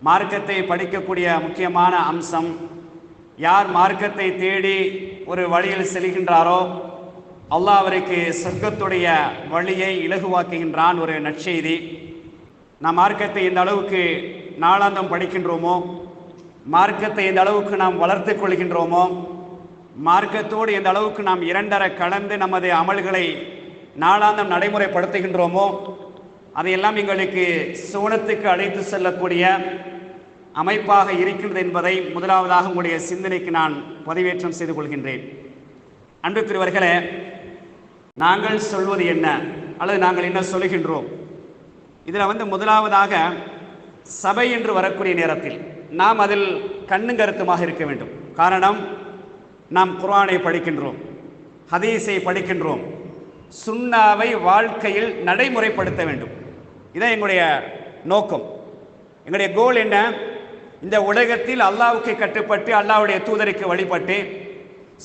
மார்க்கத்தை படிக்கக்கூடிய முக்கியமான அம்சம், யார் மார்க்கத்தை தேடி ஒரு வழியில் செல்கின்றாரோ அல்லாஹ் அவருக்கு சொர்க்கத்துடைய வழியை இலகுவாக்குகின்றான். ஒரு நற்செய்தி. நாம் மார்க்கத்தை எந்த அளவுக்கு நாளாந்தம் படிக்கின்றோமோ, மார்க்கத்தை எந்த அளவுக்கு நாம் வளர்த்து கொள்கின்றோமோ, மார்க்கத்தோடு எந்த அளவுக்கு நாம் இரண்டர கலந்து நமது அமல்களை நாளாந்தம் நடைமுறைப்படுத்துகின்றோமோ, அதையெல்லாம் எங்களுக்கு சுவனத்துக்கு அழைத்து செல்லக்கூடிய அமைப்பாக இருக்கின்றது என்பதை முதலாவதாக உங்களுடைய சிந்தனைக்கு நான் பதிவேற்றம் செய்து கொள்கின்றேன். அன்புக்குரியவர்களே, நாங்கள் சொல்வது என்ன அல்லது நாங்கள் என்ன சொல்கின்றோம்? இதில் முதலாவதாக சபை என்று வரக்கூடிய நேரத்தில் நாம் அதில் கண்ணும் கருத்துமாக இருக்க வேண்டும். காரணம், நாம் குர்ஆனை படிக்கின்றோம், ஹதீஸை படிக்கின்றோம், சுன்னாவை வாழ்க்கையில் நடைமுறைப்படுத்த வேண்டும். இதான் எங்களுடைய நோக்கம். எங்களுடைய கோல் என்ன? இந்த உலகத்தில் அல்லாஹ்வுக்கு கட்டுப்பட்டு அல்லாஹ்வுடைய தூதருக்கு வழிபட்டு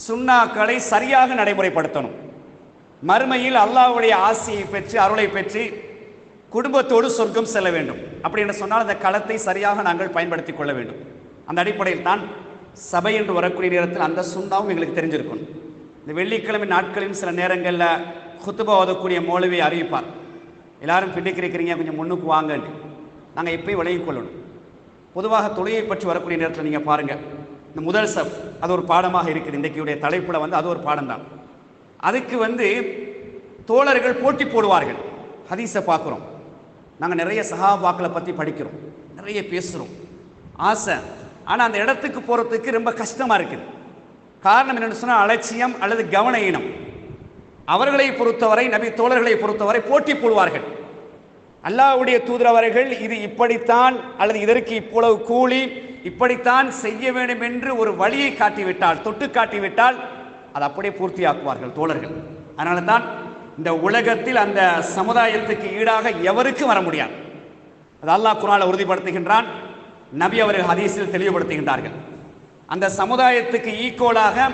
சுன்னாக்களை சரியாக நடைமுறைப்படுத்தணும். மறுமையில் அல்லாஹ்வுடைய ஆசியை பெற்று அருளை பெற்று குடும்பத்தோடு சொர்க்கம் செல்ல வேண்டும். அப்படி என்று சொன்னால் அந்த களத்தை சரியாக நாங்கள் பயன்படுத்தி கொள்ள வேண்டும். அந்த அடிப்படையில் தான் சபை என்று வரக்கூடிய நேரத்தில் அந்த சுன்னாவும் எங்களுக்கு தெரிஞ்சிருக்கணும். இந்த வெள்ளிக்கிழமை நாட்களில் சில நேரங்களில் குத்துபா ஓதக்கூடிய மௌலவி அறிவிப்பார், எல்லாரும் பின்னுக்கு இருக்கிறீங்க, கொஞ்சம் முன்னுக்கு வாங்கன்னு. நாங்கள் எப்பயும் விலகிக் கொள்ளணும். பொதுவாக தொழுகை பற்றி வரக்கூடிய நேரத்தில் நீங்கள் பாருங்கள், இந்த முதல் சப் அது ஒரு பாடமாக இருக்குது. இன்றைக்குடைய தலைப்பில் அது ஒரு பாடம் தான். அதுக்கு தோழர்கள் போட்டி போடுவார்கள். ஹதீஸை பார்க்குறோம், நாங்கள் நிறைய சஹாபாக்களை பற்றி படிக்கிறோம், நிறைய பேசுகிறோம், ஆசை. ஆனால் அந்த இடத்துக்கு போகிறதுக்கு ரொம்ப கஷ்டமாக இருக்குது. காரணம் என்னென்னு சொன்னால் அலட்சியம் அல்லது கவன ஈனம். அவர்களை பொறுத்தவரை, நபி தோழர்களை பொறுத்தவரை போட்டி போடுவார்கள். அல்லாஹ்வுடைய தூதர் அவர்கள் இது இப்படித்தான் அல்லது இதற்கு இவ்வளவு கூலி, இப்படித்தான் செய்ய வேண்டும் என்று ஒரு வழியை காட்டிவிட்டால், தொட்டு காட்டிவிட்டால் அதை அப்படியே பூர்த்தியாக்குவார்கள் தோழர்கள். அதனால தான் இந்த உலகத்தில் அந்த சமுதாயத்துக்கு ஈடாக எவருக்கும் வர முடியாது. அது அல்லாஹ் குர்ஆனில் உறுதிப்படுத்துகின்றான், நபி அவர்கள் ஹதீஸில் தெளிவுபடுத்துகின்றார்கள். அந்த சமுதாயத்துக்கு ஈக்குவலாக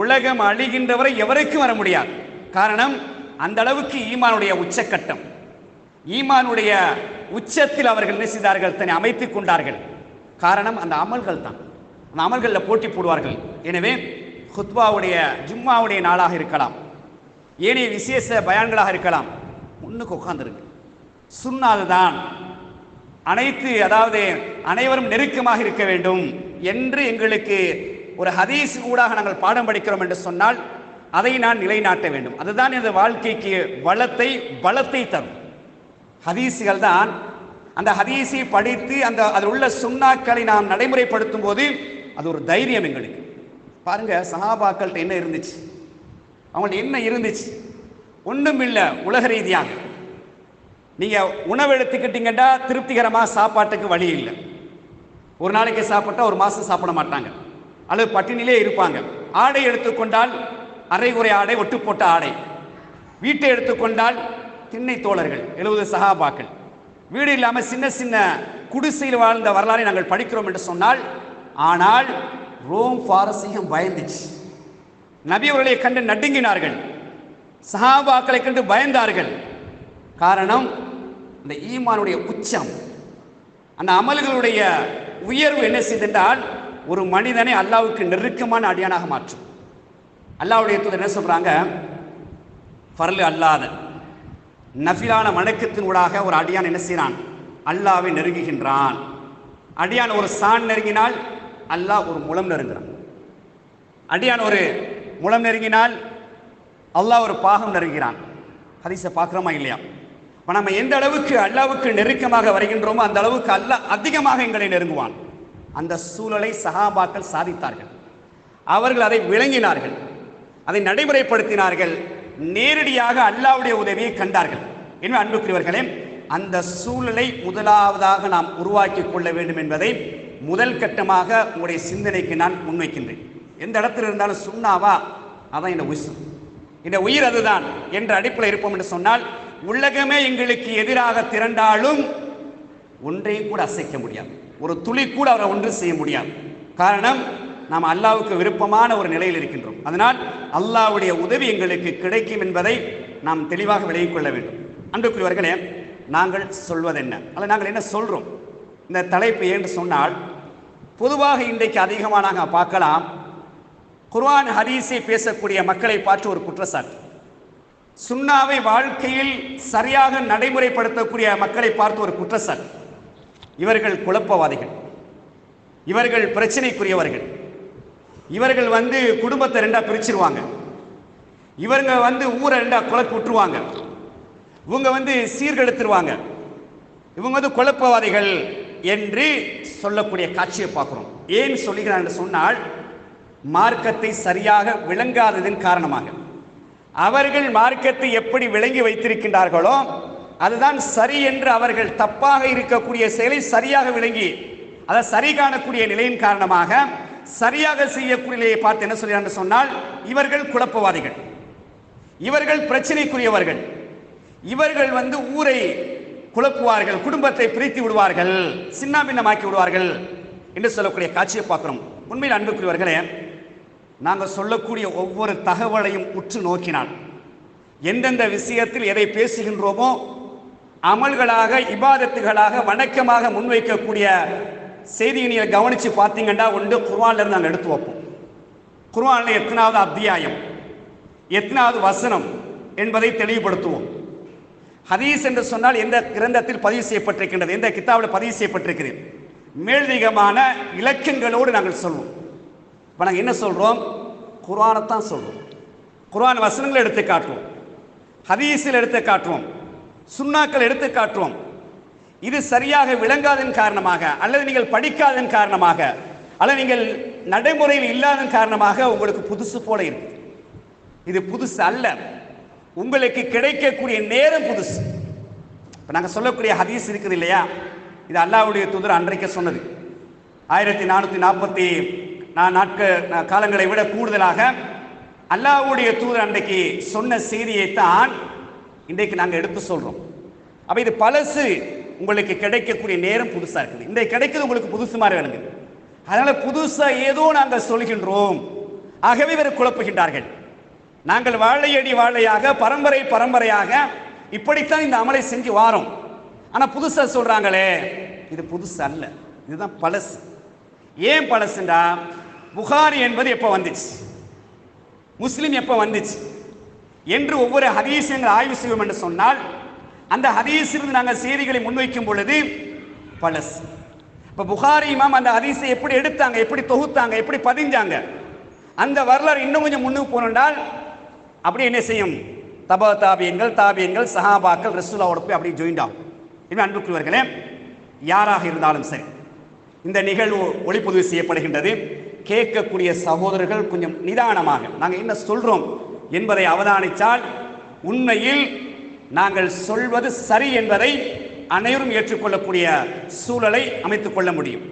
உலகம் அழிகின்றவரை எவருக்கும் வர முடியாது. காரணம், அந்த அளவுக்கு ஈமானுடைய உச்சக்கட்டம், ஈமானுடைய உச்சத்தில் அவர்கள் என்ன செய்தார்கள்? தன்னை அமைத்துக் கொண்டார்கள். காரணம், அந்த அமல்கள் தான். அந்த அமல்களில் போட்டி போடுவார்கள். எனவே குத்பாவுடைய ஜும்மாவுடைய நாளாக இருக்கலாம், ஏனைய விசேஷ பயான்களாக இருக்கலாம், முன்னுக்கு உட்கார்ந்துருக்கு. சுன்னாதுதான் அனைவரும் நெருக்கமாக இருக்க வேண்டும் என்று எங்களுக்கு ஒரு ஹதீஸ் ஊடாக நாங்கள் பாடம் படிக்கிறோம் என்று சொன்னால் அதை நான் நிலைநாட்ட வேண்டும். அதுதான் எனது வாழ்க்கைக்கு பலத்தை தரும். ஹதீஸுகள் தான். அந்த ஹதீஸை படித்து அதில் உள்ள சுன்னாக்களை நாம் நடைமுறைப்படுத்தும் போது அது ஒரு தைரியம் எங்களுக்கு. பாருங்க, சஹாபாக்கள்கிட்ட என்ன இருந்துச்சு, அவங்கள்ட்ட என்ன இருந்துச்சு? ஒன்றும் இல்லை. உலக ரீதியாக நீங்கள் உணவு எடுத்துக்கிட்டீங்கன்னா திருப்திகரமாக சாப்பாட்டுக்கு வழி இல்லை. ஒரு நாளைக்கு சாப்பிட்டா ஒரு மாதம் சாப்பிட மாட்டாங்க, அல்லது பட்டினிலே இருப்பாங்க. ஆடை எடுத்துக்கொண்டால் அரைகுறை ஆடை, ஒட்டு போட்ட ஆடை. வீட்டை எடுத்துக்கொண்டால் திண்ணை தோழர்கள் 70 சஹாபாக்கள் வீடு இல்லாமல் சின்ன சின்ன குடிசையில் வாழ்ந்த வரலாறை நாங்கள் படிக்கிறோம் என்று சொன்னால், ஆனால் ரோம் பாரசீகம் பயந்துச்சு. நபி அவர்களை கண்டு நடுங்கினார்கள், சஹாபாக்களை கண்டு பயந்தார்கள். காரணம், அந்த ஈமானுடைய உச்சம், அந்த அமல்களுடைய உயர்வு என்ன செய்தென்றால் ஒரு மனிதனை அல்லாஹ்வுக்கு நெருக்கமான அடியானாக மாற்றும். அல்லாஹ்வுடைய தூதர் என்ன சொல்றாங்க? ஃபர்லு அல்லாத நஃபிலான வணக்கத்தின் ஊடாக ஒரு அடியான் என்ன செய்கிறான்? அல்லாஹ்வை நெருங்குகின்றான். அடியான் ஒரு சான் நெருங்கினால் அல்லாஹ் ஒரு முழம் நெருங்குறான். அடியான் ஒரு முழம் நெருங்கினால் அல்லாஹ் ஒரு பாகம் நெருங்கிறான். ஹதீஸை பார்க்குறோமா இல்லையா? இப்போ நம்ம எந்த அளவுக்கு அல்லாஹ்வுக்கு நெருக்கமாக வருகின்றோமோ அந்த அளவுக்கு அல்லாஹ் அதிகமாக எங்களை நெருங்குவான். அந்த சூழலை சஹாபாக்கள் சாதித்தார்கள். அவர்கள் அதை விளங்கினார்கள், அதை நடைமுறைப்படுத்தினார்கள், நேரடியாக அல்லாஹ்வுடைய உதவியை கண்டார்கள். எனவே அன்புக்குரியவர்களே, அந்த சூழலை முதலாவதாக நாம் உருவாக்கி கொள்ள வேண்டும் என்பதை முதல் கட்டமாக உங்களுடைய சிந்தனைக்கு நான் முன்வைக்கின்றேன். எந்த இடத்துல இருந்தாலும் சுன்னாவா, அதான் இந்த உயிர் அதுதான் என்ற அடிப்படையில் இருப்போம் என்று சொன்னால், உலகமே எங்களுக்கு எதிராக திரண்டாலும் ஒன்றையும் கூட அசைக்க முடியாது, ஒரு துளி கூட அவரை ஒன்று செய்ய முடியாது. காரணம், நாம் அல்லாஹ்வுக்கு விருப்பமான ஒரு நிலையில் இருக்கின்றோம். அதனால் அல்லாஹ்வுடைய உதவி எங்களுக்கு கிடைக்கும் என்பதை நாம் தெளிவாக விளங்கிக் கொள்ள வேண்டும். அன்புக்குரியவர்களே, நாங்கள் சொல்வது என்ன அல்ல நாங்கள் என்ன சொல்றோம்? இந்த தலைப்பு என்று சொன்னால், பொதுவாக இன்றைக்கு அதிகமாக நாங்கள் பார்க்கலாம், குர்ஆன் ஹதீஸை பேசக்கூடிய மக்களை பார்த்து ஒரு குற்றச்சாட்டு. சுன்னாவை வாழ்க்கையில் சரியாக நடைமுறைப்படுத்தக்கூடிய மக்களை பார்த்து ஒரு குற்றச்சாட்டு. இவர்கள் குழப்பவாதிகள், இவர்கள் பிரச்சனைக்குரியவர்கள், இவர்கள் குடும்பத்தை ரெண்டா பிரிச்சிருவாங்க, இவங்க ஊரை ரெண்டா குழப்பி விட்டுருவாங்க, இவங்க சீர்கெடுத்துருவாங்க, இவங்க குழப்பவாதிகள் என்று சொல்லக்கூடிய காட்சியை பார்க்கிறோம். ஏன் சொல்லுகிறான் என்று சொன்னால், மார்க்கத்தை சரியாக விளங்காததன் காரணமாக. அவர்கள் மார்க்கத்தை எப்படி விளங்கி வைத்திருக்கின்றார்களோ அதுதான் சரி என்று அவர்கள் தப்பாக இருக்கக்கூடிய செயலை சரியாக விளங்கி அதை சரி காணக்கூடிய நிலையின் காரணமாக சரியாக செய்யக்கூடிய நிலையை பார்த்து என்ன சொல்கிறார் சொன்னால், இவர்கள் குழப்பவாதிகள், இவர்கள் பிரச்சனைக்குரியவர்கள், இவர்கள் ஊரை குழப்புவார்கள், குடும்பத்தை பிரித்து விடுவார்கள், சின்ன பின்னமாக்கி விடுவார்கள் என்று சொல்லக்கூடிய காட்சியை பார்க்கிறோம். உண்மையில் அன்புக்குரியவர்களே, நாங்கள் சொல்லக்கூடிய ஒவ்வொரு தகவலையும் உற்று நோக்கினால், எந்தெந்த விஷயத்தில் எதை பேசுகின்றோமோ அமல்களாக, இபாதத்துகளாக, வணக்கமாக முன்வைக்கக்கூடிய செய்தியை நீங்கள் கவனித்து பார்த்தீங்கன்னா ஒன்று குர்ஆன்ல இருந்து நாங்கள் எடுத்து வைப்போம். குர்ஆனில் எத்தனாவது அத்தியாயம், எத்தனாவது வசனம் என்பதை தெளிவுபடுத்துவோம். ஹதீஸ் என்று சொன்னால் எந்த கிரந்தத்தில் பதிவு செய்யப்பட்டிருக்கின்றது, எந்த கிதாபில் பதிவு செய்யப்பட்டிருக்கிறது, மேலதிகமான இலக்கங்களோடு நாங்கள் சொல்வோம். இப்போ நாங்கள் என்ன சொல்கிறோம்? குர்ஆனைத்தான் சொல்கிறோம். குர்ஆன் வசனங்களை எடுத்து காட்டுவோம், ஹதீஸில் எடுத்து காட்டுவோம், சுன்னாக்கள் எடுத்து காட்டுவோம். இது சரியாக விளங்காதன் காரணமாக, அல்லது நீங்கள் படிக்காதன் காரணமாக, அல்லது நீங்கள் நடைமுறையில் இல்லாதன் காரணமாக உங்களுக்கு புதுசு போல இருக்கு. இது புதுசு அல்ல, உங்களுக்கு கிடைக்கக்கூடிய நேரம் புதுசு. இப்போ நாங்கள் சொல்லக்கூடிய ஹதீஸ் இருக்குது இல்லையா, இது அல்லாஹ்வுடைய தூதர் அன்றைக்கு சொன்னது. 1440 காலங்களை விட கூடுதலாக அல்லாஹ்வுடைய தூதர் அன்றைக்கு சொன்ன செய்தியைத்தான் இன்றைக்கு நாங்கள் எடுத்து சொல்கிறோம். அப்போ இது பழசு, உங்களுக்கு கிடைக்கக்கூடிய நேரம் புதுசாக இருக்குது. இன்றைக்கு கிடைக்கிறது உங்களுக்கு புதுசு மாதிரி வேணுங்க. அதனால் புதுசாக ஏதோ நாங்கள் சொல்கின்றோம், ஆகவே இவர் குழப்புகின்றார்கள். நாங்கள் வாழையடி வாழையாக, பரம்பரை பரம்பரையாக இப்படித்தான் இந்த அமலை செஞ்சு வாரோம். ஆனால் புதுசாக சொல்கிறாங்களே, இது புதுசு அல்ல, இதுதான் பழசு. ஏன் பழசுண்டா, புகாரி என்பது எப்போ வந்துச்சு, முஸ்லிம் எப்போ வந்துச்சு என்று ஒவ்வொரு ஹதீஸையும் ஆய்வு செய்வோம் என்று சொன்னால், அந்த ஹதீஸிலிருந்து நாங்கள் செய்திகளை முன்வைக்கும் பொழுது பழசு. இப்போ புகாரி இமாம் அந்த ஹதீஸை எப்படி எடுத்தாங்க, எப்படி தொகுத்தாங்க, எப்படி பதிஞ்சாங்க, அந்த வரலாறு இன்னும் கொஞ்சம் முன்னுக்கு போனால் அப்படி என்ன செய்யும், தாபியன்கள், சஹாபாக்கள், ரசூலுல்லாஹ்வோட போய் அப்படி ஜாயின் ஆகும். இன்னும் அன்புக்குரியவர்களே, யாராக இருந்தாலும் சரி, இந்த நிகழ்வு ஒளிப்பதிவு செய்யப்படுகின்றது. கேட்கக்கூடிய சகோதரர்கள் கொஞ்சம் நிதானமாக நாங்கள் என்ன சொல்றோம் என்பதை அவதானித்தால் உண்மையில் நாங்கள் சொல்வது சரி என்பதை அனைவரும் ஏற்றுக்கொள்ளக்கூடிய சூழலை அமைத்துக் கொள்ள முடியும்.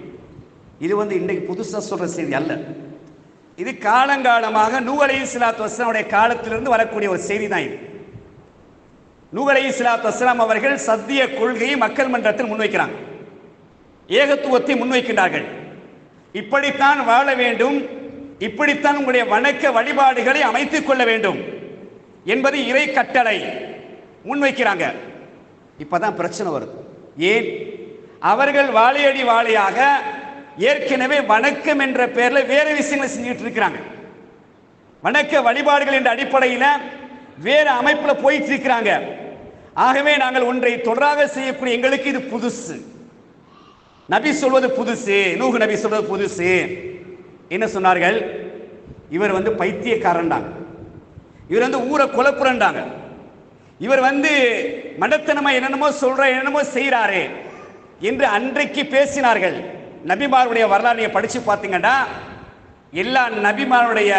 இது இன்றைக்கு புதுசாக சொல்ற செய்தி அல்ல. இது காலங்காலமாக நூஹ் அலைஹிஸ்ஸலாத்து வஸ்ஸலாமுடைய காலத்திலிருந்து வரக்கூடிய ஒரு செய்தி தான் இது. நூஹ் அலைஹிஸ்ஸலாத்து வஸ்ஸலாம் அவர்கள் சத்திய கொள்கையை மக்கள் மன்றத்தில் முன்வைக்கிறாங்க, ஏகத்துவத்தை முன்வைக்கின்றார்கள். இப்படித்தான் வாழ வேண்டும், இப்படித்தான் உங்களுடைய வணக்க வழிபாடுகளை அமைத்துக் கொள்ள வேண்டும் என்பது இறை கட்டளை முன்வைக்கிறாங்க. இப்பதான் பிரச்சனை வருது. ஏன்? அவர்கள் வாழையடி வாழையாக ஏற்கனவே வணக்கம் என்ற பெயரில் வேறு விஷயங்களை செஞ்சுட்டு இருக்கிறாங்க. வணக்க வழிபாடுகள் என்ற அடிப்படையில் வேறு அமைப்பில் போயிட்டு இருக்கிறாங்க. ஆகவே நாங்கள் ஒன்றை தொடராக செய்யக்கூடிய எங்களுக்கு இது புதுசு. நபி சொல்வது புதுசு, நூஹ் நபி சொல்வது புதுசு. என்ன சொன்னார்கள்? இவர் பைத்தியக்காரன்டாங்க, இவர் ஊரை குழப்புறண்டாங்க, இவர் மடத்தனமா என்னென்னமோ சொல்ற, என்னென்னமோ செய்யறாரு என்று அன்றைக்கு பேசினார்கள். நபிமாருடைய வரலாறு நீங்க படிச்சு பார்த்தீங்கன்னா எல்லா நபிமாருடைய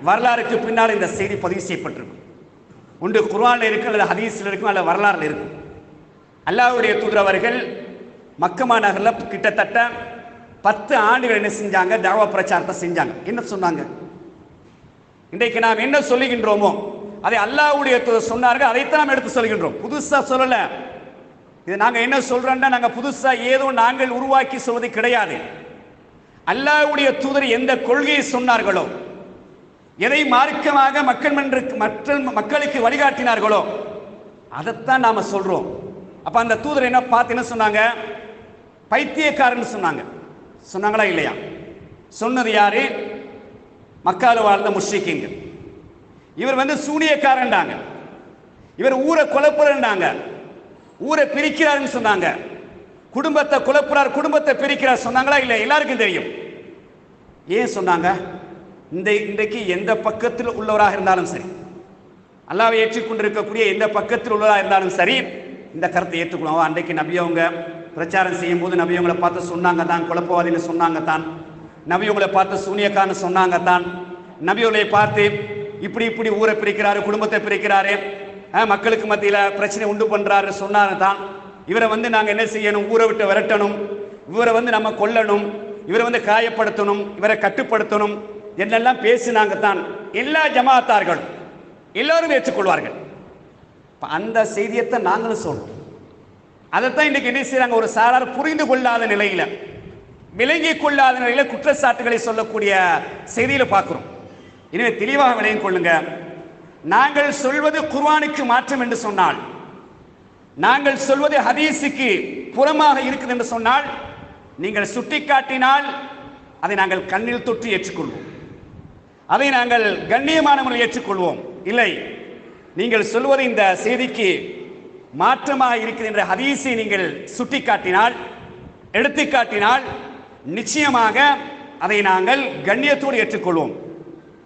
வரலாறுக்கு பின்னால் இந்த செய்தி பதிவு செய்யப்பட்டிருக்கும். ஒன்று குர்ஆன்ல இருக்கு, அல்லது ஹதீஸ்ல இருக்கும், அல்லது வரலாறுல இருக்கும். அல்லாஹ்வுடைய தூதர் அவர்கள் மக்கமா நகரில் கிட்டத்தட்ட 10 ஆண்டுகள் என்ன செஞ்சாங்க? தாவா பிரச்சாரத்தை செஞ்சாங்க. என்ன சொன்னாங்க? இன்றைக்கு நாம் என்ன சொல்லுகின்றோமோ அதை அல்லாஹ்வுடைய தூதர் சொன்னார்கள், அதைத்தான் நாம் எடுத்து சொல்கின்றோம். புதுசா சொல்லல. இது நாங்கள் என்ன சொல்றோம்னா, நாங்கள் புதுசா ஏதோ நாங்கள் உருவாக்கி சொல்வது கிடையாது. அல்லாஹ்வுடைய தூதர் எந்த கொள்கையை சொன்னார்களோ, எதை மார்க்கமாக மக்களுக்கு வழிகாட்டினார்களோ அதைத்தான் நாம சொல்றோம். அப்ப அந்த தூதர் என்ன பார்த்து என்ன சொன்னாங்க? பைத்தியக்காரன் சொன்னாங்க. சொன்னாங்களா இல்லையா? சொன்னது யாரு? மக்கால வாழ்ந்த முஷ்ரிக்கீன்கள். இவர் சூனியக்காரன்டாங்க, இவர் ஊரை குழப்புறாங்க, ஊரை பிரிக்கிறாருன்னு சொன்னாங்க, குடும்பத்தை குழப்புறார், குடும்பத்தை பிரிக்கிறார் சொன்னாங்களா இல்லை? எல்லாருக்கும் தெரியும். ஏன் சொன்னாங்க? இன்றைக்கு எந்த பக்கத்தில் உள்ளவராக இருந்தாலும் சரி, அல்லாஹ்வை ஏற்றுக்கொண்டிருக்கக்கூடிய எந்த பக்கத்தில் உள்ளவராக இருந்தாலும் சரி, இந்த கருத்தை ஏற்றுக்கொள்ளும். அன்றைக்கு நபி அவங்க பிரச்சாரம் செய்யும் போது நபி அவங்களை பார்த்து சொன்னாங்க தான், குழப்பவாதின்னு சொன்னாங்க தான், நபி அவங்களை பார்த்து சூனியக்காரன்னு சொன்னாங்க தான், நபி அவங்களை பார்த்து இப்படி இப்படி ஊரை பிரிக்கிறாரு, குடும்பத்தை பிரிக்கிறாரு, மக்களுக்கு மத்தியில் பிரச்சனை உண்டு பண்றாரு சொன்னாங்க தான். இவரை நாங்கள் என்ன செய்யணும்? ஊரை விட்டு விரட்டணும், இவரை நம்ம கொல்லணும், இவரை காயப்படுத்தணும், இவரை கட்டுப்படுத்தணும் என்னெல்லாம் பேசினாங்க தான். எல்லா ஜமாத்தார்களும் எல்லாரும் ஏற்றுக்கொள்வார்கள். அந்த செய்தியத்தை நாங்களும் சொல்றோம். அதைத்தான் இன்னைக்கு என்ன செய்யறாங்க? ஒரு சாரார் புரிந்து கொள்ளாத நிலையில, விளங்கிக் கொள்ளாத நிலையில குற்றச்சாட்டுகளை சொல்லக்கூடிய செய்தியில பார்க்கிறோம். எனவே தெளிவாக விளங்கிக் கொள்ளுங்க. நாங்கள் சொல்வது குர்ஆனுக்கு மாற்றம் என்று சொன்னால், நாங்கள் சொல்வது ஹதீஸுக்கு புறமாக இருக்குது என்று சொன்னால், நீங்கள் சுட்டிக்காட்டினால் அதை நாங்கள் கண்ணில் தொட்டு ஏற்றுக்கொள்வோம், அதை நாங்கள் கண்ணியமான முறையில் ஏற்றுக்கொள்வோம். இல்லை, நீங்கள் சொல்வது இந்த செய்திக்கு மாற்றமாக இருக்கிறது என்ற ஹதீஸை நீங்கள் சுட்டிக்காட்டினால், எடுத்துக்காட்டினால், நிச்சயமாக அதை நாங்கள் கண்ணியத்தோடு ஏற்றுக்கொள்வோம்.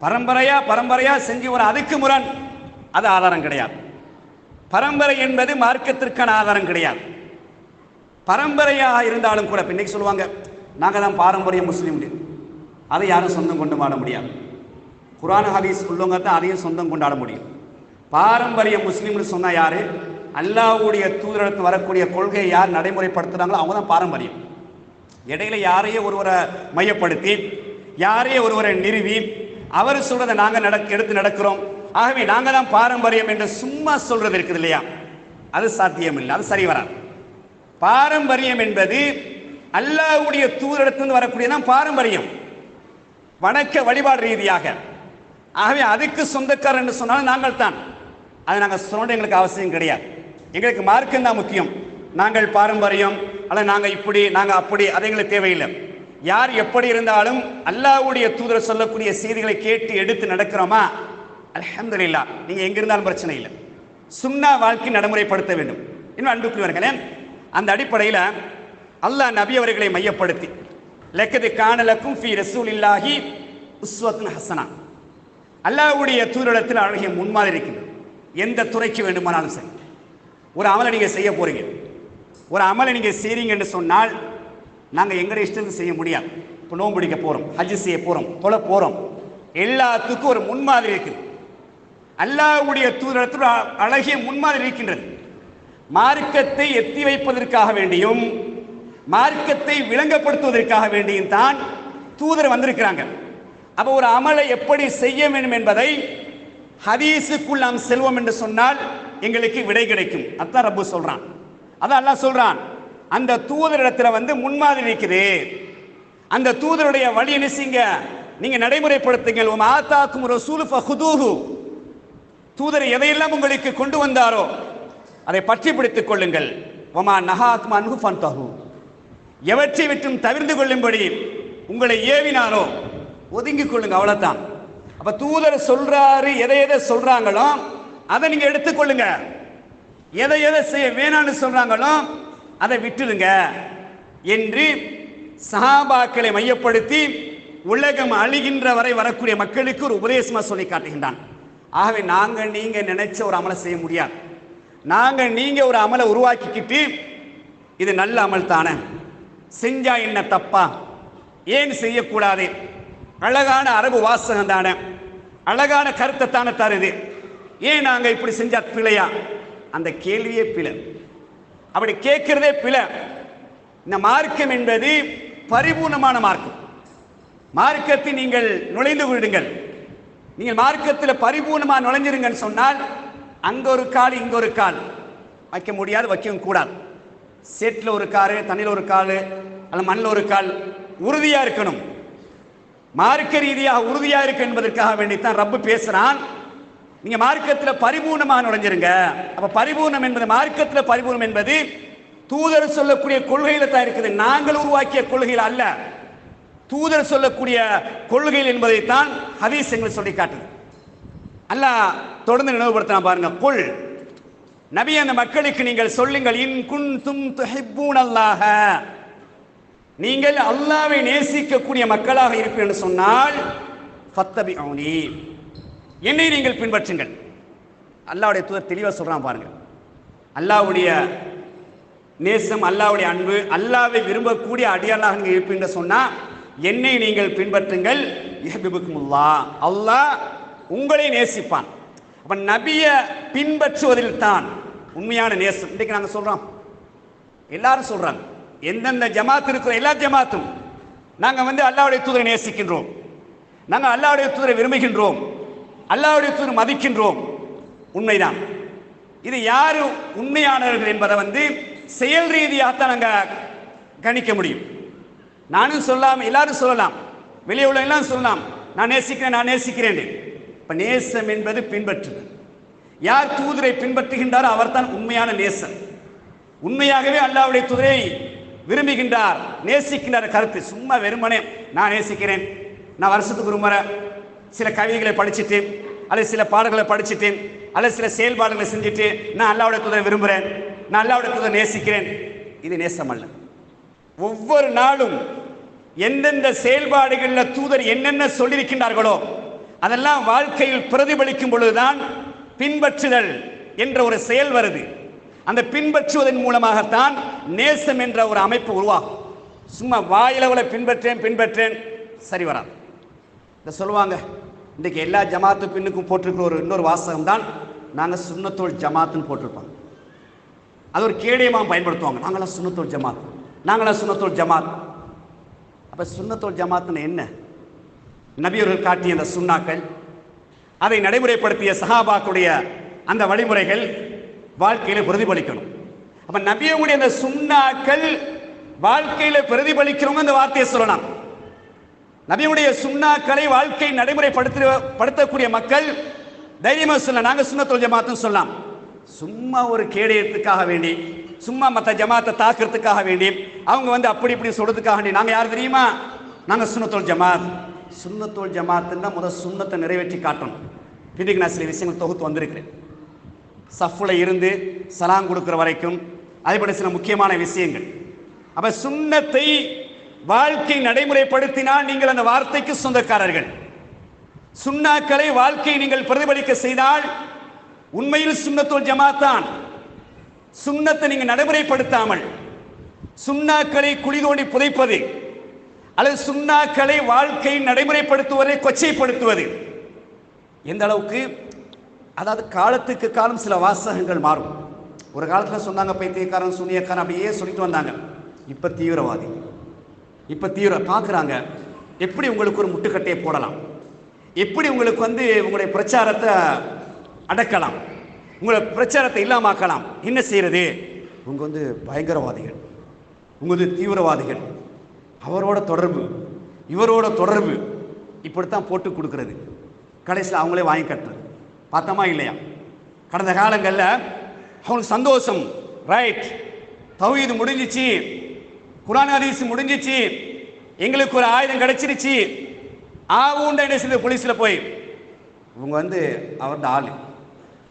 பரம்பரையா செஞ்சு வர அதுக்கு முரண், அது ஆதாரம் கிடையாது. பரம்பரை என்பது மார்க்கத்திற்கான ஆதாரம் கிடையாது. பரம்பரையாக இருந்தாலும் கூட இன்னைக்கு சொல்லுவாங்க, நாங்கள் தான் பாரம்பரிய முஸ்லீம், அதை யாரும் சொந்தம் கொண்டாட முடியாது. குர்ஆன் ஹதீஸ் உள்ளவங்க தான் அதையும் சொந்தம் கொண்டாட முடியும். பாரம்பரிய முஸ்லீம்னு சொன்னா யாரு? அல்லாஹ்வுடைய தூதரிடத்து வரக்கூடிய கொள்கையை யார் நடைமுறைப்படுத்துறாங்களோ அவங்க தான் பாரம்பரியம். இடையில யாரையே ஒருவரை மையப்படுத்தி, யாரையே ஒருவரை நிறுவி, அவர் சொல்றதை நாங்கள் எடுத்து நடக்கிறோம், ஆகவே நாங்க தான் பாரம்பரியம் என்று சும்மா சொல்றது இருக்குது இல்லையா? அது சாத்தியம் இல்லை, அது சரி வராது. பாரம்பரியம் என்பது அல்லாஹ்வுடைய தூதரிடத்திலிருந்து வரக்கூடியதான் பாரம்பரியம், வணக்க வழிபாடு ரீதியாக. ஆகவே அதுக்கு சொந்தக்காரர் என்று சொன்னாலும் நாங்கள் தான். அதை நாங்கள் சொல்ல எங்களுக்கு அவசியம் கிடையாது. எங்களுக்கு மார்க்கம் தான் முக்கியம். நாங்கள் பாரம்பரியம் அல்ல, நாங்கள் இப்படி நாங்கள் அப்படி, அது எங்களுக்கு தேவையில்லை. யார் எப்படி இருந்தாலும் அல்லாஹ்வுடைய தூதர் சொல்லக்கூடிய செய்திகளை கேட்டு எடுத்து நடக்கிறோமா, அல்ஹம்துலில்லாஹ். நீங்க எங்க இருந்தாலும் பிரச்சனை இல்லை. சுன்னா வாழ்க்கை நடைமுறைப்படுத்த வேண்டும். இன்னும் அன்புக்குரியவர்களே, அந்த அடிப்படையில் அல்லாஹ் நபி அவர்களை மையப்படுத்தி, லக்கது கான லக்கும் ஃபீ ரசூலில்லாஹி உஸ்வத்துன் ஹஸனா, அல்லாஹ்வுடைய தூதரிடத்தில் அழகிய முன்மாதிரி இருக்கிறது. எந்த துறைக்கு வேண்டுமானாலும் சரி, ஒரு அமலை நீங்க செய்ய போறீங்க, ஒரு அமலை நீங்க செய்றீங்கன்னு சொன்னால், நாங்கள் எங்களுடைய இஷ்டத்துக்கு செய்ய முடியாது. இப்போ நோன்பு பிடிக்க போறோம், ஹஜ் செய்ய போறோம், தொழ போறோம், எல்லாத்துக்கும் ஒரு முன்மாதிரி இருக்குது. அல்லாஹ்வுடைய தூதரிடத்தில் அழகிய முன்மாதிரி இருக்கின்றது. மார்க்கத்தை எத்தி வைப்பதற்காக வேண்டியும், மார்க்கத்தை விளங்கப்படுத்துவதற்காக வேண்டியும் தான் தூதர் வந்திருக்கிறாங்க. அப்ப ஒரு அமலை எப்படி செய்ய வேண்டும் என்பதை ஹதீஸுக்குள் நாம் செல்வோம் என்று சொன்னால் எங்களுக்கு விடை கிடைக்கும். அதான் ரப்பு சொல்றான், அதான் அல்லாஹ் சொல்றான். அந்த தூதரிடத்துல முன்மாதிரி இருக்குது. அந்த தூதருடைய வழி என்ன செய்யுங்க, நீங்க நடைமுறைப்படுத்துங்கள். ஆத்தாக்கும் ரசூலு ஃபஹுதூஹு, தூதர் எதையெல்லாம் உங்களுக்கு கொண்டு வந்தாரோ அதை பற்றி பிடித்துக் கொள்ளுங்கள். வமா நஹாக்கும் அன்ஹு ஃபன்தஹு, எவற்றை விட்டும் தவிர்த்து கொள்ளும்படி உங்களை ஏவினாரோ ஒதுங்கிக் கொள்ளுங்க, அவ்வளவுதான். அப்ப தூதர் சொல்றாரு, எதை எதை சொல்றாங்களோ அதை நீங்க எடுத்துக்கொள்ளுங்க, எதை எதை செய்ய வேணான்னு சொல்றாங்களோ அதை விட்டுடுங்க என்று சஹாபாக்களை மையப்படுத்தி உலகம் அழிகின்ற வரை வரக்கூடிய மக்களுக்கு ஒரு உபதேசமா சொல்லி காட்டுகின்றான். ஆகவே நாங்க நீங்க நினைச்ச ஒரு அமலை செய்ய முடியாது. நாங்க நீங்க ஒரு அமலை உருவாக்கிக்கிட்டு இது நல்ல அமல் தானே, செஞ்சா என்ன தப்பா, ஏன் செய்யக்கூடாது, அழகான அரபு வாசகம் தானே, அழகான கருத்தை தானே தருது, ஏன் நாங்க இப்படி செஞ்சா பிழையா, அந்த கேள்வியே பிழை. அப்படி கேட்கிறதே பிழை. இந்த மார்க்கம் என்பது பரிபூர்ணமான மார்க்கம். மார்க்கத்தை நீங்கள் நுழைந்து விடுங்கள். நீங்கள் மார்க்கத்தில் பரிபூர்ணமாக நுழைஞ்சிருங்கன்னு சொன்னால் அங்க ஒரு கால் இங்க ஒரு கால் வைக்க முடியாது, வைக்கவும் கூடாது. சேற்றில் ஒரு கால், தண்ணியில் ஒரு கால், அல்ல மண்ணில் ஒரு கால், உறுதியா இருக்கணும். மார்க்க ரீதியாக உறுதியா இருக்கு என்பதற்காக வேண்டித்தான் ரப்பு பேசுறான். நீங்க மார்க்கத்தில் பரிபூர்ணமாக நுழைஞ்சிருங்க. அப்ப பரிபூர்ணம் என்பது, மார்க்கத்தில் பரிபூர்ணம் என்பது தூதர் சொல்லக்கூடிய கொள்கையில தான் இருக்குது. நாங்கள் உருவாக்கிய கொள்கையில் அல்ல, தூதர் சொல்லக்கூடிய கொள்கையில் என்பதைத்தான் ஹதீஸ் எங்களுக்கு சொல்லி காட்டுது. அல்லாஹ் தொடர்ந்து நினைவுபடுத்தினா பாருங்க, குல் நபி அந்த மக்களுக்கு நீங்கள் சொல்லுங்கள், இன் குன்தும் துஹிப்பூனல்லாஹ, நீங்கள் அல்லாஹ்வை நேசிக்கக்கூடிய மக்களாக இருப்பீர்கள் சொன்னால் ஃபத்தபிஊனி, என்னை நீங்கள் பின்பற்றுங்கள். அல்லாஹ்வுடைய தூதர் தெளிவாக சொல்றான் பாருங்க. அல்லாஹ்வுடைய நேசம், அல்லாஹ்வுடைய அன்பு, அல்லாஹ்வை விரும்பக்கூடிய அடியாளாக நீங்கள் இருப்பீர்கள் சொன்னா என்னை நீங்கள் பின்பற்றுங்கள். யஹ்பிபுக்குமுல்லாஹ், அல்லாஹ் உங்களை நேசிப்பான். அப்ப நபிய பின்பற்றுவதில் தான் உண்மையான நேசம். இன்றைக்கு நாங்கள் சொல்றோம், எல்லாரும் சொல்றாங்க, எந்தெந்த ஜமாத் இருக்கிற எல்லா ஜமாத்தும் நாங்கள் அல்லாஹ்வுடைய தூதரை நேசிக்கின்றோம், நாங்கள் அல்லாஹ்வுடைய தூதரை விரும்புகின்றோம், அல்லாஹ்வுடைய தூதரை மதிக்கின்றோம். உண்மைதான். இது யாரு உண்மையானவர்கள் என்பதை செயல் ரீதியாகத்தான் நாங்கள் கணிக்க முடியும். நானும் சொல்லலாம், எல்லாரும் சொல்லலாம், வெளியே உள்ள எல்லாம் சொல்லலாம், நான் நேசிக்கிறேன் நான் நேசிக்கிறேன். இப்ப நேசம் என்பது பின்பற்றுதல். யார் தூதரை பின்பற்றுகின்றாரோ அவர் தான் உண்மையான நேசம். உண்மையாகவே அல்லாஹ்வுடைய தூதரை விரும்புகின்றார், நேசிக்கின்றார். கருத்து சும்மா வெறுமனே நான் நேசிக்கிறேன், நான் வருஷத்துக்கு ஒரு முறை சில கவிதைகளை படிச்சுட்டேன், அல்லது சில பாடல்களை படிச்சுட்டேன், அல்லது சில செயல்பாடுகளை செஞ்சுட்டு நான் அல்லாஹ்வுடைய தூதரை விரும்புகிறேன், நான் அல்லாஹ்வுடைய தூதரை நேசிக்கிறேன், இது நேசம் அல்ல. ஒவ்வொரு நாளும் எந்தெந்த செயல்பாடுகளில் தூதர் என்னென்ன சொல்லியிருக்கின்றார்களோ அதெல்லாம் வாழ்க்கையில் பிரதிபலிக்கும் பொழுதுதான் பின்பற்றுதல் என்ற ஒரு செயல் வருது. அந்த பின்பற்றுவதன் மூலமாகத்தான் நேசம் என்ற ஒரு அமைப்பு உருவாகும். சும்மா வாயிலவளை பின்பற்றேன் சரி வராது. இதை சொல்லுவாங்க, இன்றைக்கு எல்லா ஜமாத்து பின்னுக்கும் போட்டிருக்கிற இன்னொரு வாசகம் தான் நாங்கள் சுன்னத்துல் ஜமாத்துன்னு போட்டிருப்பாங்க. அது ஒரு கேடயமாக பயன்படுத்துவாங்க, நாங்களாம் சுன்னத்துல் ஜமாத், நாங்களாம் சுன்னத்துல் ஜமாத். அப்போ சுன்னத்துல் ஜமாத்துன்னு என்ன? நபியவர்கள் காட்டிய அந்த சுன்னாக்கள், அதை நடைமுறைப்படுத்திய சஹாபாக்களுடைய அந்த வழிமுறைகள் வாழ்க்கையில் பிரதிபலிக்கணும். அப்ப நபியவுடைய அந்த சுன்னாக்கள் வாழ்க்கையில பிரதிபலிக்கிறவங்க அந்த வார்த்தையை சொல்லலாம். நபியுடைய சுன்னாக்களை வாழ்க்கை நடைமுறைப்படுத்தக்கூடிய மக்கள் தைரியமா சொல்ல, நாங்க சுன்னத்துல் ஜமாத்துன்னு சொல்லலாம். சும்மா ஒரு கேடயத்துக்காக வேண்டி, சும்மா மற்ற ஜமாத்தை தாக்குறதுக்காக வேண்டி, அவங்க அப்படி இப்படி சொல்றதுக்காக வேண்டி நாங்க யார் தெரியுமா? நாங்க சுன்னத்துல் ஜமாத். சுன்னத்துல் ஜமாத்துன்னா முதல் சுன்னத்தை நிறைவேற்றி காட்டணும். இதுக்கு நான் சில விஷயங்கள் தொகுத்து வந்திருக்கிறேன். சஃப்ல இருந்து சலாம் கொடுக்கிற வரைக்கும், அதேபோல சில முக்கியமான விஷயங்கள். அப்ப சுன்னத்தை வாழ்க்கை நடைமுறைப்படுத்தினால் நீங்கள் அந்த வார்த்தைக்கு சொந்தக்காரர்கள். சுன்னாக்களை வாழ்க்கை நீங்கள் பிரதிபலிக்க செய்தால் உண்மையில் சுன்னத்துல் ஜமாத் தான். சுன்னத்தை நீங்க நடைமுறைப்படுத்தாமல் சுன்னாக்களை குழி தோண்டி புதைப்பது அல்லது சுன்னாக்களை வாழ்க்கை நடைமுறைப்படுத்துவதை கொச்சைப்படுத்துவது எந்த அளவுக்கு, அதாவது காலத்துக்கு காலம் சில வாசகங்கள் மாறும். ஒரு காலத்தில் சொன்னாங்க பைத்தியக்காரன் சூனியக்காரன் அப்படியே சொல்லிட்டு வந்தாங்க. இப்போ தீவிரவாதி, இப்போ பார்க்குறாங்க எப்படி உங்களுக்கு ஒரு முட்டுக்கட்டையை போடலாம், எப்படி உங்களுக்கு உங்களுடைய பிரச்சாரத்தை அடக்கலாம், உங்களை பிரச்சாரத்தை இல்லாமக்கலாம். என்ன செய்யறது? உங்க பயங்கரவாதிகள், உங்க தீவிரவாதிகள், அவரோட தொடர்பு, இவரோட தொடர்பு, இப்படித்தான் போட்டு கொடுக்கறது. கடைசியில் அவங்களே வாங்கி கட்டுறது. பார்த்தோமா இல்லையா? கடந்த காலங்களில் அவங்களுக்கு சந்தோஷம், ரைட், தௌஹீது முடிஞ்சிச்சு, குர்ஆன் ஹதீஸ் முடிஞ்சிச்சு, எங்களுக்கு ஒரு ஆயுதம் கிடைச்சிருச்சு, ஆவுண்ட என்ன செய்த போலீஸில் போய் இவங்க அவரது ஆள்,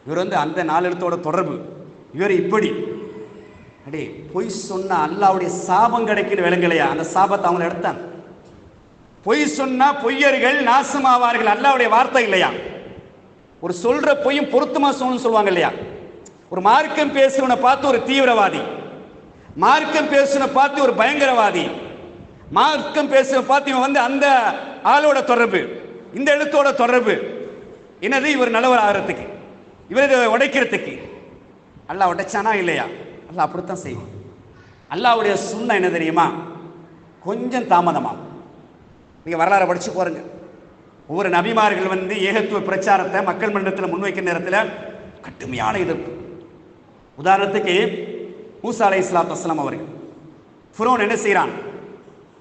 இவர் அந்த நாலெழுத்தோட தொடர்பு, இவர் இப்படி அடே பொய் சொன்னா அல்லாஹ்வுடைய சாபம் கிடைக்குன்னு விளங்கலையா? அந்த சாபத்தை அவங்க எடுத்தாங்க. பொய் சொன்னா பொய்யர்கள் நாசமாவார்கள், அல்லாஹ்வுடைய வார்த்தை இல்லையா? ஒரு சொல்ற பொய்யும் பொருத்தமா சொல்லணும்னு சொல்லுவாங்க இல்லையா? ஒரு மார்க்கம் பேசுவனை பார்த்து ஒரு தீவிரவாதி, மார்க்கம் பேசுவனை பார்த்து ஒரு பயங்கரவாதி, மார்க்கம் பேசுவனை பார்த்து இவன் அந்த ஆளோட தொடர்பு, இந்த எழுத்தோட தொடர்பு, என்னது இவர் நல்லவர் ஆகிறதுக்கு, இவர் இதை உடைக்கிறதுக்கு. அல்லாஹ் உடைச்சானா இல்லையா? அல்லாஹ் அப்படித்தான் செய்வான். அல்லாஹ்வுடைய சுன்னா என்ன தெரியுமா? கொஞ்சம் தாமதமா. நீங்க வரலாறு படிச்சு போறீங்க. ஒவ்வொரு நபிமார்கள் ஏகத்துவ பிரச்சாரத்தை மக்கள் மன்றத்தில் முன்வைக்கிற நேரத்தில் கடுமையான எதிர்ப்பு. உதாரணத்துக்கு மூசா அலைஹிஸ்ஸலாத்து வஸ்ஸலாம் அவர்கள், ஃபிரௌன் என்ன செய்யறான்?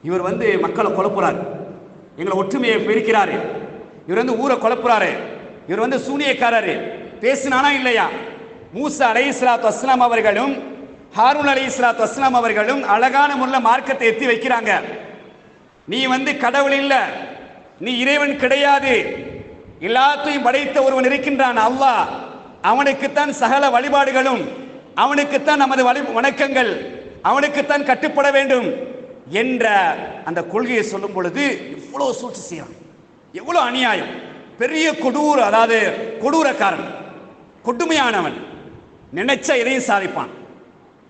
இவர் மக்களை குழப்புறாரு, எங்களை ஒற்றுமையை பிரிக்கிறாரு, இவர் ஊரை குழப்புறாரு, இவர் சூனியக்காரரு பேசினானா இல்லையா? மூசா அலைஹிஸ்ஸலாத்து வஸ்ஸலாம் அவர்களும் ஹாரூன் அலைஹிஸ்ஸலாத்து வஸ்ஸலாம் அவர்களும் அழகான முறையில் மார்க்கத்தை எத்தி வைக்கிறாங்க. நீ கடவுள் இல்ல, நீ இறைவன் கிடையாது, எல்லாத்தையும் படைத்த ஒருவன் இருக்கின்றான் அல்லாஹ், அவனுக்குத்தான் சகல வழிபாடுகளும், அவனுக்குத்தான் நமது வணக்கங்கள், அவனுக்குத்தான் கட்டுப்பட வேண்டும் என்ற அந்த கொள்கையை சொல்லும் பொழுது எவ்வளவு சூழ்ச்சி செய்யறான், எவ்வளவு அநியாயம், பெரிய கொடூரக்காரன், கொடுமையானவன், நினைச்சா எதையும் சாதிப்பான்.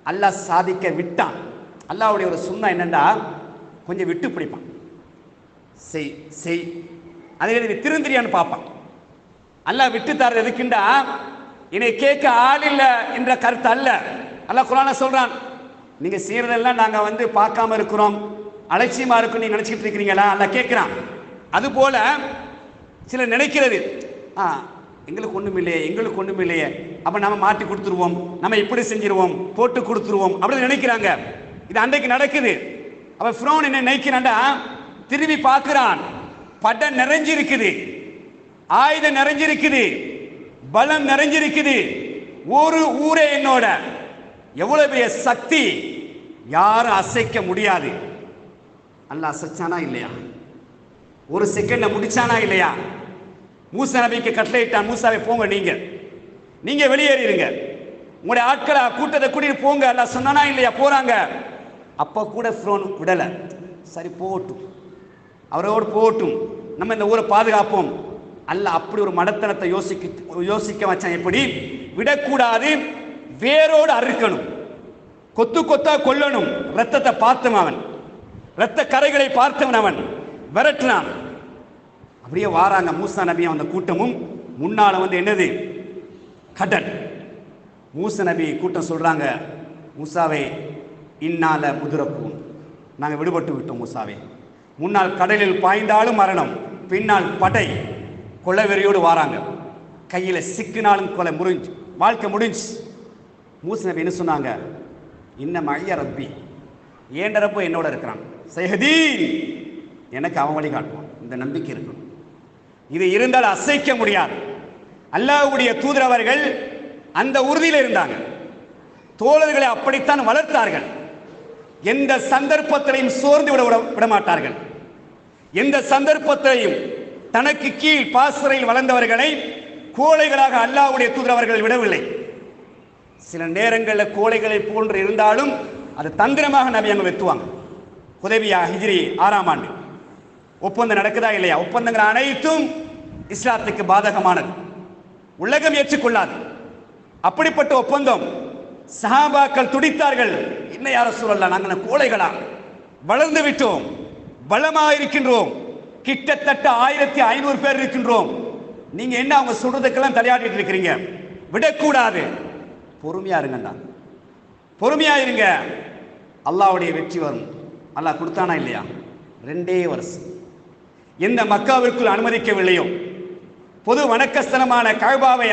அல்லாஹ் சாதிக்க விட்டான். அல்லாஹ்வுடைய ஒரு சுன்னா என்னன்னா கொஞ்சம் விட்டு பிடிப்பான், செய் செய், அதே நீ திருந்திரியான்னு பார்ப்பான். அல்லாஹ் விட்டு தர எதுக்குண்டா என்னை கேட்க ஆள் இல்லை என்ற கருத்து அல்ல. அல்லாஹ் குர்ஆன்ல சொல்றான், நீங்க செய்யறதெல்லாம் நாங்க பார்க்காம இருக்கிறோம், அலட்சியமா இருக்கும் நீங்க நினைச்சிட்டு இருக்கிறீங்களா? அல்லாஹ் கேட்கிறான். அது போல சிலர் நினைக்கிறது, எங்களுக்கு ஒண்ணும் இல்லையே, அப்ப நம்ம மாட்டி கொடுத்துருவோம், நம்ம இப்படி செஞ்சிருவோம், போட்டு கொடுத்துருவோம் அப்படின்னு நினைக்கிறாங்க. இது அன்றைக்கு நடக்குது. அப்ப ஃபிரௌன் என்ன நினைக்கிறான்டா, திரும்பி பார்க்கிறான், படம் நிறைஞ்சிருக்குது, ஆயுதம் நிறைஞ்சிருக்குது, பலம் நிறைஞ்சிருக்குது, ஒரு ஊரே என்னோட, எவ்வளவு பெரிய சக்தி, யாரும் அசைக்க முடியாது. அல்லாஹ் அசைச்சானா இல்லையா? ஒரு செகண்ட்ல முடிச்சானா இல்லையா? மூசா நபிக்கு கட்டளையிட்டான், மூசாவை போங்க, நீங்க வெளியேறிடுங்க, உங்களுடைய ஆட்களை கூட்டத்தை கூட்டிட்டு போங்க. அல்லாஹ் சொன்னானா இல்லையா? போறாங்க. அப்ப கூட ஃபிரௌன் விடல, சரி போகட்டும், அவரோடு போகட்டும், நம்ம இந்த ஊரை பாதுகாப்போம். அல்லாஹ் அப்படி ஒரு மடத்தனத்தை யோசிக்க வச்சான். எப்படி விடக்கூடாது, வேரோடு அறுக்கணும், கொத்து கொத்தா கொல்லணும். ரத்தத்தை பார்த்தவன் அவன், ரத்த கரைகளை பார்த்தவன் அவன், விரட்டினான். அப்படியே வாராங்க மூசா நபி அந்த கூட்டமும், முன்னால என்னது கடல். மூசா நபி கூட்டம் சொல்றாங்க, மூசாவை இன்னால முதுரக்கும், நாங்க விடுபட்டு விட்டோம் மூசாவே, முன்னால் கடலில் பாய்ந்தாலும் மரணம், பின்னால் படை, கொலைவெறியோடு வாராங்க, கையில சிக்கினாலும் கொலை முடிஞ்சு, வாழ்க்கை முடிஞ்சு. மூசா நபி என்ன சொன்னாங்க, இன்னும் ஐயா ரப்பி, ஏண்ட ரப்ப என்னோட இருக்கிறான், சைஹதீன், எனக்கு அவன் வழி காட்டுவான், இந்த நம்பிக்கை இருக்கணும். இது இருந்தால் அசைக்க முடியாது. அல்லாஹ்வுடைய தூதர் அவர்கள் அந்த உறுதியில் இருந்தாங்க. தோழர்களை அப்படித்தான் வளர்த்தார்கள். எந்த சந்தர்ப்பத்திலையும் சோர்ந்து விட மாட்டார்கள். எந்த சந்தர்ப்பத்திலையும் தனக்கு கீழ் பாசறையில் வளர்ந்தவர்களை கோழைகளாக அல்லாஹ்வுடைய தூதர் அவர்கள் விடவில்லை. சில நேரங்களில் கோழைகளை போன்று இருந்தாலும் அது தந்திரமாக நபி அங்க வெத்துவாங்க. ஹுதைபியா ஹிஜ்ரி 6ஆம் ஆண்டு ஒப்பந்தம் நடக்குதா இல்லையா? ஒப்பந்தங்கள் அனைத்தும் இஸ்லாத்துக்கு பாதகமானது, உலகம் ஏற்றுக்கொள்ளாது. அப்படிப்பட்ட ஒப்பந்தம் சஹாபாக்கள் துடித்தார்கள். என்ன யார சொல்லலாம், நாங்கள் கோழைகளா, வளர்ந்து விட்டோம், பலமாக இருக்கின்றோம், கிட்டத்தட்ட 1500 பேர் இருக்கின்றோம், நீங்க என்ன அவங்க சொல்றதுக்கெல்லாம் தலையாட்டிட்டு இருக்கிறீங்க, விடக்கூடாது, பொறுமையா இருங்கண்டா, பொறுமையா இருங்க, அல்லாஹ்வுடைய வெற்றி வரும். அல்லாஹ் கொடுத்தானா இல்லையா? 2 வருஷம் எந்த மக்காவிற்குள் அனுமதிக்கவில்லையோ, பொது வணக்கஸ்தலமான கஅபாவை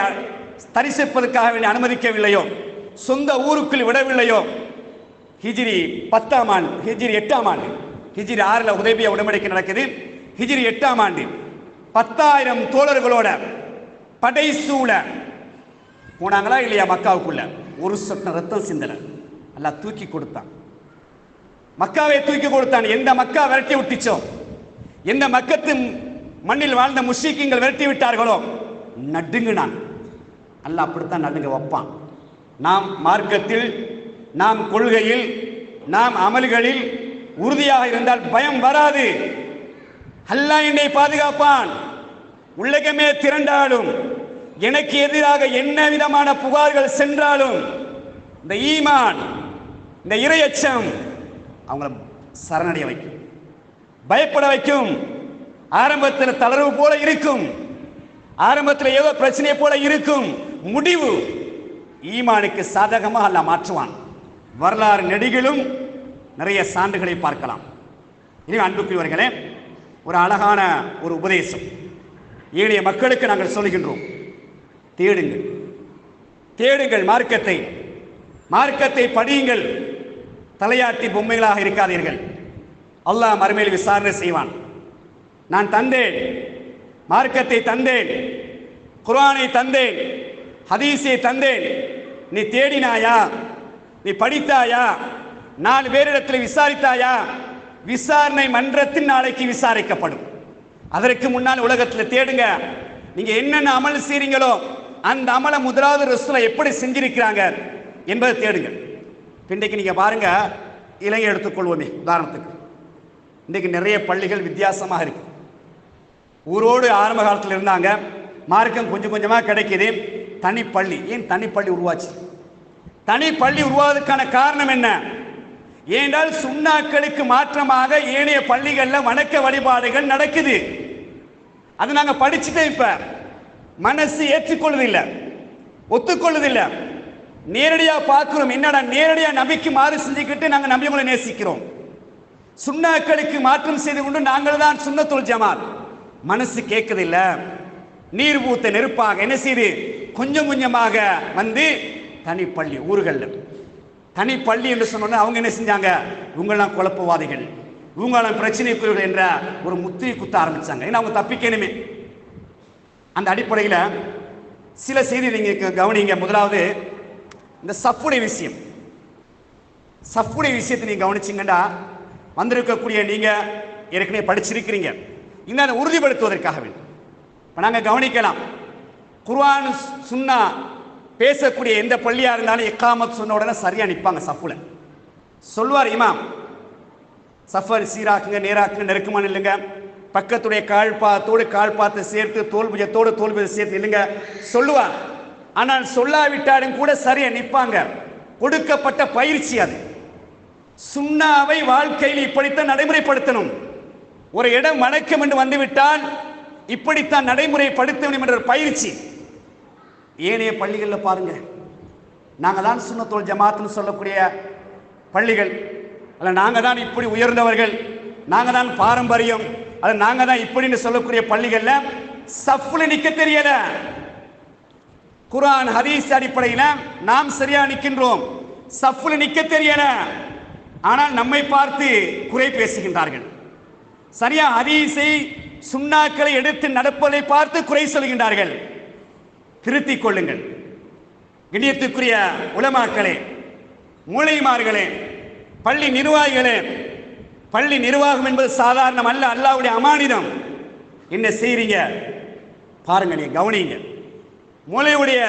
தரிசிப்பதற்காக வேண்டி அனுமதிக்கவில்லையோ, சொந்த ஊருக்குள் விடவில்லையோ, ஹிஜ்ரி 10ஆம் ஆண்டு, ஹிஜ்ரி 8ஆம் ஆண்டு, ஹிஜ்ரி 6ல ஹுதைபியா உடன்படிக்கை நடக்குது, ஹிஜ்ரி 8ஆம் ஆண்டு 10,000 தோழர்களோட படைசூழ போனாங்களா இல்லையா மக்காவுக்குள்ள? ஒரு சொட்டு ரத்தம் சிந்தல, அல்லாஹ் தூக்கி கொடுத்தான், மக்காவை தூக்கி கொடுத்தான். எந்த மக்கா விரட்டி விட்டுச்சோ, எந்த மக்கத்து மண்ணில் வாழ்ந்த முஸ்லிம்கள் விரட்டி விட்டார்களோ நடுங்கினான். அல்லாஹ் அப்படித்தான் நடுங்க வைப்பான். நாம் மார்க்கத்தில், நாம் கொள்கையில், நாம் அமல்களில் உறுதியாக இருந்தால் பயம் வராது. அல்லாஹ் என்னை பாதுகாப்பான். உலகமே திரண்டாலும், எனக்கு எதிராக என்ன விதமான புகார்கள் சென்றாலும், இந்த ஈமான், இந்த இறையச்சம் அவங்களை சரணடைய வைக்கும், பயப்பட வைக்கும். ஆரம்பத்தில் தளர்வு போல இருக்கும், ஆரம்பத்தில் ஏதோ பிரச்சனை போல இருக்கும், முடிவு ஈமானுக்கு சாதகமாக அல்லாஹ் மாற்றுவான். வரலாறு நெடுகிலும் நிறைய சான்றுகளை பார்க்கலாம். இனி அன்புக்குரியவர்களே, ஒரு அழகான ஒரு உபதேசம் ஏழைய மக்களுக்கு நாங்கள் சொல்கின்றோம். தேடுங்கள், தேடுங்கள் மார்க்கத்தை, மார்க்கத்தை படியுங்கள், தலையாட்டி பொம்மைகளாக இருக்காதீர்கள். அல்லாஹ் மறுமையில் விசாரணை செய்வான். நான் தந்தேன், மார்க்கத்தை தந்தேன், குர்ஆனை தந்தேன், ஹதீஸை தந்தேன், நீ தேடினாயா? நீ படித்தாயா? 4 பேரிடத்தில் விசாரித்தாயா? விசாரணை மன்றத்தில் நாளைக்கு விசாரிக்கப்படும். அதற்கு முன்னால் உலகத்தில் தேடுங்க. நீங்க என்னென்ன அமல் செய்றீங்களோ அந்த அமலை முதலாவது ரசூலை எப்படி செஞ்சிருக்கிறாங்க என்பதை தேடுங்க. இன்றைக்கு நீங்க பாருங்க, இலங்கை எடுத்துக்கொள்வோமே உதாரணத்துக்கு. இன்றைக்கு நிறைய பள்ளிகள் வித்தியாசமாக இருக்கு. ஊரோடு ஆரம்ப காலத்தில் இருந்தாங்க, மார்க்கம் கொஞ்சம் கொஞ்சமாக கிடைக்குது. தனிப்பள்ளி, ஏன் தனிப்பள்ளி உருவாச்சு? தனிப்பள்ளி உருவாவதற்கான காரணம் என்ன? ஏனென்றால் சுன்னாக்களுக்கு மாற்றமாக ஏனைய பள்ளிகளில் வணக்க வழிபாடுகள் நடக்குது. அது நாங்கள் படிச்சுட்டோம். இப்ப மனசு ஏற்றுக்கொள்வதில்லை, ஒத்துக்கொள்வதில்லை. நேரடியாக பார்க்கிறோம், என்னடா நேரடியாக நபிக்கு மாறு செஞ்சுக்கிட்டு நாங்கள் நபிகளை நேசிக்கிறோம். சுன்னாக்களுக்கு மாற்றம் செய்து கொண்டு நாங்கள் தான் சுன்னத்துல் ஜமாத். மனசு கேட்கதில்லை. நீர் பூத்த நெருப்பாக என்ன செய்து கொஞ்சம் கொஞ்சமாக வந்து தனிப்பள்ளி ஊர்கள் தனிப்பள்ளி என்று சொன்னோன்னா அவங்க என்ன செஞ்சாங்க? இவங்கெல்லாம் குழப்பவாதிகள், இவங்கெல்லாம் பிரச்சனைக்குரியவர்கள் என்ற ஒரு முத்திரை குத்த ஆரம்பிச்சாங்க. ஏன்னா அவங்க தப்பிக்கணுமே. அந்த அடிப்படையில் சில செய்தி நீங்க கவனிங்க. முதலாவது இந்த சஃப்புடைய விஷயம். சஃப்புடைய விஷயத்தை நீங்க கவனிச்சிங்கன்னா வந்திருக்கக்கூடிய நீங்க ஏற்கனவே படிச்சிருக்கிறீங்க. இன்னும் உறுதிப்படுத்துவதற்காக வேண்டும். நாங்கள் கவனிக்கலாம், குர்ஆன் சுன்னா பேசக்கூடிய எந்த பள்ளியா இருந்தாலும் இக்காமத் சொன்ன உடனே சரியா நிற்பாங்க. சஃப்புல சொல்வார் இமாம், சஃபர் சீராக்குங்க, நேராக்குங்க, நெருக்கமான இல்லைங்க, பக்கத்துடைய கால்பாத்தோடு கால்பாத்தை சேர்த்து தோல்புஜத்தோடு தோல்புஜத்தை சேர்த்து இல்லைங்க சொல்லுவார். ஆனால் சொல்லாவிட்டாலும் கூட சரியா நிற்பாங்க. கொடுக்கப்பட்ட பயிற்சி அது. சுன்னாவை வாழ்க்கையில் இப்படித்தான் நடைமுறைப்படுத்தணும். ஒரு இடம் வணக்கம் என்று வந்துவிட்டால் இப்படித்தான் நடைமுறைப்படுத்த வேண்டும் என்ற பயிற்சி. ஏனைய பள்ளிகளில் பாருங்க, நாங்கள் தான் சுன்னத்துல் ஜமாத்னு சொல்லக்கூடிய பள்ளிகள், அல்ல நாங்கள் தான் இப்படி உயர்ந்தவர்கள், நாங்கள் தான் பாரம்பரியம், அது நாங்கள் தான் இப்படின்னு சொல்லக்கூடிய பள்ளிகளில் சஃப்ல நிற்க தெரியல. குர்ஆன் ஹதீஸ் அடிப்படையில் நாம் சரியா நிற்கின்றோம், சஃப்ல நிற்க தெரியல. ஆனால் நம்மை பார்த்து குறை பேசுகின்றார்கள். சரியா ஹதீஸை சுன்னாக்களை எடுத்து நடப்பதை பார்த்து குறை சொல்கின்றார்கள். திருத்திக் கொள்ளுங்கள். கண்ணியத்துக்குரிய உலமாக்களே, மூளைமார்களே, பள்ளி நிர்வாகிகளே, பள்ளி நிர்வாகம் என்பது சாதாரணம் அல்ல, அல்லாஹ்வுடைய அமானிதம். என்ன செய்றீங்க பாருங்க, நீ கவனிங்க. மூளையுடைய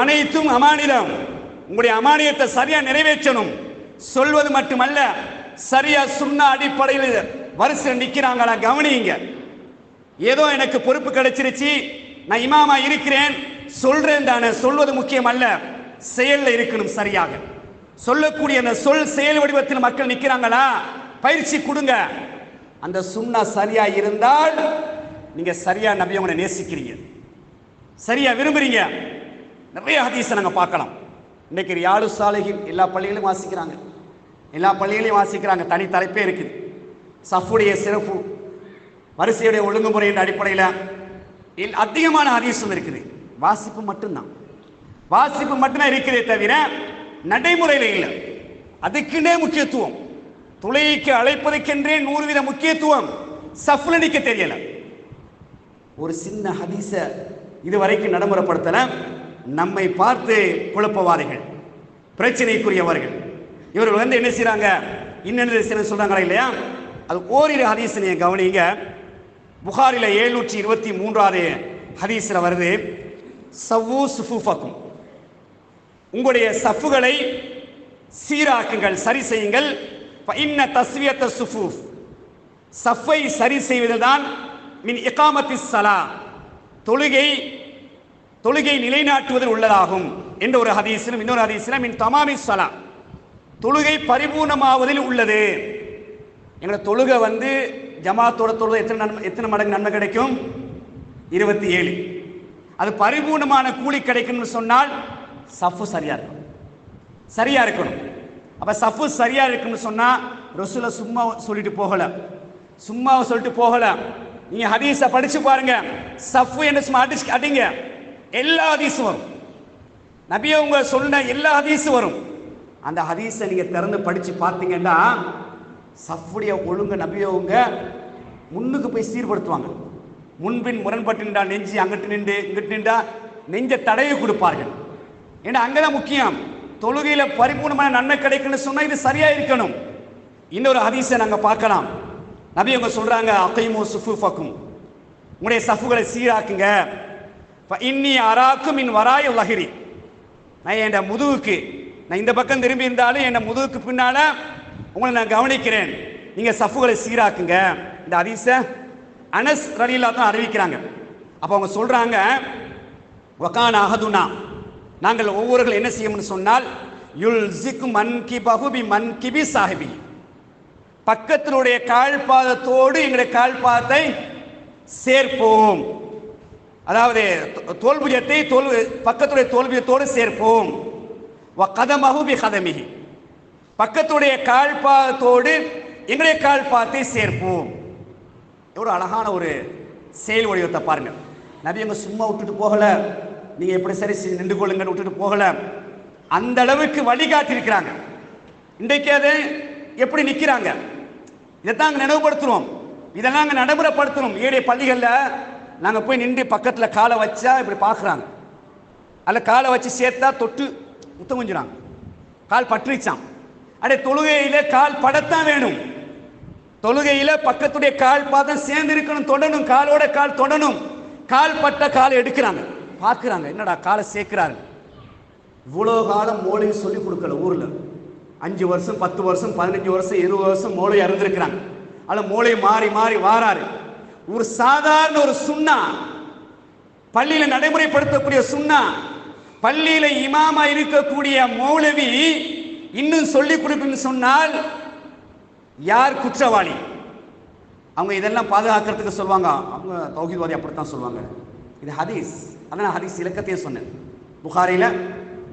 அனைத்தும் அமானிதம். உங்களுடைய அமானியத்தை சரியா நிறைவேற்றணும். சொல்வது மட்டுமல்ல, சரியா சுன்னா அடிப்படையில் வரிசையில் நிற்கிறாங்களா கவனிங்க. ஏதோ எனக்கு பொறுப்பு கிடைச்சிருச்சு, நான் இமாமா இருக்கிறேன் சொல்றேன் தானே, சொல்வது முக்கியம் அல்ல, செயல்ல இருக்கணும். சரியாக சொல்லக்கூடிய அந்த சொல் செயல் வடிவத்தில் மக்கள் நிற்கிறாங்களா பயிற்சி கொடுங்க. அந்த சுன்னா சரியா இருந்தால் நீங்க சரியா நபியை நேசிக்கிறீங்க, சரியா விரும்புறீங்க. நிறைய ஹதீஸை நாங்க பார்க்கலாம். இன்னைக்கு ரியாலு சாலிஹின் எல்லா பள்ளிகளையும் வாசிக்கிறாங்க, எல்லா பள்ளிகளையும் வாசிக்கிறாங்க. தனி தலைப்பே இருக்குது. சஃபுடைய சிறப்பு, வரிசையுடைய ஒழுங்குமுறை என்ற அடிப்படையில் அதிகமான ஹதீஸும் இருக்குது. வாசிப்பு மட்டும்தான், வாசிப்பு மட்டும்தான் இருக்கிறதே தவிர நடைமுறையில் இல்லை. அதுக்குன்னே முக்கியத்துவம், தொழுகைக்கு அழைப்பதற்கென்றே 100% முக்கியத்துவம். சஃப்ல நிற்க தெரியல. ஒரு சின்ன ஹதீஸ இதுவரைக்கும் நடைமுறைப்படுத்தல. நம்மை பார்த்து குழப்பவாதிகள், பிரச்சனைக்குரியவர்கள், இவர்கள் வந்து என்ன செய்யறாங்க, இன்னும் சொல்றாங்களா இல்லையா? அது ஓரிரு ஹதீஸ் நீங்க கவனிங்க. புகாரில 723வது ஹதீஸ்ல வருது, சவ்வு சுஃபுஃபக்கும், உங்களுடைய சஃப்புகளை சீராக்குங்கள், சரி செய்யுங்கள். இன்ன தஸ்வியத்த சுஃபூஃப், சஃப்பை சரி செய்வதுதான் மின் இகாமத்திஸ் ஸலா, தொழுகை நிலைநாட்டுவதில் உள்ளதாகும் என்ற ஒரு ஹதீஸிலும், இன்னொரு ஹதீஸிலும் மின் தமாமிஸ் ஸலா, தொழுகை பரிபூர்ணமாவதில் உள்ளது. எங்களை தொழுகை வந்து ஜமாத்தோட தொழுகை எத்தனை மடங்கு நன்மை கிடைக்கும்? 27. அது பரிபூர்ணமான கூலி கிடைக்கும்னு சொன்னால் சஃப்பு சரியா இருக்கும், சரியா இருக்கணும். அப்ப சஃப்பு சரியா இருக்குன்னு சொன்னா ரசூலை சும்மா சொல்லிட்டு போகல, சும்மாவை சொல்லிட்டு போகல. நீங்க ஹதீஸை படிச்சு பாருங்க, சஃப்பு என்று சும்மா அடிங்க, எல்லா ஹதீஸும் வரும். நபியை உங்க சொன்ன எல்லா ஹதீஸும் வரும். அந்த ஹதீஸை நீங்க திறந்து படிச்சு பார்த்தீங்கன்னா சஃப்புடைய ஒழுங்கு நபியவங்க முன்னுக்கு போய் சீர்படுத்துவாங்க. முன்பின் முரண்பட்டு நின்றா நெஞ்சு அங்கிட்டு நின்று இங்கிட்டு நின்றா நெஞ்ச தடவி கொடுப்பார்கள். ஏன்னா அங்கதான் முக்கியம். தொழுகையில பரிபூர்ணமான நன்மை கிடைக்குன்னு சொன்னா இது சரியா இருக்கணும். இன்னொரு ஹதீஸை நாங்க பார்க்கலாம். நபி அவங்க சொல்றாங்க, அகைமு சுஃபுஃபக்கும், உங்களுடைய சஃபுகளை சீராக்குங்க. இன்னி அராக்கும் மின் வராய லஹிரி, நான் என் முதுகுக்கு, நான் இந்த பக்கம் திரும்பி இருந்தாலும் என் முதுகுக்கு பின்னால உங்களை நான் கவனிக்கிறேன், நீங்க சஃபுகளை சீராக்குங்க. இந்த ஹதீஸை அனஸ் ரலியல்லாஹு தான் அறிவிக்கிறாங்க. அப்போ அவங்க சொல்றாங்க, வகான அஹதுனா, நாங்கள் ஒவ்வொருவர்கள் என்ன செய்யணும்னு சொன்னால், யுல்சிக்கு மன்கிபஹு பி மன்கிபி சாஹிபி, பக்கத்தினுடைய கால்பாதத்தோடு எங்களுடைய கால்பாதத்தை சேர்ப்போம். அதாவது தோல்புஜத்தை பக்கத்துடைய தோல்புஜத்தோடு சேர்ப்போம். கதமஹு பி கதமிஹி, பக்கத்துடைய கால்பாதத்தோடு எங்களுடைய கால்பாதத்தை சேர்ப்போம். எவ்வளவு அழகான ஒரு செயல் வடிவத்தை பாருங்க. நபி அங்க சும்மா விட்டுட்டு போகல, நீங்க எப்படி சரி நின்று கொள்ளுங்கன்னு விட்டுட்டு போகல, அந்த அளவுக்கு வழிகாட்டி இருக்கிறாங்க. இன்றைக்கு அது எப்படி நிற்கிறாங்க, இதைத்தான் அங்கே நினைவுபடுத்துறோம், இதெல்லாம் அங்கே நடைமுறைப்படுத்தணும். ஏழை பள்ளிகளில் நாங்கள் போய் நின்று பக்கத்தில் காலை வச்சா இப்படி பார்க்குறாங்க, அதில் காலை வச்சு சேர்த்தா தொட்டு முத்தம் கொஞ்சிறாங்க, கால் பற்றிச்சான். அடே, தொழுகையில் கால் படத்தான் வேணும். தொழுகையில் பக்கத்துடைய கால் பாதம் சேர்ந்து இருக்கணும், தொடணும், காலோட கால் தொடணும். கால் பட்ட காலை எடுக்கிறாங்க, பார்க்குறாங்க, என்னடா காலை சேர்க்கிறாங்க. இவ்வளோ காலம் மோளையை சொல்லி கொடுக்கல ஊரில். 5 வருஷம் 10 வருஷம் 15 வருஷம் 20 வருஷம் மோளை அறிந்திருக்கிறாங்க. அதில் மோளை மாறி மாறி வாராரு. ஒரு சாதாரண ஒரு சுன்னா, பள்ளியில நடைமுறைப்படுத்தக்கூடிய சுன்னா, பள்ளியில இமாமா இருக்கக்கூடிய மௌலவி இன்னும் சொல்லி கொடுப்பேன்னு சொன்னால் யார் குற்றவாளி? அவங்க இதெல்லாம் பாதுகாக்கிறதுக்கு சொல்லுவாங்க, அவங்க தௌஹீத்வாதி அப்படித்தான் சொல்லுவாங்க. இது ஹதீஸ், அதான் ஹதீஸ் இலக்கத்தையே சொன்னேன். புகாரில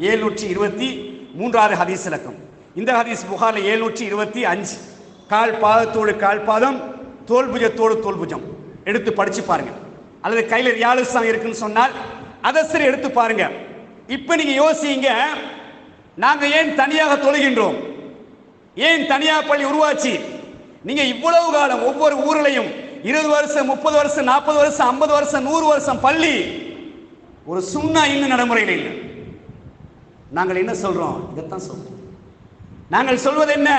723 ஹதீஸ் இலக்கம். இந்த ஹதீஸ் புகாரில் 725. கால் பாதத்தோடு கால் பாதம், தோல்புஜத்தோடு தோல்புஜம் எடுத்து படிச்சு பாருங்க. அல்லது கையில் ரியாலுஸ்தான் இருக்குன்னு சொன்னால் அதை சரி எடுத்து பாருங்க. இப்ப நீங்க யோசிங்க, நாங்க ஏன் தனியாக தொழுகின்றோம்? ஏன் தனியாக பள்ளி உருவாச்சு? நீங்க இவ்வளவு காலம் ஒவ்வொரு ஊரிலையும் 20 வருஷம் 30 வருஷம் 40 வருஷம் 50 வருஷம் 100 வருஷம் பள்ளி, ஒரு சுன்னா இன்னும் நடைமுறையில் இல்லை. நாங்கள் என்ன சொல்றோம்? இதைத்தான் சொல்றோம். நாங்கள் சொல்வது என்ன?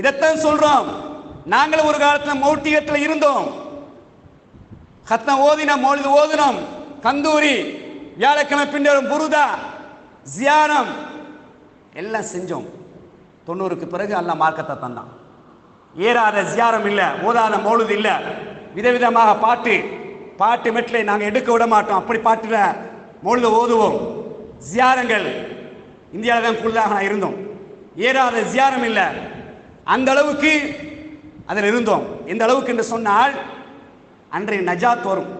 இதைத்தான் சொல்றோம். நாங்கள் ஒரு காலத்தில் மௌட்டிகத்தில் இருந்தோம், கத்னா ஓதினோம், மௌலிது ஓதினோம், கந்தூரி, வியாழக்கிழமை பின்னரும் புருதா, ஜியாரம் எல்லாம் செஞ்சோம். 90க்கு பிறகு அல்லாஹ் மார்க்கத்தை தந்தான். ஏறாத ஜியாரம் இல்லை, ஓதாத மௌலிது இல்லை, விதவிதமாக பாட்டு மெட்டிலை நாங்கள் எடுக்க விட மாட்டோம். அப்படி பாட்டுல மௌலிது ஓதுவோம். ஜியாரங்கள் இந்தியாவில் தான் கூடுதலாக இருந்தோம். ஏறாத ஜியாரம் இல்லை. அந்த அளவுக்கு அதில் இருந்தோம். எந்த அளவுக்கு என்று சொன்னால், அன்றைய நஜாத் வரும்,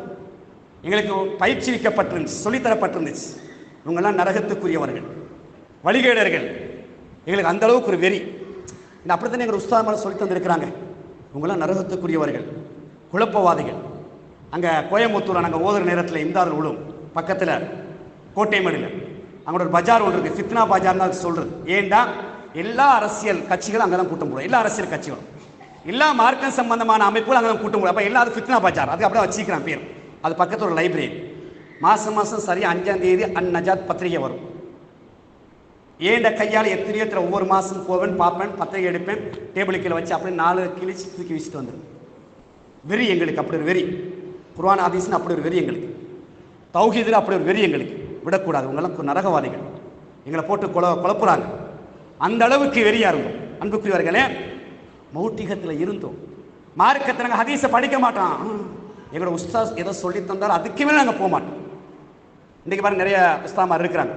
எங்களுக்கு பயிற்சிவிக்கப்பட்டிருந்துச்சு, சொல்லித்தரப்பட்டிருந்துச்சு. இவங்கெல்லாம் நரகத்துக்குரியவர்கள், வழிகேடர்கள். எங்களுக்கு அந்த அளவுக்கு ஒரு வெறி. இந்த அப்படித்தானே எங்கள் உஸ்தாத் சொல்லி தந்திருக்கிறாங்க, இவங்கெல்லாம் நரகத்துக்குரியவர்கள், குழப்பவாதிகள். அங்கே கோயம்புத்தூர் நாங்கள் ஓதுற நேரத்தில் இம்தாதுல் உலூம் பக்கத்தில் கோட்டைமேடில் அங்கே ஒரு பஜார் ஒன்று இருக்குது, ஃபித்னா பஜார்னு அது சொல்கிறது. ஏண்டா எல்லா அரசியல் கட்சிகளும் அங்கே தான் கூட்டம் போடும், எல்லா அரசியல் கட்சிகளும், எல்லா மார்க்கம் சம்பந்தமான அமைப்புகள் அங்கே தான் கூட்டம் போடும். அப்போ எல்லாரும் ஃபித்னா பஜார், அது அப்படியே வச்சுக்கிறான் பேர். அது பக்கத்தில் ஒரு லைப்ரரி. மாதம் சரியாக 5ஆம் தேதி அந்நஜாத் பத்திரிகை வரும். ஏண்ட கையால் எத்தனையோ ஒவ்வொரு மாதம் போவேன், பார்ப்பேன், பத்திரிகை எடுப்பேன், டேபிள் கீழே வச்சு அப்படியே 4 கிழிச்சு தூக்கி வச்சுட்டு வந்துடும். வெறி எங்களுக்கு, அப்படி ஒரு வெறி. குர்ஆன் ஹதீஸ்னு அப்படி ஒரு வெறி எங்களுக்கு. தௌஹீதில் அப்படி ஒரு வெறி எங்களுக்கு. விடக்கூடாது, இவங்கெல்லாம் நரகவாதிகள், எங்களை போட்டு குழப்புறாங்க. அந்த அளவுக்கு வெறியா இருந்தோம். அன்புக்குரியவர்களே, மௌட்டிகத்தில் இருந்தோம். மார்க்கத்தை நாங்கள் ஹதீஸை படிக்க மாட்டோம். எங்களோட உஸ்தாத் ஏதோ சொல்லி தந்தாலும் அதுக்கு மேலே நாங்கள் போக மாட்டோம். இன்றைக்கு பாருங்க, நிறைய உஸ்தாமார் இருக்கிறாங்க.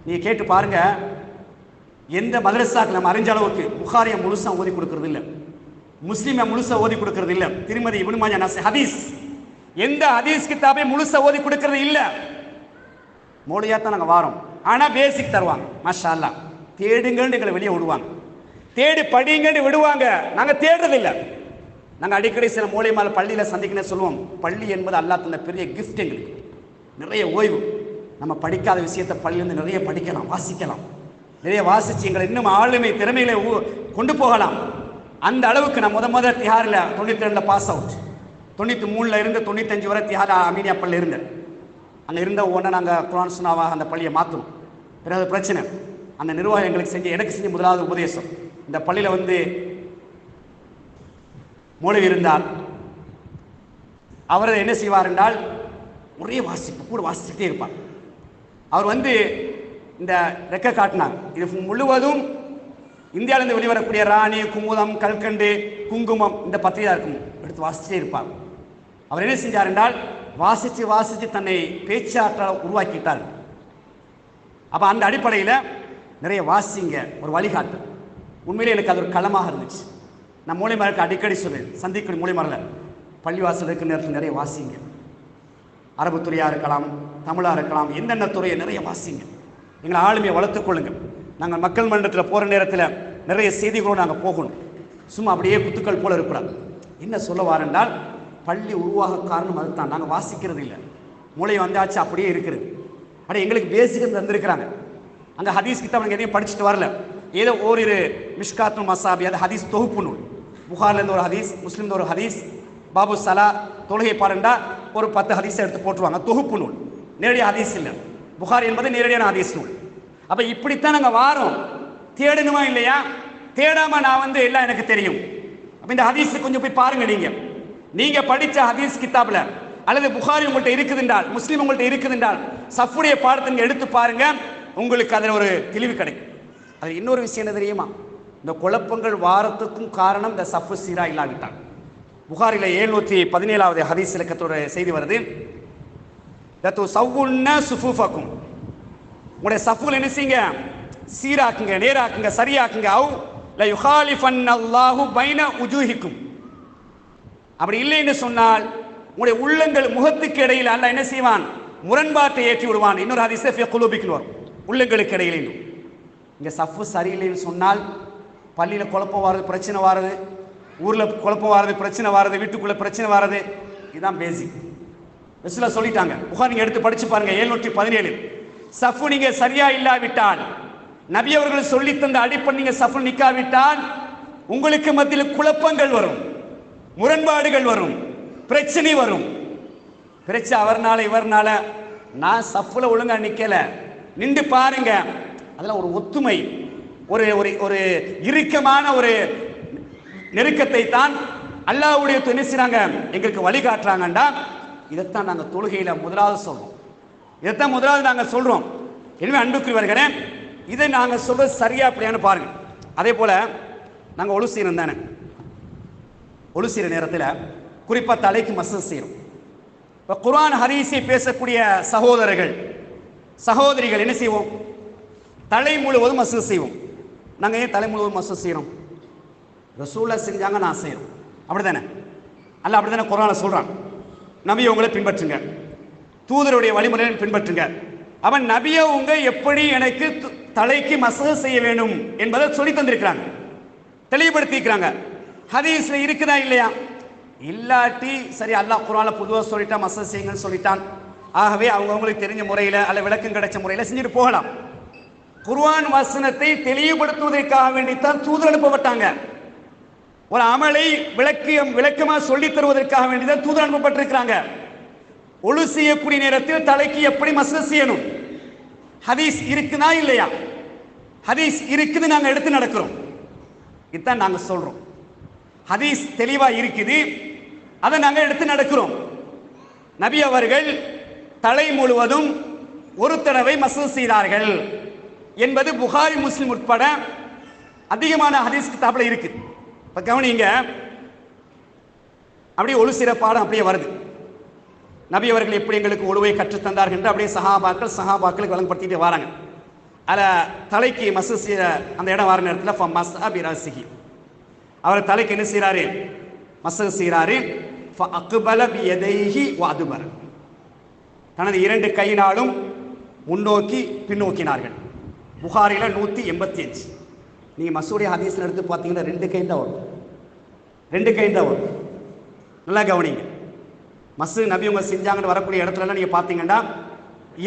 நீங்கள் கேட்டு பாருங்க, எந்த மதரசாக்கள் நம்ம அறிஞ்ச அளவுக்கு புகாரியை முழுசாக ஓதி கொடுக்கறது இல்லை, முஸ்லீமை முழுசாக ஓதி கொடுக்கறது இல்லை, திருமதி இப்னு மாஜா ஹதீஸ் எந்த ஹதீஸ் கிதாபை முழுசாக ஓதி கொடுக்கறது இல்லை. மௌலியா தான் நாங்கள் வாரோம், ஆனால் பேசிக் தருவாங்க. மாஷா அல்லாஹ், தேடுங்கன்னு எங்களை வெளியே விடுவாங்க, தேடி படிங்கன்னு விடுவாங்க. நாங்கள் தேடுறதில்லை. நாங்கள் அடிக்கடி சில மூலியமால பள்ளியில் சந்திக்கணும் சொல்லுவோம். பள்ளி என்பது அல்லாஹ் தந்த பெரிய கிஃப்ட் எங்களுக்கு. நிறைய ஓய்வு, நம்ம படிக்காத விஷயத்தை பள்ளியிலேருந்து நிறைய படிக்கலாம், வாசிக்கலாம். நிறைய வாசிச்சு எங்களை இன்னும் ஆளுமை திறமைகளை கொண்டு போகலாம். அந்த அளவுக்கு நான் முத திஹாரில் 92 பாஸ் அவுட், 93 இருந்து 95 வரை திஹார் அமீனியா பள்ளியில் இருந்தேன். அங்கே இருந்த ஒவ்வொன்றா நாங்கள் குர்ஆன் சுன்னாவாக அந்த பள்ளியை மாற்றணும். பிறகு பிரச்சனை, அந்த நிர்வாகம் எங்களுக்கு எனக்கு செஞ்ச முதலாவது உபதேசம். இந்த பள்ளியில் வந்து மௌலவி இருந்தால் அவர் என்ன செய்வார் என்றால் ஒரே வாசிப்பு கூட வாசிச்சுட்டே இருப்பார். அவர் வந்து இந்த ரெக்க காட்டினார். இது முழுவதும் இந்தியாவிலிருந்து வெளிவரக்கூடிய ராணி, குமுதம், கல்கண்டு, குங்குமம் இந்த பத்திரிகை இருக்கும், எடுத்து வாசிச்சுட்டே இருப்பார். அவர் என்ன செஞ்சார் என்றால் வாசித்து வாசித்து தன்னை பேச்சாற்றலை உருவாக்கிட்டார். அப்போ அந்த அடிப்படையில் நிறைய வாசிங்க ஒரு வழிகாட்டு. உண்மையிலே எனக்கு அது ஒரு களமாக இருந்துச்சு. நான் மூலிமாருக்கு அடிக்கடி சொல்வேன், சந்திக்கூடிய மூலிமாரில் பள்ளிவாசல் இருக்கிற நேரத்தில் நிறைய வாசிங்க. அரபு துறையாக இருக்கலாம், தமிழாக இருக்கலாம், என்னென்ன துறையை நிறைய வாசிங்க. எங்களை ஆளுமையை வளர்த்துக்கொள்ளுங்க. நாங்கள் மக்கள் மன்றத்தில் போகிற நேரத்தில் நிறைய செய்திகளோடு நாங்கள் போகணும். சும்மா அப்படியே குத்துக்கள் போல இருக்கக்கூடாது. என்ன சொல்ல வாரென்றால் பள்ளி உருவாக காரணம் அதுதான். நாங்கள் வாசிக்கிறது இல்லை, மூளை வந்தாச்சு அப்படியே இருக்கிறது. ஆனால் எங்களுக்கு பேசிக் தந்திருக்கிறாங்க. அங்கே ஹதீஸ் கிட்ட அவங்க எதையும் படிச்சுட்டு வரல. ஏதோ ஓரிரு மிஷ்காத்துல் மசாபி, அது ஹதீஸ் தொகுப்பு நூல். புகார்லேருந்து ஒரு ஹதீஸ், முஸ்லீம்ல ஒரு ஹதீஸ், பாபு சலா தொழுகை பாருண்டா ஒரு 10 ஹதீஸை எடுத்து போட்டுருவாங்க. தொகுப்பு நூல், நேரடியாக ஹதீஸ் இல்லை. புகார் என்பது நேரடியான ஹதீஸ் நூல். அப்போ இப்படித்தான் நாங்கள் வாரோம். தேடணுமா இல்லையா? தேடாம நான் வந்து எல்லாம் எனக்கு தெரியும். அப்போ இந்த ஹதீஸ் கொஞ்சம் போய் பாருங்க. நீங்க படித்த ஹதீஸ் கிதாப்ல அல்லது புகாரி உங்கள்கிட்ட இருக்குதுன்றால், முஸ்லீம் உங்கள்கிட்ட இருக்குதுன்றால் சஃபுடைய பாடத்தை எடுத்து பாருங்க, உங்களுக்கு அதில் ஒரு தெளிவு கிடைக்கும். அது இன்னொரு விஷயம் என்ன தெரியுமா? இந்த குழப்பங்கள் வாரத்துக்கும் காரணம் இந்த சஃபு சீரா இல்லாவிட்டால். புகாரில 717வது ஹதீஸ் இலக்கத்தோட செய்தி வருது, சுஃபுஃபக்கும், உங்களுடைய சஃபுகள் என்ன செய்யுங்க, சீராக்குங்க, நேராக்குங்க, சரியாக்குங்க. அவு ல யுகாலிஃபன்னல்லாஹு பைன உஜூஹிக்கும், அப்படி இல்லைன்னு சொன்னால் உங்களுடைய உள்ளங்கள் முகத்துக்கு இடையில் அல்லாஹ் என்ன செய்வான், முரண்பாட்டை ஏற்றி விடுவான். இன்னொரு ஹதீஸ் ஃபி குலூபிக்கும் வரும், உள்ளங்களுக்கு இடையில. இங்க சஃபு சரியில்லைன்னு சொன்னால் பள்ளியில் குழப்பம் வாரது, பிரச்சனை வாரது, ஊரில் குழப்பம் வாரது, பிரச்சனை வாரது, வீட்டுக்குள்ள பிரச்சனை வாரது. இதுதான் பேசிக். ரசூலா சொல்லிட்டாங்க. புகார் நீங்க எடுத்து படிச்சு பாருங்க, 717. சஃபு நீங்க சரியா இல்லாவிட்டால், நபி அவர்கள் சொல்லி தந்த அடிப்படை நீங்க சஃபு நிக்காவிட்டால் உங்களுக்கு மத்தியில் குழப்பங்கள் வரும், முரண்பாடுகள் வரும், பிரச்சனை வரும். பிரச்சனை அவர்னால இவர்னால. நான் சஃபுல ஒழுங்கா நிக்கல, நின்று பாருங்க. அதெல்லாம் ஒரு ஒத்துமை, ஒரு ஒரு இறுக்கமான ஒரு நெருக்கத்தை தான் அல்லாஹ்வுடைய துணை செய்றாங்க, எங்களுக்கு வழிகாட்டுறாங்கண்டா. இதைத்தான் நாங்கள் தொழுகையில முதலாவது சொல்றோம். இதைத்தான் முதலாவது நாங்கள் சொல்றோம். எனவே அன்புக்குரியவர்களே, இதை நாங்கள் சொல்றது சரியா அப்படியான்னு பாருங்க. அதே போல நாங்கள் ஒழு செய்யணும் தானே, ஒழு செய்கிற நேரத்தில் குறிப்பாக தலைக்கு மசூஜ் செய்யணும். இப்போ குர்ஆன் ஹதீஸை பேசக்கூடிய சகோதரர்கள் சகோதரிகள் என்ன செய்வோம், தலை முழுவதும் மசூஜ் செய்வோம். நாங்கள் ஏன் தலை முழுவதும் மசூஜ் செய்யறோம்? ரசூலா செஞ்சாங்க, நான் செய்யறோம், அப்படிதானே? அல்ல அப்படித்தானே குர்ஆன்ல சொல்றான், நபியை உங்களை பின்பற்றுங்க, தூதருடைய வழிமுறையை பின்பற்றுங்க. அவன் நபியை உங்க எப்படி எனக்கு தலைக்கு மசூஜ் செய்ய வேண்டும் என்பதை சொல்லி தந்திருக்கிறாங்க, தெளிவுபடுத்திக்கிறாங்க. ஹதீஸ்ல இருக்குதா இல்லையா? இல்லாட்டி சரி, அல்லாஹ் குர்ஆன்ல பொதுவாக சொல்லிட்டான் மசூஜ் செய்யுங்கன்னு சொல்லிட்டான். ஆகவே அவங்களுக்கு தெரிஞ்ச முறையில் அல்ல விளக்கம் கிடைச்ச முறையில் செஞ்சுட்டு போகலாம். குர்ஆன் வசனத்தை தெளிவுபடுத்துவதற்காக வேண்டித்தான் தூதர் அனுப்பப்பட்டாங்க. ஒரு அமலை விளக்கமா சொல்லி தருவதற்காக வேண்டிதான் தூதர் அனுப்பப்பட்டிருக்கிறாங்க. ஒழு செய்யக்கூடிய நேரத்தில் தலைக்கு எப்படி மசூஜ் செய்யணும் ஹதீஸ் இருக்குதா இல்லையா? ஹதீஸ் இருக்குது, நாங்க எடுத்து நடக்கிறோம். இதுதான் நாங்க சொல்றோம். ஹதீஸ் தெளிவா இருக்குது, அதை நாங்க எடுத்து நடக்கிறோம். நபி அவர்கள் தலை முழுவதும் ஒரு தடவை மசூஜ் செய்தார்கள் என்பது புகாரி முஸ்லிம் உட்பட அதிகமான ஹதீஸ் கிதாப்ல இருக்கு. இப்ப கவனிங்க, அப்படியே ஒழு செய்கிற பாடம் அப்படியே வருது. நபி அவர்கள் எப்படி எங்களுக்கு ஒழுவை கற்றுத் தந்தார்கள் என்று அப்படியே சஹாபாக்களுக்கு வழங்கப்படுத்திட்டு வராங்க. அதில் தலைக்கு மசூஜ் செய்கிற அந்த இடம் வர நேரத்தில் அவர் தலைக்கு என்ன செய்கிறாரு, மசூஜ் செய்கிறாரு. தனது 2 கையினாலும் முன்னோக்கி பின்னோக்கினார்கள். புகாரில 185. நீங்க மசூடைய ஹதீஸ்ல எடுத்து பார்த்தீங்கன்னா 2 கை தான் வரும், 2 கை தான் வரும். நல்லா கவனிங்க. மசூத் நபி அவங்க செஞ்சாங்கன்னு வரக்கூடிய இடத்துலலாம் நீங்க பார்த்தீங்கன்னா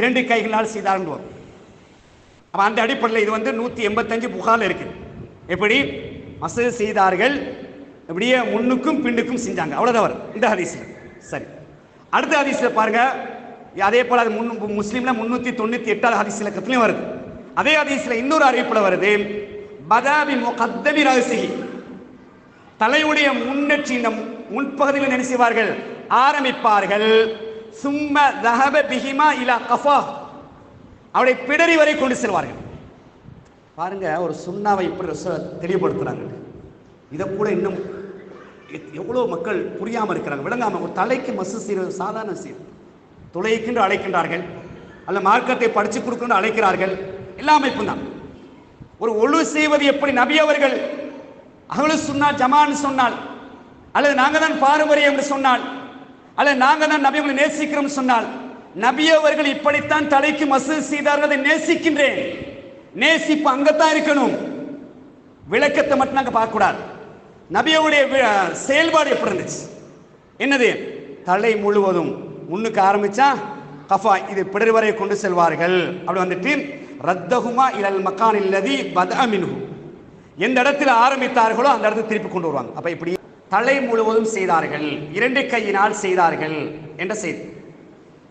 2 கைகளால் செய்தார்னு வரும். அப்ப அந்த அடிப்படையில் இது வந்து 185 புகாரில் இருக்கு. எப்படி மசூத் செய்தார்கள், இப்படியே முன்னுக்கும் பின்னுக்கும் செஞ்சாங்க, அவ்வளவுதான் வரும் இந்த ஹதீஸ்ல. சரி, அடுத்த ஹதீஸ்ல பாருங்க, அதே போல அது முஸ்லீம்ல 398வது ஹதீஸ் இலக்கத்திலையும் வருது. அதே ஹதீஸ்ல இன்னொரு அறிவிப்புல வருது, பதாபி முகத்தமி ரஹ்சிஹி, தலையுடைய முன்னெற்றின் முன்பகுதியில் என்ன செய்வார்கள், ஆரம்பிப்பார்கள். சும்ம தஹப பிஹிமா இலா கஃபா, அவருடைய பிடரி வரை கொண்டு செல்வார்கள். பாருங்க, ஒரு சுன்னாவை இப்படி தெளிவுபடுத்துறாங்க. இதை கூட இன்னும் எவ்வளோ மக்கள் புரியாமல் இருக்கிறாங்க, விளங்காம. ஒரு தலைக்கு மசு செய்வது சாதாரண விஷயம். துளைக்கின்று அழைக்கின்றார்கள், அல்ல மார்க்கத்தை படிச்சு கொடுக்கணும் அழைக்கிறார்கள், எல்லா அமைப்பும் தான். ஒரு ஒழு செய்வது எப்படி நபி அவர்கள் அஹ்லு சுன்னா ஜமான்னு சொன்னால், அல்லது நாங்கள் தான் பாரம்பரியம் என்று சொன்னால், அல்லது நாங்கள் தான் நபி அவர்களை நேசிக்கிறோம் சொன்னால், நபி அவர்கள் இப்படித்தான் தலைக்கு மசு செய்தார்கள், அதை நேசிக்கின்றேன். நேசிப்பு அங்கத்தான் இருக்கணும், விளக்கத்தை மட்டும் நாங்கள் பார்க்கக்கூடாது. நபியுடைய செயல்பாடு எப்படி இருந்துச்சு, என்னது, தலை முழுவதும் முன்னுக்கு ஆரம்பிச்சா கஃபா, இது பிடரி வரை கொண்டு செல்வார்கள். அப்படி வந்துட்டு ரத்தகுமா இலல் மக்கான் இல்லதி பதஅ மின்ஹு, எந்த இடத்துல ஆரம்பித்தார்களோ அந்த இடத்துல திருப்பி கொண்டு வருவாங்க. அப்ப இப்படி தலை முழுவதும் செய்தார்கள், இரண்டு கையினால் செய்தார்கள் என்ற செய்தி.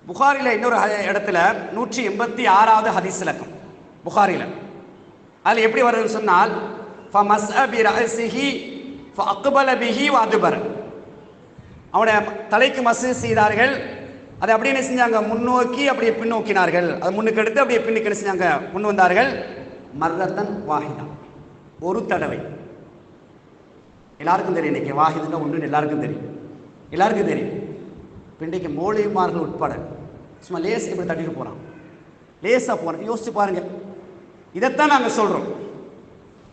புகாரில இன்னொரு இடத்துல 186வது ஹதீஸ் இலக்கம் புகாரில, அதுல எப்படி வருதுன்னு சொன்னால், ஃபமஸ்அ பிரஅஸிஹி ஃபஅக்பல பிஹி வஅத்பர, அவனுடைய தலைக்கு மசு செய்தார்கள், அதை அப்படியே என்ன செஞ்சாங்க, முன்னோக்கி அப்படியே பின்னோக்கினார்கள். அது முன்னுக்கு எடுத்து அப்படியே பின்னுக்கு என்ன செஞ்சாங்க, கொண்டு வந்தார்கள். மர்ரத்தன் வாஹிதா, ஒரு தடவை. எல்லாருக்கும் தெரியும், இன்னைக்கு வாஹிதுன்னா ஒன்று எல்லாருக்கும் தெரியும், எல்லாருக்கும் தெரியும். இன்றைக்கு மௌலிமார்கள் உட்பட சும்மா லேஸ் இப்படி தட்டிட்டு போகிறான், லேசாக போகிறான். யோசிச்சு பாருங்க, இதைத்தான் நாங்கள் சொல்கிறோம்.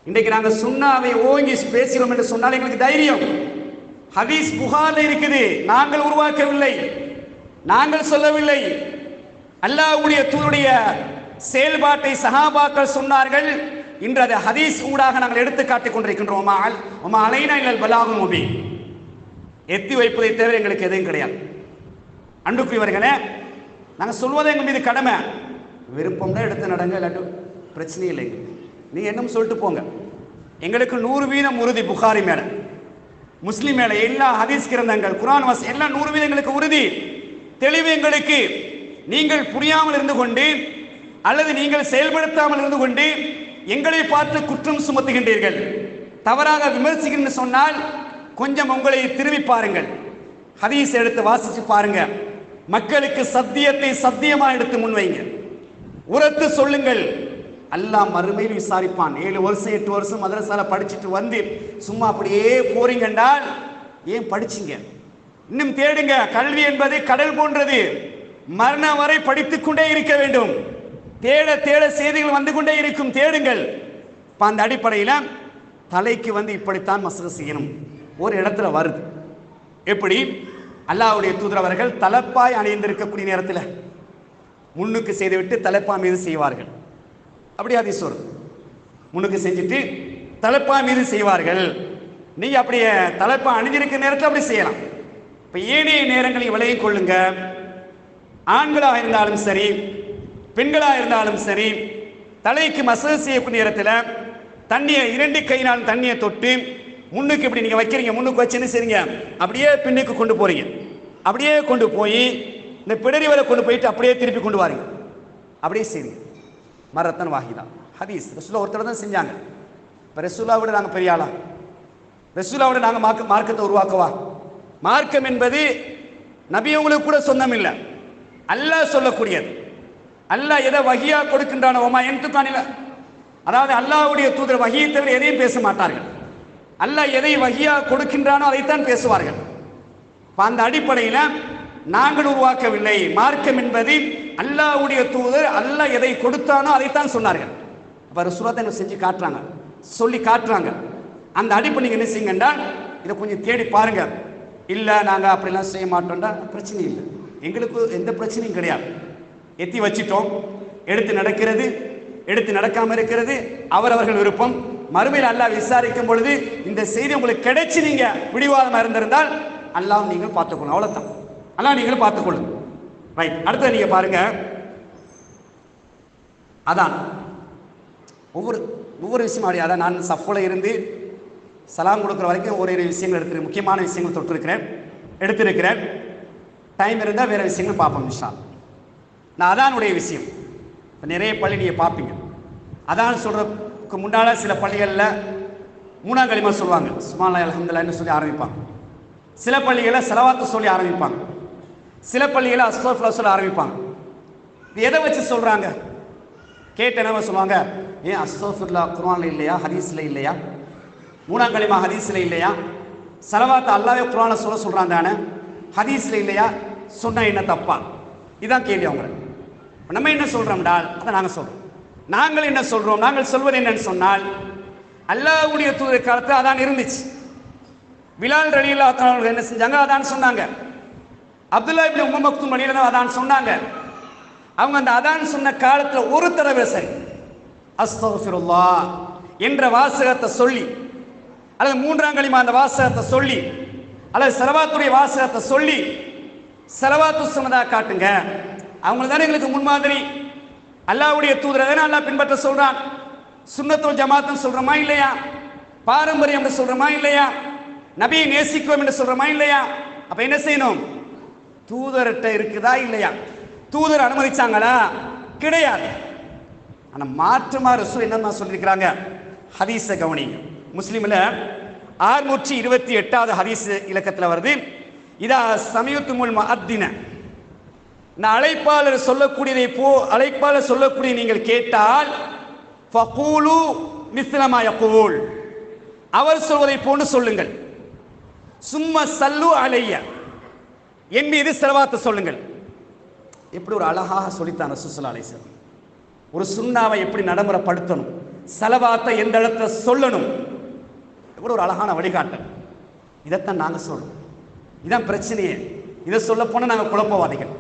இன்றைக்கு நாங்கள் சுன்னாவை ஓங்கி பேசுகிறோம் என்று சொன்னால் எங்களுக்கு தைரியம். ஹதீஸ் புகாரில் இருக்குது, நாங்கள் உருவாக்கவில்லை, நாங்கள் சொல்லவில்லை. அல்லாஹ்வுடைய தூதருடைய செயல்பாட்டை சஹாபாக்கள் சொன்னார்கள். இன்று அதை ஹதீஸ் ஊடாக நாங்கள் எடுத்து காட்டிக் கொண்டிருக்கின்றோம். அலைனா இல்லல் பலாகுல் முபீன், எத்தி வைப்பதை தவிர எங்களுக்கு எதுவும் கிடையாது. அன்புக்குரியவர்களே, நாங்கள் சொல்வதை எங்கள் மீது கடமை, விருப்பம் தான் எடுத்து நடங்க, இல்லாட்டும் பிரச்சனை இல்லைங்க, நீங்க என்னன்னு சொல்லிட்டு போங்க. எங்களுக்கு 100% உறுதி, புகாரி மேல முஸ்லிம் மேல எல்லா ஹதீஸ் கிரந்தங்கள் குர்ஆன் வசனம் எல்லாம் 100% எங்களுக்கு உறுதி, தெளிவு எங்களுக்கு. நீங்கள் புரியாமல் இருந்து கொண்டு அல்லது நீங்கள் செயல்படுத்தாமல் இருந்து கொண்டு எங்களை பார்த்து குற்றம் சுமத்துகின்றீர்கள், தவறாக விமர்சிக்கிறேன்னு சொன்னால் கொஞ்சம் உங்களை திரும்பி பாருங்கள், ஹதீஸ் எடுத்து வாசிச்சு பாருங்க, மக்களுக்கு சத்தியத்தை சத்தியமா எடுத்து முன்வைங்க, உரத்து சொல்லுங்கள். அல்லாஹ் மறுமையில் விசாரிப்பான். 7 வருஷம் 8 வருஷம் மதரசால படிச்சுட்டு வந்து சும்மா அப்படியே போறீங்க என்றால் ஏன் படிச்சீங்க? இன்னும் தேடுங்க. கல்வி என்பது கடல் போன்றது, மரணம் வரை படித்துக் கொண்டே இருக்க வேண்டும். தேட தேட செய்திகள் வந்து கொண்டே இருக்கும், தேடுங்கள். அந்த அடிப்படையில் தலைக்கு வந்து இப்படித்தான் மசகு செய்யணும். ஒரு இடத்துல வருது, எப்படி அல்லாஹ்வுடைய தூதர் அவர்கள் தலப்பாய் அணிந்திருக்கக்கூடிய நேரத்தில் முன்னுக்கு செய்துவிட்டு தலப்பா மீது செய்வார்கள். அப்படி ஹதீஸ் வருது, முன்னுக்கு செஞ்சுட்டு தலப்பா மீது செய்வார்கள். நீங்க அப்படியே தலப்பா அணிஞ்சிருக்கிற நேரத்தில் அப்படி செய்யலாம். இப்ப ஏனைய நேரங்களில் விலகிக் கொள்ளுங்க. ஆண்களாக இருந்தாலும் சரி, பெண்களாக இருந்தாலும் சரி, தலைக்கு மசகு செய்யக்கூடிய நேரத்தில் தண்ணியை 2 கையினால் தண்ணியை தொட்டு முன்னுக்கு இப்படி நீங்க வைக்கிறீங்க, முன்னுக்கு வச்சு என்ன செய்றீங்க, அப்படியே பின்னுக்கு கொண்டு போறீங்க. அப்படியே கொண்டு போய் இந்த பிடரி வரை கொண்டு போயிட்டு அப்படியே திருப்பி கொண்டு வாரீங்க, அப்படியே செய்றீங்க. மரத்தன் வாஹிதா ஹதீஸ். ரசூலா ஒருத்தர் தான் செஞ்சாங்க. இப்போ ரசூலாவோட நாங்கள் பெரிய ஆளா? ரசூலாவோட நாங்கள் மார்க்கத்தை உருவாக்கவா? மார்க்கம் என்பது நபியவங்களுக்கு கூட சொந்தம் இல்லை, அல்லாஹ் சொல்லக்கூடியது. அல்லாஹ் எதை வகியா கொடுக்கின்றானோ ஓமா என்துக்கானில, அதாவது அல்லாஹ்வுடைய தூதர் வகியை தவிர எதையும் பேச மாட்டார்கள். அல்லாஹ் எதை வகியா கொடுக்கின்றானோ அதைத்தான் பேசுவார்கள். அந்த அடிப்படையில் நாங்கள் உருவாக்கவில்லை. மார்க்கம் என்பது அல்லாஹ்வுடைய தூதர் அல்லாஹ் எதை கொடுத்தானோ அதைத்தான் சொன்னார்கள். அப்ப ரசூலுல்லாஹ் செஞ்சு காட்டுறாங்க, சொல்லி காட்டுறாங்க. அந்த அடிப்படை நீங்க என்ன செய்யுங்கன்னா இதை கொஞ்சம் தேடி பாருங்க. இல்ல நாங்க அப்படிலாம் செய்ய மாட்டோம்டா பிரச்சனை இல்லை, எங்களுக்கு எந்த பிரச்சனையும் கிடையாது. எத்தி வச்சிட்டோம், எடுத்து நடக்கிறது எடுத்து நடக்காம இருக்கிறது அவரவர்கள் விருப்பம். மறுமையில் அல்லாஹ் விசாரிக்கும் பொழுது இந்த செய்தி உங்களுக்கு கிடைச்சி நீங்க பிடிவாதமா இருந்திருந்தால் அல்லாஹ் நீங்கள் பார்த்துக்கணும், அவ்வளவுதான். அல்லாஹ் நீங்களும் பார்த்துக்கொள்ளுங்க. ரைட், அடுத்தது நீங்க பாருங்க. அதான் ஒவ்வொரு விஷயம் அப்படி. அதான் நான் சஃபோல இருந்து சலாம் கொடுக்குற வரைக்கும் ஒரு விஷயங்கள் எடுத்து முக்கியமான விஷயங்கள் தொட்டிருக்கிறேன், எடுத்திருக்கிறேன். டைம் இருந்தால் வேற விஷயங்கள் பார்ப்போம் இன்ஷா. நான் அதானுடைய விஷயம் இப்போ நிறைய பள்ளி நீங்கள் பார்ப்பீங்க. அதான் சொல்றதுக்கு முன்னால சில பள்ளிகளில் மூணாம் களிமா சொல்லுவாங்க, சுப்ஹானல்லாஹி அல்ஹம்துலில்லாஹ்னு சொல்லி ஆரம்பிப்பாங்க. சில பள்ளிகளில் ஸலவாத்து சொல்லி ஆரம்பிப்பாங்க. சில பள்ளிகளில் அஸ்தக்ஃபிருல்லாஹ் சொல்லி ஆரம்பிப்பாங்க. இது எதை வச்சு சொல்றாங்க கேட்ட என்ன சொல்லுவாங்க, ஏன் அஸ்தக்ஃபிருல்லாஹ் குர்ஆன்ல இல்லையா, ஹதீஸ்ல இல்லையா, மூணாம் களிமா ஹதீஸ்ல இல்லையா, ஸலவாத்து அல்லாஹ்வே குர்ஆன்ல சொல்றாங்க தானே, ஹதீஸ்ல இல்லையா, சொன்னா என்ன தப்பா? இதான் கேள்வி அவங்க. நம்ம என்ன சொல்றோம்டா, அதை நாங்கள் சொல்றோம். நாங்கள் என்ன சொல்றோம், நாங்கள் சொல்வது என்னன்னு சொன்னால், அல்லாஹ்வுடைய தூதர் காலத்தில் அதான் இருந்துச்சு. பிலால் ரலியல்லாஹு தஆலா அவர்கள் என்ன செஞ்சாங்க, அதான் சொன்னாங்க. அப்துல்லா இப்னு உம்மு மக்தூம் ரலியல்லாஹு அதான் சொன்னாங்க. அவங்க அந்த அதான் சொன்ன காலத்தில் ஒரு தடவை சரி அஸ்தக்ஃபிருல்லாஹ் என்ற வாசகத்தை சொல்லி, அல்லது மூன்றாம் களிமா அந்த வாசகத்தை சொல்லி, அல்லது ஸலவாத்துடைய வாசகத்தை சொல்லி ஸலவாத்து சொன்னதா காட்டுங்க. அவங்க தானே எங்களுக்கு முன்மாதிரி. அல்லாஹ்வுடைய தூதரை தானே அல்லாஹ் பின்பற்ற சொல்றான். சுன்னத்துல் ஜமாத்துன்னு சொல்றோமா இல்லையா, பாரம்பரியம் என்று சொல்றோமா இல்லையா, நபியை நேசிக்குவோம் என்று சொல்றோமா இல்லையா? அப்ப என்ன செய்யணும், தூதர்கிட்ட இருக்குதா இல்லையா, தூதர் அனுமதிச்சாங்களா, கிடையாது. ஆனா மாற்றமா ரசூல் என்னமா சொல்லியிருக்கிறாங்க, ஹதீஸை கவனிங்க. முஸ்லிம்ல 628வது ஹதீஸ் இலக்கத்தில் வருது, இதா சமயத்துமுல் முஅத்தின, நான் அழைப்பாளர் சொல்லக்கூடியதை அழைப்பாளர் சொல்லக்கூடிய நீங்கள் கேட்டால் ஃபகூலு மிஸ்ல மா யகூல், அவர் சொல்வதை போன்று சொல்லுங்கள். சும்ம சல்லு அலைய, என் மீது ஸலவாத்து சொல்லுங்கள். எப்படி ஒரு அழகாக சொல்லித்தான் ரசூல் ஸல்லல்லாஹு அலைஹி வஸல்லம். ஒரு சுன்னாவை எப்படி நடைமுறைப்படுத்தணும், ஸலவாத்தை எந்த இடத்துல சொல்லணும், எவ்வளவு ஒரு அழகான வழிகாட்டல். இதைத்தான் நாங்கள் சொல்றோம். இதான் பிரச்சனையே. இதை சொல்ல போனால் நாங்கள் குழப்பவாதிகள்.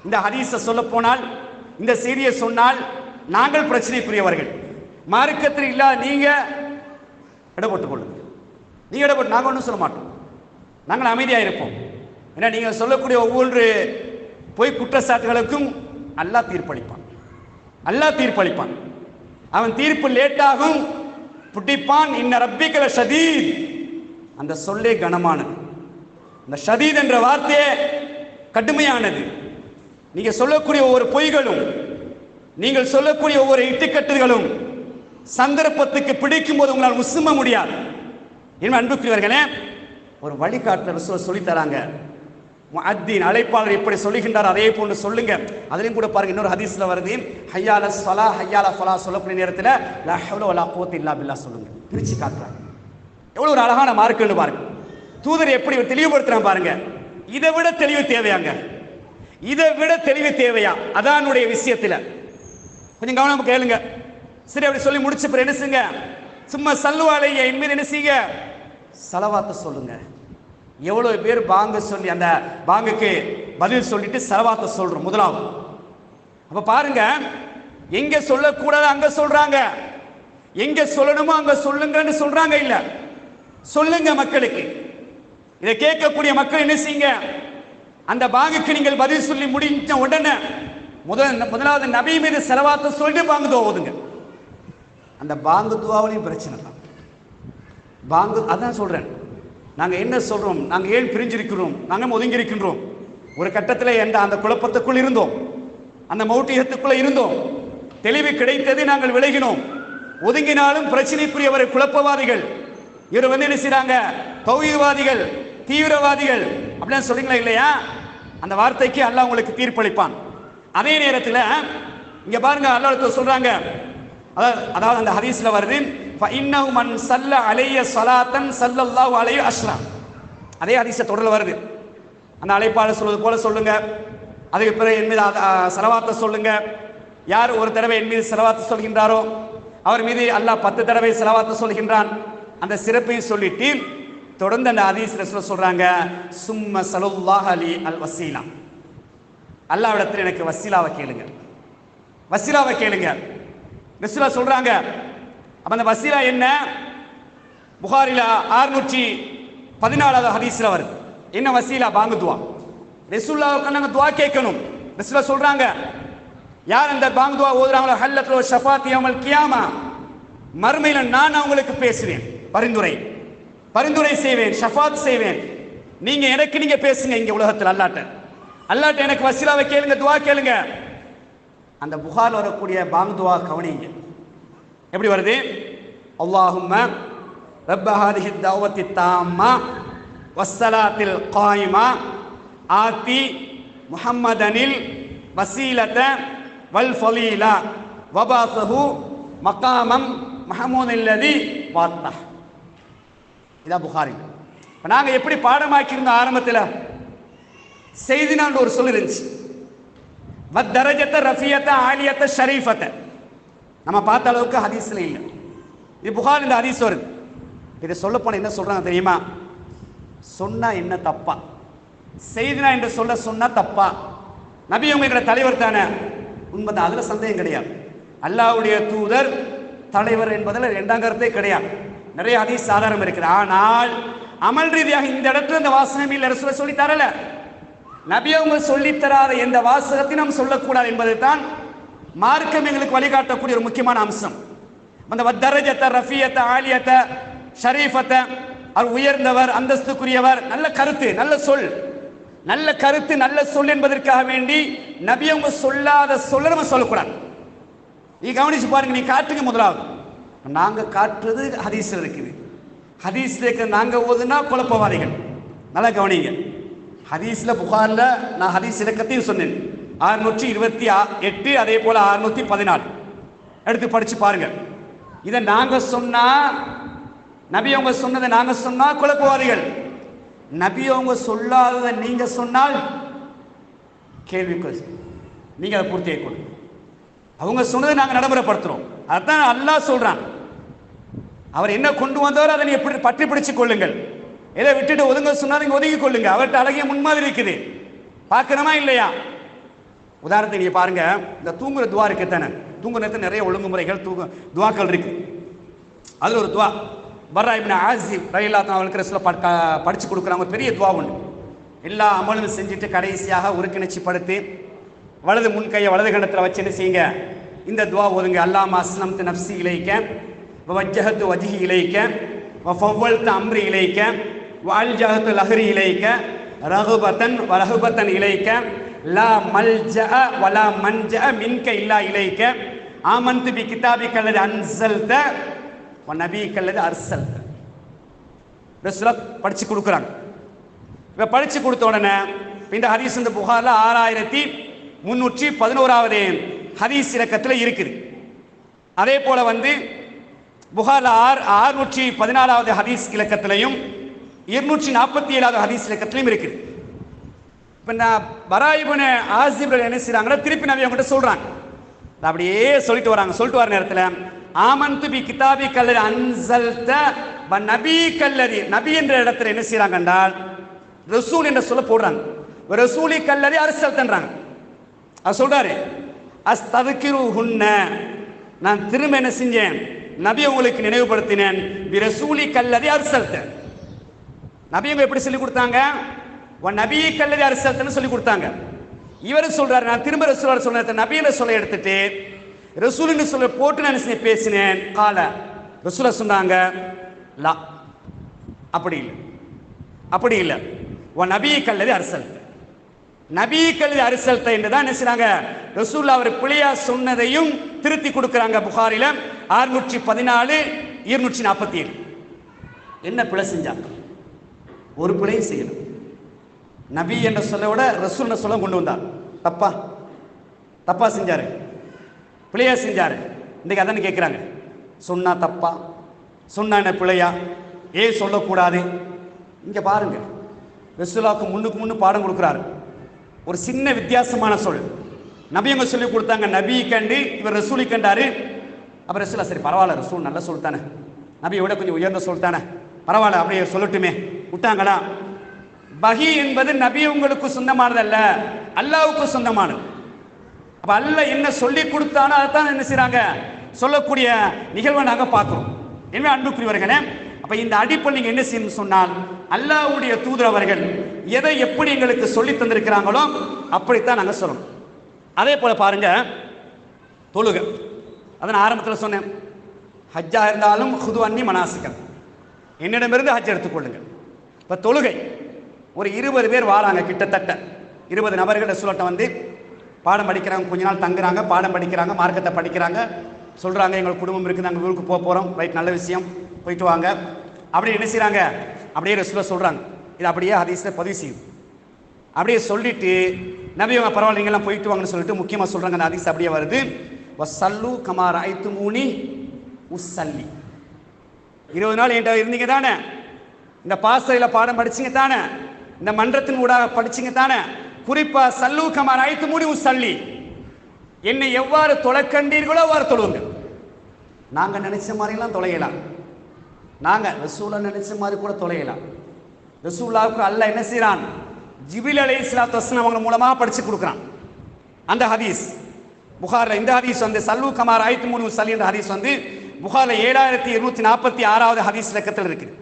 இந்த ஹதீஸை சொல்ல போனால், இந்த செய்தியை சொன்னால் நாங்கள் பிரச்சனைக்குரியவர்கள். மார்க்கத்தில் இல்லாத நீங்க இடப்பட்டுக் கொள்ளுங்க. நீங்க இடப்பட்டு, நாங்கள் ஒன்றும் சொல்ல மாட்டோம். நாங்கள் அமைதியாக இருப்போம். ஏன்னா நீங்கள் சொல்லக்கூடிய ஒவ்வொரு பொய் குற்றச்சாட்டுகளுக்கும் அல்லாஹ் தீர்ப்பளிப்பான். அல்லாஹ் தீர்ப்பளிப்பான். அவன் தீர்ப்பு லேட்டாகும், புட்டிப்பான். இன்ன ரப்பிக லஷதீத், அந்த சொல்லே கனமானது. அந்த ஷதீத் என்ற வார்த்தையே கடுமையானது. நீங்க சொல்லக்கூடிய ஒவ்வொரு பொய்களும், நீங்கள் சொல்லக்கூடிய ஒவ்வொரு இட்டுக்கட்டுகளும் சந்தர்ப்பத்துக்கு பிடிக்கும் போது உங்களால் முஸ்லிம முடியாது. என்ன அன்புக்குரியவர்களே, ஒரு வழிகாட்டுற ரசூல் சொல்லி தராங்க. முஅத்தின் அழைப்பாளர் எப்படி சொல்லுகின்றார் அதே போன்று சொல்லுங்க. அதிலும் கூட பாருங்க, இன்னொரு ஹதீஸ்ல வருது, ஹய்யால ஸலா ஹய்யால ஃபலா சொல்லக்கூடிய நேரத்தில் லா ஹவ்ல வலா குவத்த இல்லா பில்லாஹ் சொல்லுங்க. பிரிச்சு காட்டுறாங்க. எவ்வளவு ஒரு அழகான மார்க்குன்னு பாருங்க. தூதர் எப்படி தெளிவுபடுத்துறான் பாருங்க. இதை விட தெளிவு தேவையாங்க, இதை விட தெளிவு தேவையா அதானுடைய விஷயத்துல? கொஞ்சம் கவனமா கேளுங்க. சரி, அப்படி சொல்லி முடிச்ச பிறகு என்ன செய்யுங்க, சும்மா சல்லு அலைய, என் மீது என்ன செய்யுங்க, ஸலவாத்து சொல்லுங்க. எவ்வளவு பேர் பாங்க சொல்லி அந்த பாங்குக்கு பதில் சொல்லிட்டு ஸலவாத்து சொல்றோம் முதலாவது. அப்ப பாருங்க, எங்க சொல்லக்கூடாது அங்க சொல்றாங்க, எங்க சொல்லணுமோ அங்க சொல்லுங்கன்னு சொல்றாங்க. இல்ல, சொல்லுங்க மக்களுக்கு. இதை கேட்கக்கூடிய மக்கள் என்ன செய்யுங்க, அந்த பாங்குக்கு நீங்கள் பதில் சொல்லி முடிஞ்ச உடனே முதலாவது நபி மீது ஸலவாத்து சொல்லிட்டு பாங்கு துவா ஓதுங்க. அந்த பாங்கு துவாவிலையும் பிரச்சனை தான். பாங்கு அதான் சொல்றேன். நாங்க என்ன சொல்றோம், நாங்க ஏன் பிரிஞ்சிருக்கிறோம், நாங்க ஒதுங்கி இருக்கின்றோம். ஒரு கட்டத்தில் அந்த குழப்பத்துக்குள் இருந்தோம், அந்த மௌட்டியத்துக்குள்ள இருந்தோம். தெளிவு கிடைத்தது, நாங்கள் விலகினோம். ஒதுங்கினாலும் பிரச்சனைக்குரியவர் குழப்பவாதிகள். இவர் என்ன செய்றாங்க, தௌஹீத்வாதிகள், தீவிரவாதிகள் அப்படின்னு சொல்றீங்களா இல்லையா? அந்த வார்த்தைக்கு அல்லாஹ் உங்களுக்கு தீர்ப்பளிப்பான். அதே நேரத்தில் இங்க பாருங்க, அல்லாஹ் சொல்றாங்க, அதாவது அந்த ஹதீஸ்ல வருது, ஃபஇன்னஹு மன் ஸல்ல அலைய ஸலாத்தன் ஸல்லல்லாஹு அலைஹி அஷ்ரா. அதே ஹதீஸ் தொடர்ல வருது. அந்த அழைப்பாளர் சொல்வது போல சொல்லுங்க, அதுக்கு பிறகு என் மீது ஸலவாத்தை சொல்லுங்க. யார் ஒரு தடவை என் மீது ஸலவாத்து சொல்கின்றாரோ அவர் மீது அல்லாஹ் 10 தடவை ஸலவாத்து சொல்கின்றான். அந்த சிறப்பையும் சொல்லிட்டு தொடர்ந்து அந்த ஹதீஸ் ரசூல் சொல்றாங்க, சும்ம ஸல்லல்லாஹு அலைஹி அல் வஸீலா, அல்லாஹ்விடத்தில் எனக்கு வஸீலாவை கேளுங்க, வஸீலாவை கேளுங்க. ரசூலா சொல்றாங்க. அப்ப அந்த வஸீலா என்ன? புகாரில 614வது ஹதீஸ்ல வருது. என்ன வஸீலா? பாங்கு துவா. ரசூலுல்லாஹ்வுக்கு நாங்க துவா கேட்கணும். ரசூலா சொல்றாங்க, யார் அந்த பாங்கு துவா ஓதுறாங்களோ ஹல்லத்லு ஷஃபாத்தி யௌமல் கியாமா, மறுமையில நான் அவங்களுக்கு பேசுவேன், பரிந்துரை செய்வேன், ஷஃபாத் செய்வேன். நீங்க பேசுங்க இங்க உலகத்தில் அல்லாஹ்ட்ட எனக்கு வஸீலாவை கேளுங்க, துவா கேளுங்க. அந்த புகார்ல வரக்கூடிய பாங்கு துவா கவனிங்க. எப்படி வருது? அல்லாஹும்ம ரப்ப ஹாதிஹி தஅவத்தி தாம்மா வஸ்ஸலாத்தில் காயிமா ஆதி முஹம்மதனில் வசீலத வல் ஃபலீலா வபாஸஹு மகாமம் மஹமூதுல்லதி வாத்தா. இதான் புகாரி. இப்போ நாங்கள் எப்படி பாடமாக்கியிருந்தோம்? ஆரம்பத்தில் செய்தினான்னு ஒரு சொல் இருந்துச்சு, வத்தரஜத்தை ரஃபியத்தை ஆலியத்தை ஷரீஃபத்தை. நம்ம பார்த்த அளவுக்கு ஹதீஸ்ல இல்லை. இது புகார், இந்த ஹதீஸ் வருது. இதை சொல்ல போன என்ன சொல்றாங்க தெரியுமா? சொன்னா என்ன தப்பா? செய்தினா என்று சொன்னா தப்பா? நபி உங்களுடைய தலைவர் தானே, உண்மைதான், அதுல சந்தேகம் கிடையாது. அல்லாஹ்வுடைய தூதர் தலைவர் என்பதில் இரண்டாம் கருத்தே கிடையாது. நிறைய ஹதீஸ் ஆதாரம் இருக்குது. ஆனால் அமல் ரீதியாக இந்த இடத்துல இந்த வாசகம் இல்லை, ரசூல் சொல்லி தரல. நபி அவங்க சொல்லித்தராத எந்த வாசகத்தையும் நாம் சொல்லக்கூடாது என்பது தான் மார்க்கம் எங்களுக்கு வழிகாட்டக்கூடிய ஒரு முக்கியமான அம்சம். அந்த வத்தரஜத்த ரஃபியத்த ஆலியத்த ஷரீஃபத்த, அவர் உயர்ந்தவர், அந்தஸ்துக்குரியவர், நல்ல கருத்து, நல்ல சொல், நல்ல கருத்து, நல்ல சொல் என்பதற்காக வேண்டி நபி அவங்க சொல்லாத சொல்ல நம்ம சொல்லக்கூடாது. நீ கவனிச்சு பாருங்க, நீ காட்டுங்க. முதலாவது நாங்க காட்டுறது ஹதீஸ்ல இருக்குது. ஹதீஸ்ல இருக்க நாங்க ஓதுனா குழப்பவாதிகள். நல்லா கவனிங்க. ஹதீஸ்ல புகார்ல நான் ஹதீஸ் இலக்கத்தையும் சொன்னேன், 628, அதே போல 614 எடுத்து படிச்சு பாருங்க. இதை நாங்க சொன்னா, நபி அவங்க சொன்னதை நாங்க சொன்னா குழப்பவாதிகள். நபி அவங்க சொல்லாததை நீங்க சொன்னால் கேள்விக்கு நீங்க அதை பூர்த்தி ஆயிக்கொள்ளும். அவங்க சொன்னதை நாங்க நடைமுறைப்படுத்துறோம். அதான் அல்லாஹ் சொல்றான். அவர் என்ன கொண்டு வந்தவர் அதை நீ எப்படி பற்றி பிடிச்சுக் கொள்ளுங்கள். எதை விட்டுட்டு ஒதுங்க சொன்னா நீங்க ஒதுங்கி கொள்ளுங்க. அவர்கிட்ட அழகிய முன்மாதிரி இருக்குது, பார்க்கணுமா இல்லையா? உதாரணத்துக்கு நீங்க பாருங்க, இந்த தூங்குற துவா இருக்கு தானே, தூங்குற நேரத்தில் நிறைய ஒழுங்குமுறைகள் துவாக்கள் இருக்கு. அதுல ஒரு துவா பர்ரா இப்னு ஆசிப் ரலியல்லாஹு அன்ஹு அவங்களுக்கு ரசூல் படிச்சு கொடுக்குறாங்க. ஒரு பெரிய துவா ஒன்று. எல்லா அமலும் செஞ்சுட்டு கடைசியாக உருக்கிணச்சி படுத்து வலது முன்கையை வலது கண்டத்தில் வச்சு என்ன செய்யுங்க, இந்த துவா ஓதுங்க. அல்லாஹும்ம அஸ்லம்து நஃப்ஸி இலைக்க வ வஜ்ஜஹது வஜ்ஹி இலைக்க வ ஃபவ்வல்து அம்ரி இலைக்க வ அல்ஜஹது லஹ்ரி இலைக்க ரகுபத்தன் வ ரஹுபத்தன் இலைக்க லா மல்ஜஅ வ லா மன்ஜஅ மின்க இல்லா இலைக்க ஆமன்து பி கிதாபிக அல்லதி அன்ஸல்த வ நபியிக அல்லதி அர்ஸல்த. ரசூல் படிச்சு கொடுக்குறாங்க. இப்போ படிச்சு கொடுத்த உடனே இந்த ஹதீஸ் இந்த புகார்ல 6311வது ஹதீஸ் இலக்கத்தில் இருக்குது. அதே போல புகார்ல 614வது ஹதீஸ் இலக்கத்திலையும் 247வது ஹதீஸ் இலக்கத்திலையும் இருக்குது. இப்போ நான் பரா இப்னு ஆசிப் என்ன செய்றாங்கன்னா, திருப்பி நபி அவங்ககிட்ட சொல்றாங்க. அப்படியே சொல்லிட்டு வர நேரத்தில் ஆமன்து பி கிதாபிக அல்லதி அன்ஸல்த வ நபியிக அல்லதி, நபி என்ற இடத்துல என்ன செய்றாங்க என்றால் ரசூல் என்ற சொல்ல போடுறாங்க. ரசூலிக அல்லதி அர்ஸல்தன்றாங்க. அது சொல்றாரு, அஸ்தذكرஹுன்ன, நான் திரும்ப என்ன செஞ்சேன், நபி உங்களுக்கு நினைவுபடுத்தினேன். பி ரசூலிக அல்லதி அர்ஸல்த, நபி எப்படி சொல்லி கொடுத்தாங்க, வ நபியிக அல்லதி அர்ஸல்தன்னு சொல்லி கொடுத்தாங்க. இவர் சொல்றாரு, நான் திரும்ப ரசூலோட சொன்ன நபியில சொல்ல எடுத்துட்டு ரசூலுன்னு சொல்ல போட்டு நான் பேசினேன். கால ரசூல சொன்னாங்க, லா அப்படி இல்லை வ நபியிக அல்லதி அர்ஸல்த, நபியிக அல்லதி அர்ஸல்த என்று தான் என்ன செய்றாங்க, ரசூல் அவர் பிழையா சொன்னதையும் திருத்தி கொடுக்குறாங்க. புகாரில 614 247. என்ன பிழை செஞ்சாங்க? ஒரு பிழையும் செய்யணும். நபி என்ற சொல்ல விட ரசூல் சொல்ல கொண்டு வந்தார். தப்பா செஞ்சாரு, பிழையா செஞ்சாரு. இன்னைக்கு அதான் கேட்குறாங்க, சொன்னா தப்பா, சொன்னா என்ன பிழையா, ஏன் சொல்லக்கூடாது? இங்க பாருங்க, ரசூலுக்கு முன்னு பாடம் கொடுக்குறாரு. ஒரு சின்ன வித்தியாசமான சொல் நபி அவங்க சொல்லி கொடுத்தாங்க. நபி கண்டு இவர் ரசூலி கண்டாரு. அப்ப ரசூலா சரி பரவாயில்ல, ரசூல் நல்ல சொல்லித்தானே, நபியை விட கொஞ்சம் உயர்ந்த சொல்லித்தானே, பரவாயில்ல அப்படியே சொல்லட்டுமே விட்டாங்களா? வஹி என்பது நபி உங்களுக்கு சொந்தமானதல்ல, அல்லாஹ்வுக்கு சொந்தமானது. அப்ப அல்லாஹ் என்ன சொல்லி கொடுத்தானோ அதைத்தான் என்ன செய்றாங்க, சொல்லக்கூடிய நிகழ்வை நாங்க பார்க்கிறோம். எனவே அன்புக்குரியவர்களே, அப்ப இந்த அடிப்படை நீங்க என்ன செய்யணும் சொன்னால், அல்லாஹ்வுடைய தூதர் அவர்கள் எதை எப்படி எங்களுக்கு சொல்லி தந்திருக்கிறாங்களோ அப்படித்தான் நாங்க சொல்லணும். அதே போல பாருங்க, தொழுகை, அதை நான் ஆரம்பத்தில் சொன்னேன். ஹஜ்ஜா இருந்தாலும் ஹுது அன்னி மனாசிக்கல், என்னிடமிருந்து ஹஜ் எடுத்துக்கொள்ளுங்கள். இப்போ தொழுகை ஒரு 20 பேர் வாராங்க, கிட்டத்தட்ட 20 நபர்கள் ரசூலுல்லாஹ் பாடம் படிக்கிறாங்க, கொஞ்ச நாள் தங்குறாங்க, பாடம் படிக்கிறாங்க, மார்க்கத்தை படிக்கிறாங்க, சொல்கிறாங்க, எங்கள் குடும்பம் இருக்குது, நாங்கள் ஊருக்கு போக போகிறோம், ரைட், நல்ல விஷயம், போயிட்டு வாங்க. அப்படியே என்ன செய்கிறாங்க, அப்படியே ரசூலுல்லாஹ் சொல்கிறாங்க, இது அப்படியே ஹதீஸில் பதிவு செய்யும். அப்படியே சொல்லிட்டு நபி அவங்க பரவாயில்ல நீங்கள்லாம் போயிட்டு வாங்கன்னு சொல்லிட்டு முக்கியமாக சொல்கிறாங்க. அந்த ஹதீஸ் அப்படியே வருது, வசல்லு கமா ரஅய்துமூனி உஸல்லி. 20 நாள் என்கிட்ட இருந்தீங்க தானே, இந்த பாசறையில் பாடம் படிச்சிங்க தானே, இந்த மன்றத்தின் ஊடாக படிச்சிங்க தானே, குறிப்பாக சல்லு கமா ரஅய்துமூனி உஸல்லி, என்னை எவ்வாறு தொலைக்கண்டீர்களோ அவ்வாறு தொழுவுங்க. நாங்கள் நினைச்ச மாதிரிலாம் தொலையலாம், நாங்கள் ரசூலை நினைச்ச மாதிரி கூட தொலையலாம். ரசூலுல்லாஹ்வுக்கு அல்லாஹ் என்ன செய்கிறான், ஜிப்ரீல் அலைஹிஸ்ஸலாத்து வஸ்ஸலாம் அவங்க மூலமாக படிச்சு கொடுக்குறான். அந்த ஹதீஸ் புகாரில், இந்த ஹதீஸ் வந்து சல்லு கமா ரஅய்துமூனி உஸல்லி என்ற ஹதீஸ் வந்து புகாரில் 7246வது ஹதீஸ் இலக்கத்தில் இருக்குது.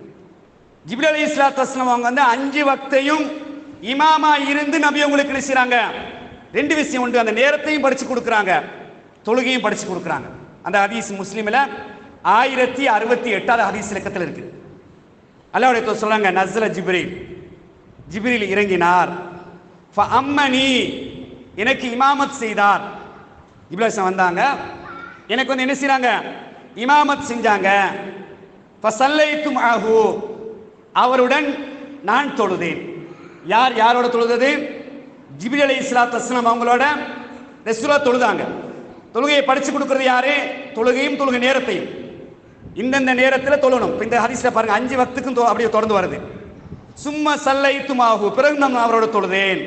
ஜிப்ரீல் அலைஹிஸ்ஸலாத்து வஸ்ஸலாம் அவங்க வந்து 5 வக்தையும் இமாமா இருந்து நபி அவங்களுக்கு என்ன செய்றாங்க, 2 விஷயம் உண்டு, அந்த நேரத்தையும் படிச்சு கொடுக்குறாங்க, தொழுகையும் படிச்சு கொடுக்குறாங்க. அந்த ஹதீஸ் முஸ்லிமில் 1068வது ஹதீஸ் இலக்கத்தில் இருக்குது. அல்லாஹ்வுடைய தூதர் சொல்றாங்க, நஸ்ல ஜிப்ரீல், ஜிப்ரீல் இறங்கினார், ஃபஅம்மனி, எனக்கு இமாமத் செய்தார். ஜிப்ரீல் வந்தாங்க, எனக்கு வந்து என்ன செய்றாங்க, இமாமத் செஞ்சாங்க. ஃபஸல்லைத்து மஅஹு, அவருடன் நான் தொழுதேன். யார் யாரோட தொழுதது, ஜிப்ரீல் அலைஹிஸ்ஸலாத்து வஸ்ஸலாம் அவங்களோட ரசூலுல்லாஹ் தொழுதாங்க. தொழுகையை படிச்சு கொடுக்கிறது யாரு, தொழுகையும் தொழுகை நேரத்தையும் இந்தந்த நேரத்தில் தொழணும். இப்போ இந்த ஹதீஸ்ல பாருங்க 5 வக்துக்கும் அப்படியே தொடர்ந்து வருது. சும்ம சல்லைத்து மாஹு, பிறகு நான் அவரோட தொழுதேன்.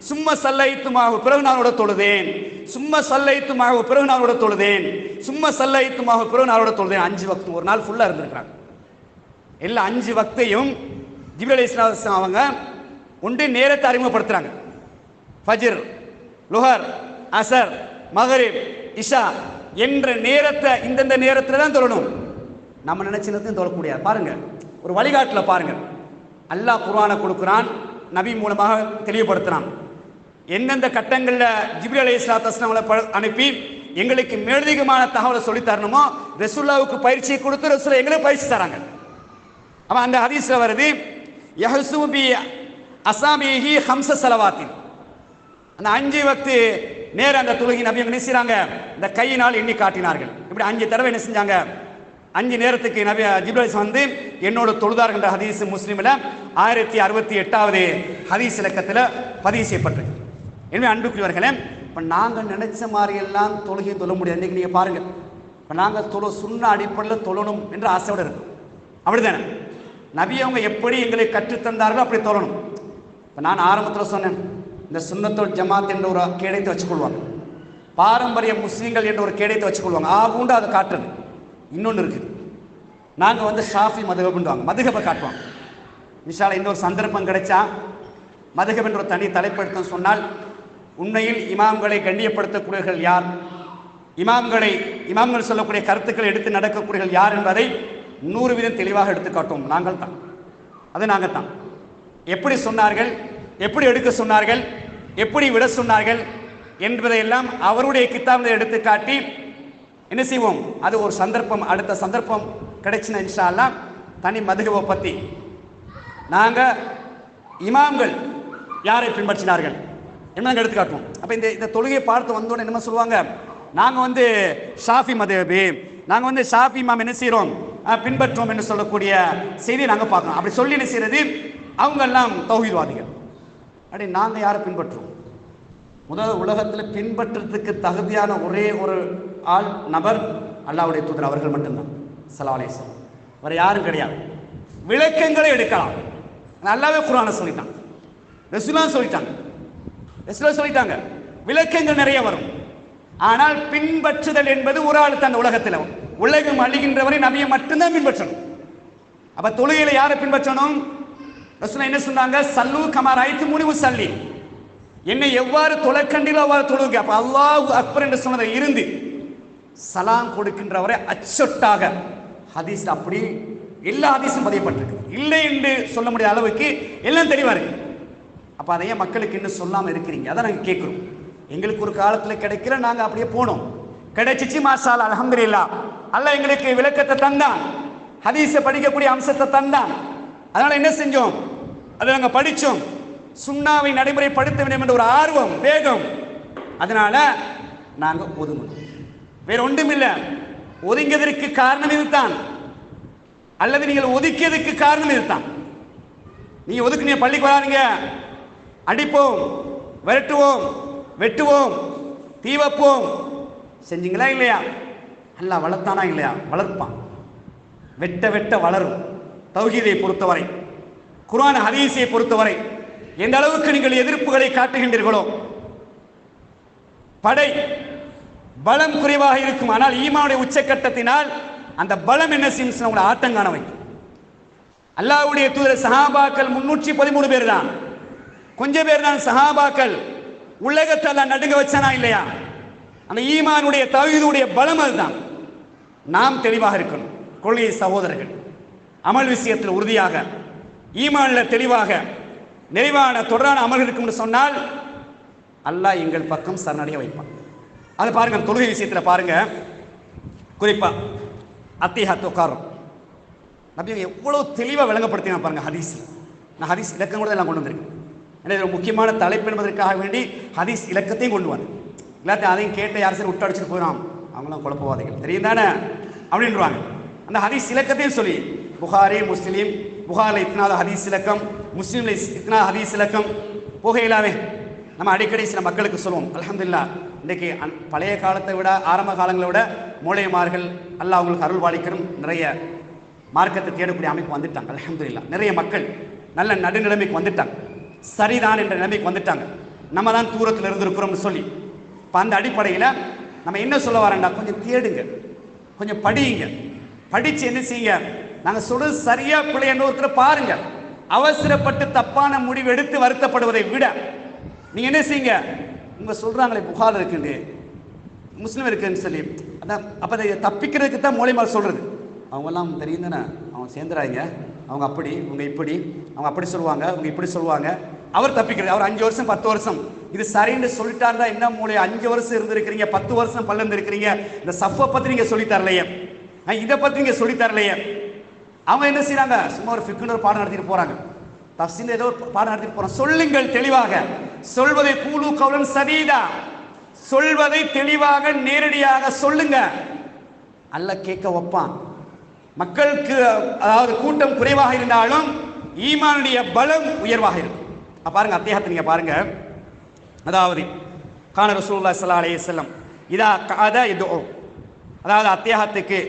சும்ம சல்லைத்து மாஹு, பிறகு நான் அவரோட தொழுதேன். சும்ம சல்லைத்து மாஹு, பிறகு நான் அவரோட தொழுதேன். சும்ம சல்லைத்து மாஹு, பிறகு நான் அவரோட தொழுதேன். 5 வக்து, ஒரு நாள் ஃபுல்லா இருந்திருக்காங்க. எல்லா 5 வக்தையும் ஜிப்ரீல் அலைஹிஸ்ஸலாம் அவங்க ஒன்று நேரத்தை அறிமுகப்படுத்துறாங்க. ஃபஜ்ர், லுஹர், அசர், மகரிப், இஷா என்ற நேரத்தை இந்தந்த நேரத்தில் தான் தொழணும். நம்ம நினைச்ச நேரத்தையும் தொழக்கூடியாது. பாருங்க, ஒரு வழிகாட்டில் பாருங்க, அல்லாஹ் குர்ஆனை கொடுக்குறான், நபி மூலமாக தெளிவுபடுத்துறான். எந்தெந்த கட்டங்களில் ஜிப்ரீல் அலைஹிஸ்ஸலாத்து வஸ்ஸலாம் அனுப்பி எங்களுக்கு மேலதிகமான தகவலை சொல்லி தரணுமோ ரசூலுல்லாஹ்வுக்கு பயிற்சியை கொடுத்து ரசூலுல்லாஹ் எங்களுக்கு பயிற்சி தராங்க. அப்ப அந்த ஹதீஸ்ல வருது, யஹ்சு பி அஸாபிஹி 5 ஸலவாத்தின், அந்த 5 வக்து நேர அந்த தொழுகை நபி என்ன செய்றாங்க, இந்த கையினால் எண்ணி காட்டினார்கள். இப்படி 5 தடவை என்ன செஞ்சாங்க, 5 நேரத்துக்கு நபி ஜிப்ரீல் வந்து என்னோட தொழுதார்கள் என்ற ஹதீஸ் முஸ்லிமில் 1068வது ஹதீஸ் இலக்கத்தில் பதிவு செய்யப்பட்டிருக்கு. எனவே அன்புக்குரியவர்களே, இப்போ நாங்கள் நினைச்ச மாதிரி எல்லாம் தொழுகையும் தொழ முடியாது. இன்றைக்கி நீங்கள் பாருங்கள், இப்போ நாங்கள் சுன்னா அடிப்படையில் தொழணும் என்ற ஆசையோடு இருக்கும். அப்படிதானே, நபி அவங்க எப்படி எங்களுக்கு கற்றுத்தந்தார்களோ அப்படி தொழணும். இப்போ நான் ஆரம்பத்தில் சொன்னேன், இந்த சுன்னத்துல் ஜமாத் என்ற ஒரு கேடயத்தை வச்சுக்கொள்வாங்க, பாரம்பரிய முஸ்லீம்கள் என்ற ஒரு கேடயத்தை வச்சுக்கொள்வாங்க, ஆகுண்டு அதை காட்டுறது. இன்னொன்று இருக்குது, நாங்கள் வந்து ஷாஃபி மதுஹப்னுவாங்க, மதுஹபை காட்டுவாங்க. இன்ஷால்லா இன்னொரு சந்தர்ப்பம் கிடைச்சா மதுஹப் என்ற ஒரு தனி தலைப்படுத்த சொன்னால், உண்மையில் இமாம்களை கண்ணியப்படுத்தக்கூடியவர்கள் யார், இமாம்கள் சொல்லக்கூடிய கருத்துக்களை எடுத்து நடக்கக்கூடியவர்கள் யார் என்பதை 100% தெளிவாக எடுத்து காட்டுவோம். நாங்கள் தான், அது நாங்கள் தான். எப்படி சொன்னார்கள், எப்படி எடுக்க சொன்னார்கள், எப்படி விட சொன்னார்கள் என்பதையெல்லாம் அவருடைய கித்தாபில் எடுத்து காட்டி என்ன செய்வோம், அது ஒரு சந்தர்ப்பம், அடுத்த சந்தர்ப்பம் கிடைச்சின இன்ஷா அல்லாஹ் தனி மதுஹபை பற்றி நாங்கள் இமாம்கள் யாரை பின்பற்றினார்கள் என்ன எடுத்து காட்டுவோம். அப்போ இந்த தொழுகையை பார்த்து வந்தோன்னு என்ன சொல்லுவாங்க, நாங்கள் வந்து ஷாஃபி மதுஹபு, நாங்கள் வந்து ஷாஃபி இமாம் என்ன செய்கிறோம் பின்பற்றோம் என்று சொல்லக்கூடிய செய்தியை நாங்கள் பார்க்கணும். அப்படி சொல்லி என்ன செய்யறது, அவங்க எல்லாம் தௌஹீத்வாதிகள். அப்படி நாங்கள் யாரை பின்பற்றுவோம், முதல் உலகத்தில் பின்பற்றதுக்கு தகுதியான ஒரே ஒரு ஆள் நபர் அல்லாஹ்வுடைய தூதர் அவர்கள் மட்டும்தான் ஸல்லல்லாஹு அலைஹி வஸல்லம், வேறு யாரும் கிடையாது. விளக்கங்களை எடுக்கலாம், அல்லாஹ்வே குர்ஆனை சொல்லிட்டான், ரசூலுல்லாஹ் சொல்லிட்டாங்க, விளக்கங்கள் நிறைய வரும். ஆனால் பின்பற்றுதல் என்பது ஒரு ஆள் தான். உலகத்தில் உலகம் அழிகின்றவரை நபியை மட்டும்தான் பின்பற்றணும். அப்ப தொழுகையில யாரை பின்பற்றணும், ரசூலுல்லாஹ் என்ன சொன்னாங்க, சல்லு கமா ரஅய்துமூனி உஸல்லி, என்னை எவ்வாறு தொலைக்கண்டீர்களோ அவ்வாறு தொழுங்க. அப்ப அல்லாஹு அக்பர் என்று சொன்னதை இருந்து சலாம் கொடுக்கின்றவரை அச்சொட்டாக ஹதீஸ் அப்படி எல்லா ஹதீஸும் பதியப்பட்டிருக்கு, இல்லை என்று சொல்ல முடியாத அளவுக்கு எல்லாம் தெளிவா இருக்கு. அப்ப அதையே மக்களுக்கு இன்னும் சொல்லாம இருக்கிறீங்க, அதான் நாங்க கேட்கிறோம். எங்களுக்கு ஒரு காலத்துல கிடைக்கல, நாங்க அப்படியே போனோம், கிடைச்சிச்சு மாஷா அல்லாஹ் அல்ஹம்துலில்லாஹ், அல்லாஹ் எங்களுக்கு விளக்கத்தை தந்தான், ஹதீஸை படிக்கக்கூடிய அம்சத்தை தந்தான். அதனால என்ன செஞ்சோம், அதை நாங்க படிச்சோம், சுன்னாவை நடைமுறைப்படுத்த வேண்டும் என்ற ஒரு ஆர்வம், வேகம், அதனால நாங்க ஒதுங்கணும். வேற ஒன்றும் இல்லை. ஒதுங்கியதற்கு காரணம் இதுதான், அல்லது நீங்கள் ஒதுக்கியதுக்கு காரணம் இதுதான். நீங்க ஒதுக்குனீங்க, பள்ளிக்கு வராதீங்க, அடிப்போம், விரட்டுவோம், வெட்டுவோம், தீ வைப்போம், செஞ்சீங்களா இல்லையா? அல்லாஹ் வளர்த்தானா இல்லையா? வளர்ப்பான். வெட்ட வெட்ட வளரும். தௌஹீதை பொறுத்தவரை, குர்ஆன் ஹதீஸை பொறுத்தவரை எந்த அளவுக்கு நீங்கள் எதிர்ப்புகளை காட்டுகின்றீர்களோ, படை பலம் குறைவாக இருக்கும். ஆனால் ஈமானுடைய உச்சக்கட்டத்தினால் அந்த பலம் என்ன செய்யும்? உங்களை ஆட்டங்காண வைக்கும். அல்லாஹ்வுடைய தூதர் சஹாபாக்கள் 313 பேர் தான், கொஞ்சம் பேர் தான் சஹாபாக்கள். உலகத்தை அல்லாஹ் நடுங்க வச்சானா இல்லையா? அந்த ஈமானுடைய தௌஹீதுடைய பலம் அதுதான். நாம் தெளிவாக இருக்கணும். கொள்கை சகோதரர்கள், அமல் விஷயத்தில் உறுதியாக, ஈமானில் தெளிவாக, நிறைவான தொடரான அமல் இருக்கும்னு சொன்னால் அல்லாஹ் எங்கள் பக்கம் சரணடைய வைப்பான். அது பாருங்க, தொழுகை விஷயத்தில் பாருங்க, குறிப்பா அத்திஹாத்து உட்காரும் நபி எவ்வளவு தெளிவாக விளங்கப்படுத்தினா பாருங்க ஹதீஸ். நான் ஹதீஸ் இலக்கம் கூட எல்லாம் கொண்டு வந்திருக்கேன். ஏன்னா இது முக்கியமான தலைப்பு என்பதற்காக வேண்டி ஹதீஸ் இலக்கத்தையும் கொண்டு வந்து, எல்லாத்தையும் அதையும் கேட்ட யார் சரி விட்டு அடிச்சுட்டு போயிடும், அவங்களாம் குழப்பவாதிகள் தெரியும் தானே அப்படின்றாங்க. அந்த ஹதீஸ் இலக்கத்தையும் சொல்லி, புகாரி முஸ்லீம், புகாரில் இத்தனாவது ஹதீஸ் இலக்கம், முஸ்லீம்ல இத்தனாவது ஹதீஸ் இலக்கம் புகையிலாவே நம்ம அடிக்கடி சில மக்களுக்கு சொல்லுவோம். அல்ஹம்துலில்லாஹ் இன்றைக்கு பழைய காலத்தை விட, ஆரம்ப காலங்களை விட மூளைமார்கள் அல்லாஹ் அவங்களுக்கு அருள் பாலிக்கணும், நிறைய மார்க்கத்தை தேடக்கூடிய அமைப்பு வந்துட்டாங்க. அல்ஹம்துலில்லாஹ் நிறைய மக்கள் நல்ல நடுநிலைமைக்கு வந்துட்டாங்க, சரிதான் என்ற நிலைமைக்கு வந்துட்டாங்க. நம்ம தான் தூரத்தில் இருந்திருக்கிறோம்னு சொல்லி, இப்போ அந்த அடிப்படையில் நம்ம என்ன சொல்ல வரேன்டா, கொஞ்சம் தேடுங்க, கொஞ்சம் படியுங்க, படித்து என்ன செய்யுங்க, நாங்கள் சொல்றது சரியா பிள்ளை என்ற ஒருத்தர் பாருங்க. அவசரப்பட்டு தப்பான முடிவு எடுத்து வருத்தப்படுவதை விட நீங்க என்ன செய்யுங்க, உங்க சொல்றாங்களே புகார் இருக்குன்னு, முஸ்லீம் இருக்குன்னு சொல்லி, அதான் அப்போ அதை தப்பிக்கிறதுக்கு தான் மூலியமாக சொல்றது. அவங்கெல்லாம் தெரியும் தானே, அவங்க சேர்ந்துறாங்க, அவங்க அப்படி, அவங்க இப்படி, அவங்க அப்படி சொல்லுவாங்க, அவங்க இப்படி சொல்லுவாங்க. அவர் தப்பிக்கிறது, அவர் 5 வருஷம் 10 வருஷம் இது சரின்னு சொல்லிட்டாருந்தா என்ன மூளை, 5 வருஷம் இருந்திருக்கிறீங்க, 10 வருஷம் பல்ல இருந்திருக்கிறீங்க, இந்த சஃபை பற்றி நீங்கள் சொல்லித்தரலையே, இதை பற்றி நீங்கள் சொல்லித்தரலையே. அவங்க என்ன செய்யறாங்க, சும்மா ஒரு ஃபிக்குன்னு ஒரு பாடம் நடத்திட்டு போறாங்க, தஃசீல் ஏதோ ஒரு பாடம் நடத்திட்டு போறாங்க. சொல்லுங்கள் தெளிவாக, சொல்வதை கூலு கௌலன் சதீதா, சொல்வதை தெளிவாக நேரடியாக சொல்லுங்க. அல்லாஹ் கேட்க வைப்பான். மக்களுக்கு அதாவது கூட்டம் குறைவாக இருந்தாலும் ஈமானுடைய பலம் உயர்வாக இருக்கும். பாருங்க அத்தியாயத்தை நீங்க பாருங்க, அதாவது கான ரசூலுல்லாஹி ஸல்லல்லாஹு அலைஹி வஸல்லம் இதா கஅத யதுஉ, அதாவது அத்தியாயத்துக்கு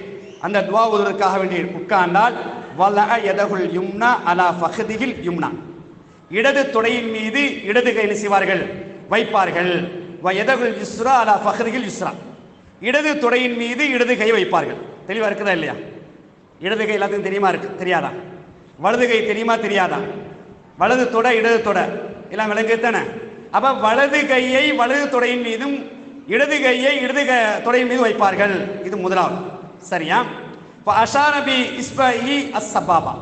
அந்த துஆ ஓதுவதற்காக வேண்டி உட்கார்ந்தால், வலஅ யதஹுல் யும்னா அலா ஃபக்திஹில் யும்னா, இடது தொடையின் மீது இடது கை செய்வார்கள் வைப்பார்கள். வ யதஹுல் யுஸ்ரா அலா ஃபக்திஹில் யுஸ்ரா, இடது தொடையின் மீது இடது கை வைப்பார்கள். தெளிவா இருக்குதா இல்லையா? இடது கை எல்லாத்துக்கும் தெரியுமா, இருக்கு தெரியாதா? வலது கை தெரியுமா தெரியாதா? வலது தொடை இடது தொடை எல்லாம் விளங்கு தானே. அப்ப வலது கையை வலது தொடையின் மீதும் இடது கையை இடது தொடையின் மீது வைப்பார்கள். இது முதலாவது, சரியா? அஷாரபி இஸ்பஹி அஸ்ஸபாபா,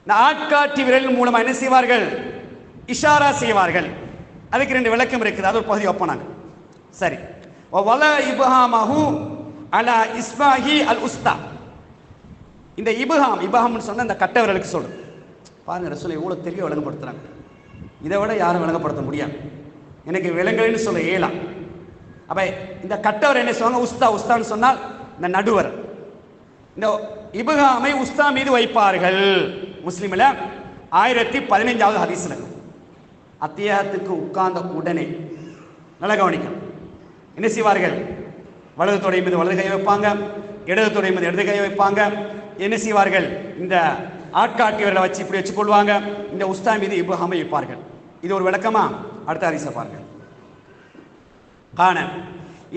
இந்த ஆட்காட்டி விரல் மூலமா என்ன செய்வார்கள், இஷாரா செய்வார்கள். அதுக்கு 2 விளக்கம் இருக்குது, அது ஒரு பகுதி வைப்போம். சரி. வல இப்ஹாமஹு அலா இஸ்பஹி அல் உஸ்தா, இந்த இப்ஹாம்னு சொன்ன இந்த கட்டை விரலுக்கு சொல்றது. பாருங்க ரசூல் எவ்வளவு தெளிவாக விளங்கப்படுத்துறாங்க, இதை விட யாரும் விளங்கப்படுத்த முடியாது. எனக்கு விலங்குன்னு சொல்ல இயலாம். அப்ப இந்த கட்டவர் என்ன சொல்லுவாங்க, உஸ்தான்னு சொன்னால் இந்த நடுவர், இந்த இப்ஹாமை உஸ்தா மீது வைப்பார்கள். முஸ்லிமில் 1015வது ஹதீஸ்ல அத்தியாயத்துக்கு உட்கார்ந்த உடனே நல்லா கவனிக்கணும், என்ன செய்வார்கள், வலது தொடை மீது வலது கையை வைப்பாங்க, இடது தொடை மீது இடது கையை வைப்பாங்க. என்ன செய்வார்கள், இந்த ஆட்காட்டியவர்களை வச்சு இப்படி வச்சு கொள்வாங்க, இந்த உஸ்தா மீது இப்ஹாமை வைப்பார்கள். இது ஒரு விளக்கமா? அடுத்த ஹதீஸை பாருங்க. கான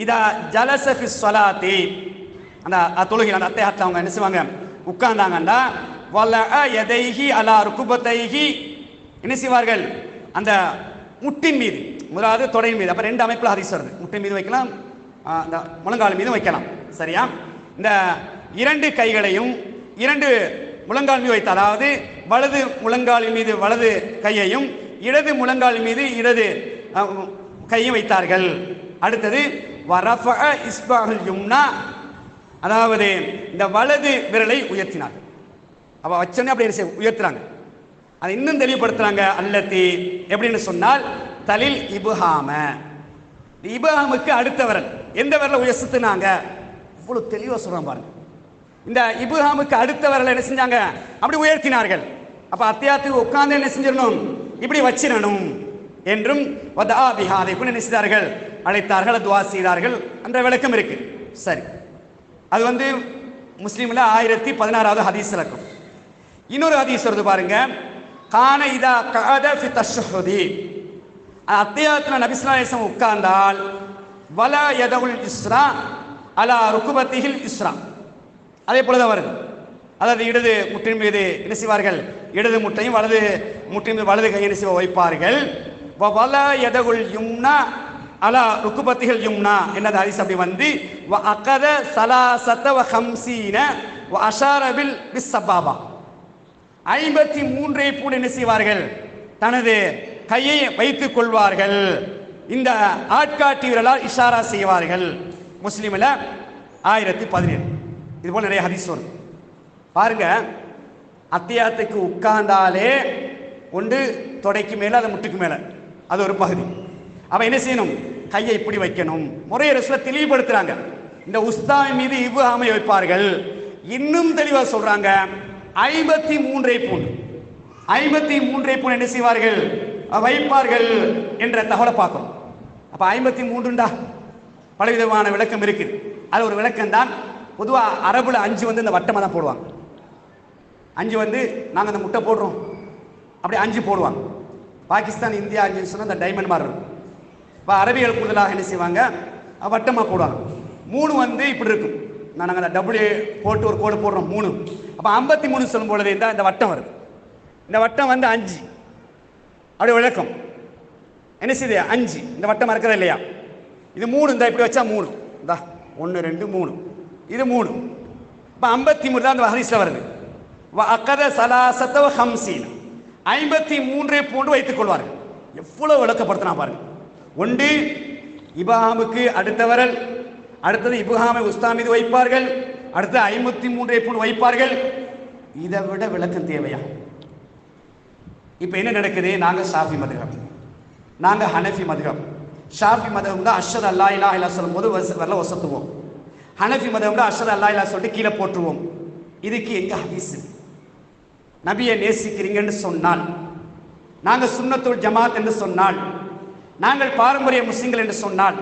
இதா ஜலஸ ஃபி ஸலாத்தி, அந்த தொழுகையில் அந்த அத்தியாயத்தில் அவங்க என்ன செய்வாங்க, உட்கார்ந்தாங்கன்னா வலஅ யதைஹி அலா ருக்குபதைஹி, என்ன செய்வார்கள், அந்த முட்டின் மீது, முதலாவது தொடையின் மீது, அப்ப 2 அமைப்புல ஹதீஸ் வருது, முட்டின் மீது வைக்கலாம், அந்த முழங்கால் மீது வைக்கலாம், சரியா? இந்த 2 கைகளையும் 2 முழங்கால் மீது வைத்தால், அதாவது வலது முழங்காலின் மீது வலது கையையும் இடது முழங்கால் மீது இடது கையும் வைத்தார்கள். அடுத்தது வரஃபஅ இஸ்பஹுல் யும்னா, அதாவது இந்த வலது விரலை உயர்த்தினார். அப்ப வச்சனே அப்படி உயர்த்துறாங்க. அதை இன்னும் தெளிவுபடுத்துறாங்க. அல்லத்தி எப்படின்னு சொன்னால் தலில் இப்ஹாம, இப்ஹாமுக்கு அடுத்த விரல், எந்த விரலை உயர்த்தினாங்க, இவ்வளவு தெளிவா சொல்றான் பாருங்க. இந்த இப்ஹாமுக்கு அடுத்தவர்கள் என்ன செஞ்சாங்க, அப்படி உயர்த்தினார்கள். அப்ப அத்தியாயத்துக்கு உட்கார்ந்து என்ன செஞ்சிடணும், இப்படி வச்சிடணும் என்றும் அதை கூட என்ன செய்தார்கள், அழைத்தார்கள், துவா செய்தார்கள் என்ற விளக்கம் இருக்கு. சரி, அது வந்து முஸ்லீம்ல 1016வது ஹதீஸ் இருக்கும். இன்னொரு ஹதீஸ் வருது பாருங்க, கான இதா கஅத ஃபி தஷ்ஹுதி, அத்தியாயத்துல நபி ஸல்லல்லாஹு அலைஹி வஸல்லம் உட்கார்ந்தால் வலா யதவுல் இஸ்ரா அலா ருக்குபத்திஹில் இஸ்ரா, அதே போலதான் வருது. அதாவது இடது முட்டின் மீது என்ன செய்வார்கள், இடது முட்டையும் வலது முட்டின் மீது வலது கையை என்ன வைப்பார்கள். வலா யதவுல் யும்னா அலா ருக்குபத்திஹில் யும்னா என்னது ஹதீஸ் அப்படி வந்து வ அகத ஸலாஸத வ ஹம்ஸீன வ அஷார பில் பிஸ்ஸபாபா, 53 போல என்ன செய்வார்கள், தனது கையை வைத்துக் கொள்வார்கள், இந்த ஆட்காட்டி விரலால் இஷாரா செய்வார்கள். முஸ்லிம்ல 1017. இது போல நிறைய ஹதீஸ் வரும் பாருங்க. அத்தியாயத்துக்கு உட்கார்ந்தாலே ஒன்று தொடைக்கு மேல, அது முட்டுக்கு மேல, அது ஒரு பகுதி. அவ என்ன செய்யணும், கையை இப்படி வைக்கணும். முறையை ரசூல் தெளிவுபடுத்துறாங்க. இந்த உஸ்தாவின் மீது இப்ஹாமை வைப்பார்கள். இன்னும் தெளிவா சொல்றாங்க, 53 பூண்டு 53 பூண்டு என்ன செய்வார்கள், வைப்பார்கள் என்ற தகவலை பார்க்கணும். அப்ப 53 பலவிதமான விளக்கம் இருக்குது. அது ஒரு விளக்கம் தான். பொதுவாக அரபுல 5 வந்து இந்த வட்டமாக தான் போடுவாங்க. 5 வந்து நாங்கள் அந்த முட்டை போடுறோம் அப்படி 5 போடுவாங்க. பாகிஸ்தான், இந்தியா 5 சொன்னால் இந்த டைமண்ட் மாதிரி இருக்கும். இப்போ அரபிகள் கூடுதலாக என்ன செய்வாங்க, வட்டமாக போடுவாங்க. 3 வந்து இப்படி இருக்கும். நாங்கள் அந்த டபுள் போட்டு ஒரு கோடு போடுறோம் 3. அப்போ 53 சொல்லும் பொழுது இந்த வட்டம் வருது. இந்த வட்டம் வந்து 5 அப்படி விளக்கம் என்ன செய்யுது, 5 இந்த வட்டம் இருக்கிறது இல்லையா, இது 3. இந்த இப்படி வச்சா 3, இந்தா 1 2 3, இது 3. இப்போ 53 தான் அந்த ஹதீஸ்ல வருது. அக்கத ஸலாஸத வ ஹம்ஸீன, 53 போன்று வைத்துக் கொள்வார்கள். எவ்வளவு விளக்கப்படுத்தினா பாருங்க. ஒன்று இப்ஹாமுக்கு அடுத்தவர்கள், அடுத்தது இப்ஹாமை உஸ்தா மீது வைப்பார்கள், அடுத்து 53 போன்று வைப்பார்கள். இதை விட விளக்கம் தேவையா? இப்ப என்ன நடக்குது, நாங்க ஷாஃபி மதுஹப், நாங்க ஹனஃபி மதுஹப். ஷாஃபி மதுஹப் தான் அஷ்ஹது அல்லா இலாஹ இல்லல்லாஹ் சொல்லும் போது வரல வசத்துவோம். ஹனஃபி மதுஹப் தான் அஷ்ஹது அல்லா இலாஹ சொல்லிட்டு கீழே போட்டுருவோம். இதுக்கு எங்க ஹதீஸ்? நபியை நேசிக்கிறீங்கன்னு சொன்னால், நாங்கள் சுன்னத்துல் ஜமாத் என்று சொன்னால், நாங்கள் பாரம்பரிய முஸ்லிம்கள் என்று சொன்னால்,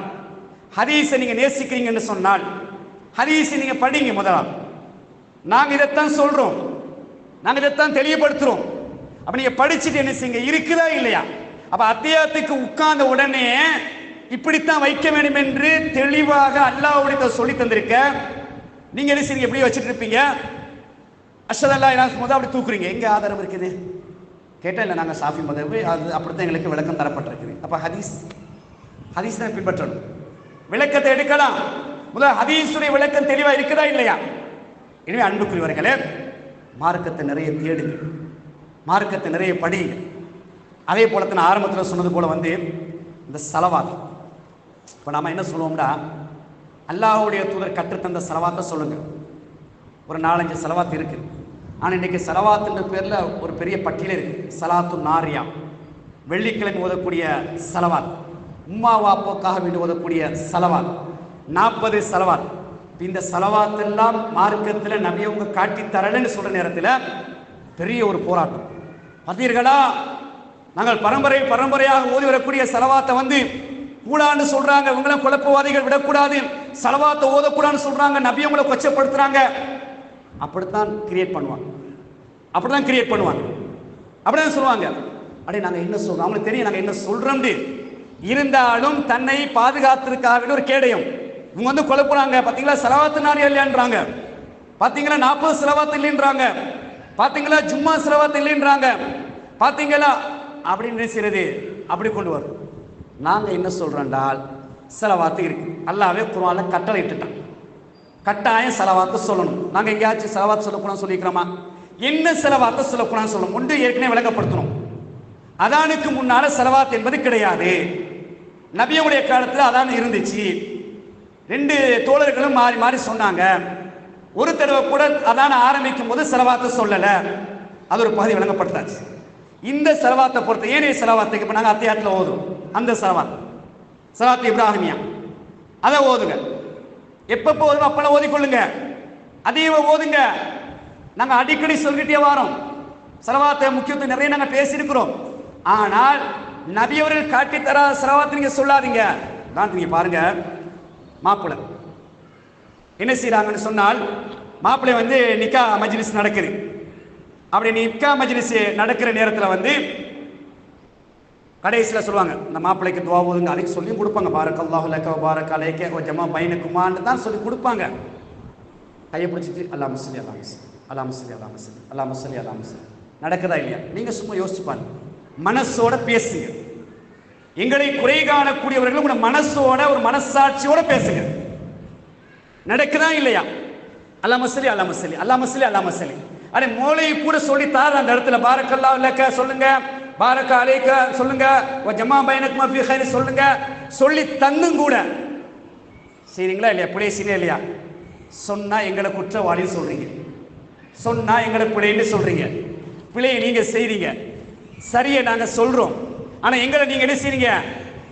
ஹதீஸை நீங்க நேசிக்கிறீங்க என்று சொன்னால், ஹதீஸை நீங்க படிங்க முதலாம். நாங்க இதைத்தான் சொல்றோம், நாங்க இதைத்தான் தெளிவுபடுத்துறோம். அப்ப நீங்க படிச்சுட்டு என்ன செய்யுங்க, இருக்குதா இல்லையா? அப்ப அத்தியாயத்துக்கு உட்கார்ந்த உடனே இப்படித்தான் வைக்க வேண்டும் என்று தெளிவாக அல்லாஹ்வுடைய சொல்லி தந்திருக்க, நீங்க என்ன செய்யுங்க, எப்படி வச்சுட்டு இருப்பீங்க, அஷ்ஹது அல்லா இலாஹ இல்லல்லாஹ் அப்படி தூக்குறீங்க. எங்க ஆதாரம் இருக்குது கேட்டா, இல்லை நாங்கள் ஷாஃபி மதுஹப், அது அப்படித்தான் எங்களுக்கு விளக்கம் தரப்பட்டிருக்குது. அப்ப ஹதீஸ் தான் பின்பற்றணும். விளக்கத்தை எடுக்கலாம், முதல் ஹதீஸுடைய விளக்கம் தெளிவா இருக்குதா இல்லையா? எனவே அன்புக்குரியவர்களே, மார்க்கத்தை நிறைய தேடுங்க, மார்க்கத்தை நிறைய படிங்க. அதே போலத்தான் நான் ஆரம்பத்தில் சொன்னது போல வந்து இந்த ஸலவாத், இப்போ நாம என்ன சொல்லுவோம்னா, அல்லாஹ்வுடைய தூதர் கற்றுத்தந்த ஸலவாத்தை சொல்லுங்க. ஒரு 4-5 ஸலவாத் இருக்கு. ஆனால் இன்னைக்கு ஸலவாத்துன்ற பேர்ல ஒரு பெரிய பட்டியலே இருக்கு. ஸலாத்து நாரியா, வெள்ளிக்கிழமை ஓதக்கூடிய ஸலவாத், உம்மா வாப்போக்காக வேண்டி ஓதக்கூடிய ஸலவாத், 40 ஸலவாத். இந்த ஸலவாத் எல்லாம் மார்க்கத்தில் நபி அவங்க காட்டி தரலன்னு சொல்ற நேரத்தில் பெரிய ஒரு போராட்டம். பார்த்தீர்களா, நாங்கள் பரம்பரையாக ஓதி வரக்கூடிய ஸலவாத்தை வந்து கூடான்னு சொல்றாங்க, இவங்களும் குழப்பவாதிகள், விடக்கூடாது, ஸலவாத்தை ஓதக்கூடாதுன்னு சொல்றாங்க, நபி அவங்களை கொச்சப்படுத்துறாங்க. அப்படித்தான் கிரியேட் பண்ணுவாங்க, அப்படிதான் சொல்லுவாங்க. அடே நாங்க என்ன சொல்றோம், அவங்களுக்கு தெரியும் நாங்க என்ன சொல்றோம். இருந்தாலும் தன்னை பாதுகாத்திருக்காக ஒரு கேடயம் இவங்க வந்து குழப்புறாங்க. பாத்தீங்களா ஸலவாத்து நாரியா இல்லையான்றாங்க, பாத்தீங்களா 40 ஸலவாத் இல்லைன்றாங்க, பாத்தீங்களா ஜும்மா ஸலவாத் இல்லைன்றாங்க, பாத்தீங்களா அப்படின்னு செய்யறது அப்படி கொண்டு வரும். நாங்க என்ன சொல்றோம்டால், ஸலவாத்து இருக்கு, அல்லாஹ்வே குர்ஆன்ல கட்டளை இட்டுட்டான், கட்டாயம் ஸலவாத்து சொல்லணும். நாங்க எங்கேயாச்சும் ஸலவாத் சொல்லக்கூடாதுன்னு சொல்லிக்கிறோமா? என்ன ஸலவாத்தை சொல்லக்கூடாதுன்னு சொல்லணும். ஒன்று ஏற்கனவே விளக்கப்படுத்தணும், அதானுக்கு முன்னால ஸலவாத் என்பது கிடையாது. நபியுடைய காலத்தில் அதான் இருந்துச்சு. 2 தோழர்களும் மாறி மாறி சொன்னாங்க. ஒரு தடவை கூட அதான ஆரம்பிக்கும் போது ஸலவாத்தை சொல்லல, அது ஒரு பகுதி விளங்கப்படுத்தாச்சு. இந்த ஸலவாத்தை பொறுத்த ஏனைய ஸலவாத்துக்கு இப்ப நாங்க அத்தியாயத்தில் ஓதும் அந்த ஸலவாத் இப்ராஹிமியா, அதை ஓதுங்க. எப்ப ஓதும் அப்பெல்லாம் ஓதிக்கொள்ளுங்க, அதிகம் ஓதுங்க. நாங்க அடிக்கடி சொல்லிட்டே வரோம், ஸலவாத்தை முக்கியத்துவம் நிறைய நாங்க பேசியிருக்கிறோம். ஆனால் நபி அவர்கள் காட்டி தர ஸலவாத்தை நீங்க சொல்லாதீங்க. தான் நீங்க பாருங்க, மாப்பிள்ளை என்ன செய்யறாங்கன்னு சொன்னால், மாப்பிள்ளை வந்து நிக்கா மஜ்லிஸ் நடக்குது. அப்படி நிக்கா மஜ்லிஸ் நடக்கிற நேரத்தில் கடைசியில் சொல்லுவாங்க, இந்த மாப்பிள்ளைக்கு துவா ஓதுங்க. அதுக்கு சொல்லியும் கொடுப்பாங்க, பாரக்கல்லாஹு லக வ பாரக அலைக வ ஜமா பைனகுமான்னு தான் சொல்லி கொடுப்பாங்க. கையை பிடிச்சிட்டு அல்லாஹும்ம ஸல்லி அலா முஹம்மத், அல்லாஹும்ம ஸல்லி அலா முஹம்மத், அல்லாஹும்ம ஸல்லி அலா முஹம்மத். நடக்குதா இல்லையா? நீங்க சும்மா யோசிச்சு பாருங்க, மனசோட பேசுங்க. எங்களை குறை காணக்கூடியவர்கள் உங்க மனசோட, ஒரு மனசாட்சியோட பேசுங்க. நடக்குதா இல்லையா? அல்லாஹும்ம ஸல்லி அல்லாஹும்ம ஸல்லி, அல்லாஹும்ம ஸல்லி அல்லாஹும்ம ஸல்லி. அட மோளை கூட சொல்லி தார அந்த இடத்துல பாரக்கல்லாஹு லக சொல்லுங்க, பாரக அலைக சொல்லுங்க, வ ஜமா பைனகுமா ஃபீ கைர் சொல்லுங்க. சொல்லி தன்னும் கூட செய்றீங்களா இல்லையா? புலேசினே இல்லையா? சொன்னா எங்களை குற்றவாளின்னு சொல்றீங்க, சொன்னா எங்களை பிழைன்னு சொல்றீங்க. பிழையை நீங்க செய்றீங்க, சரியை நாங்க சொல்றோம். ஆனா எங்களை நீங்க என்ன செய்றீங்க?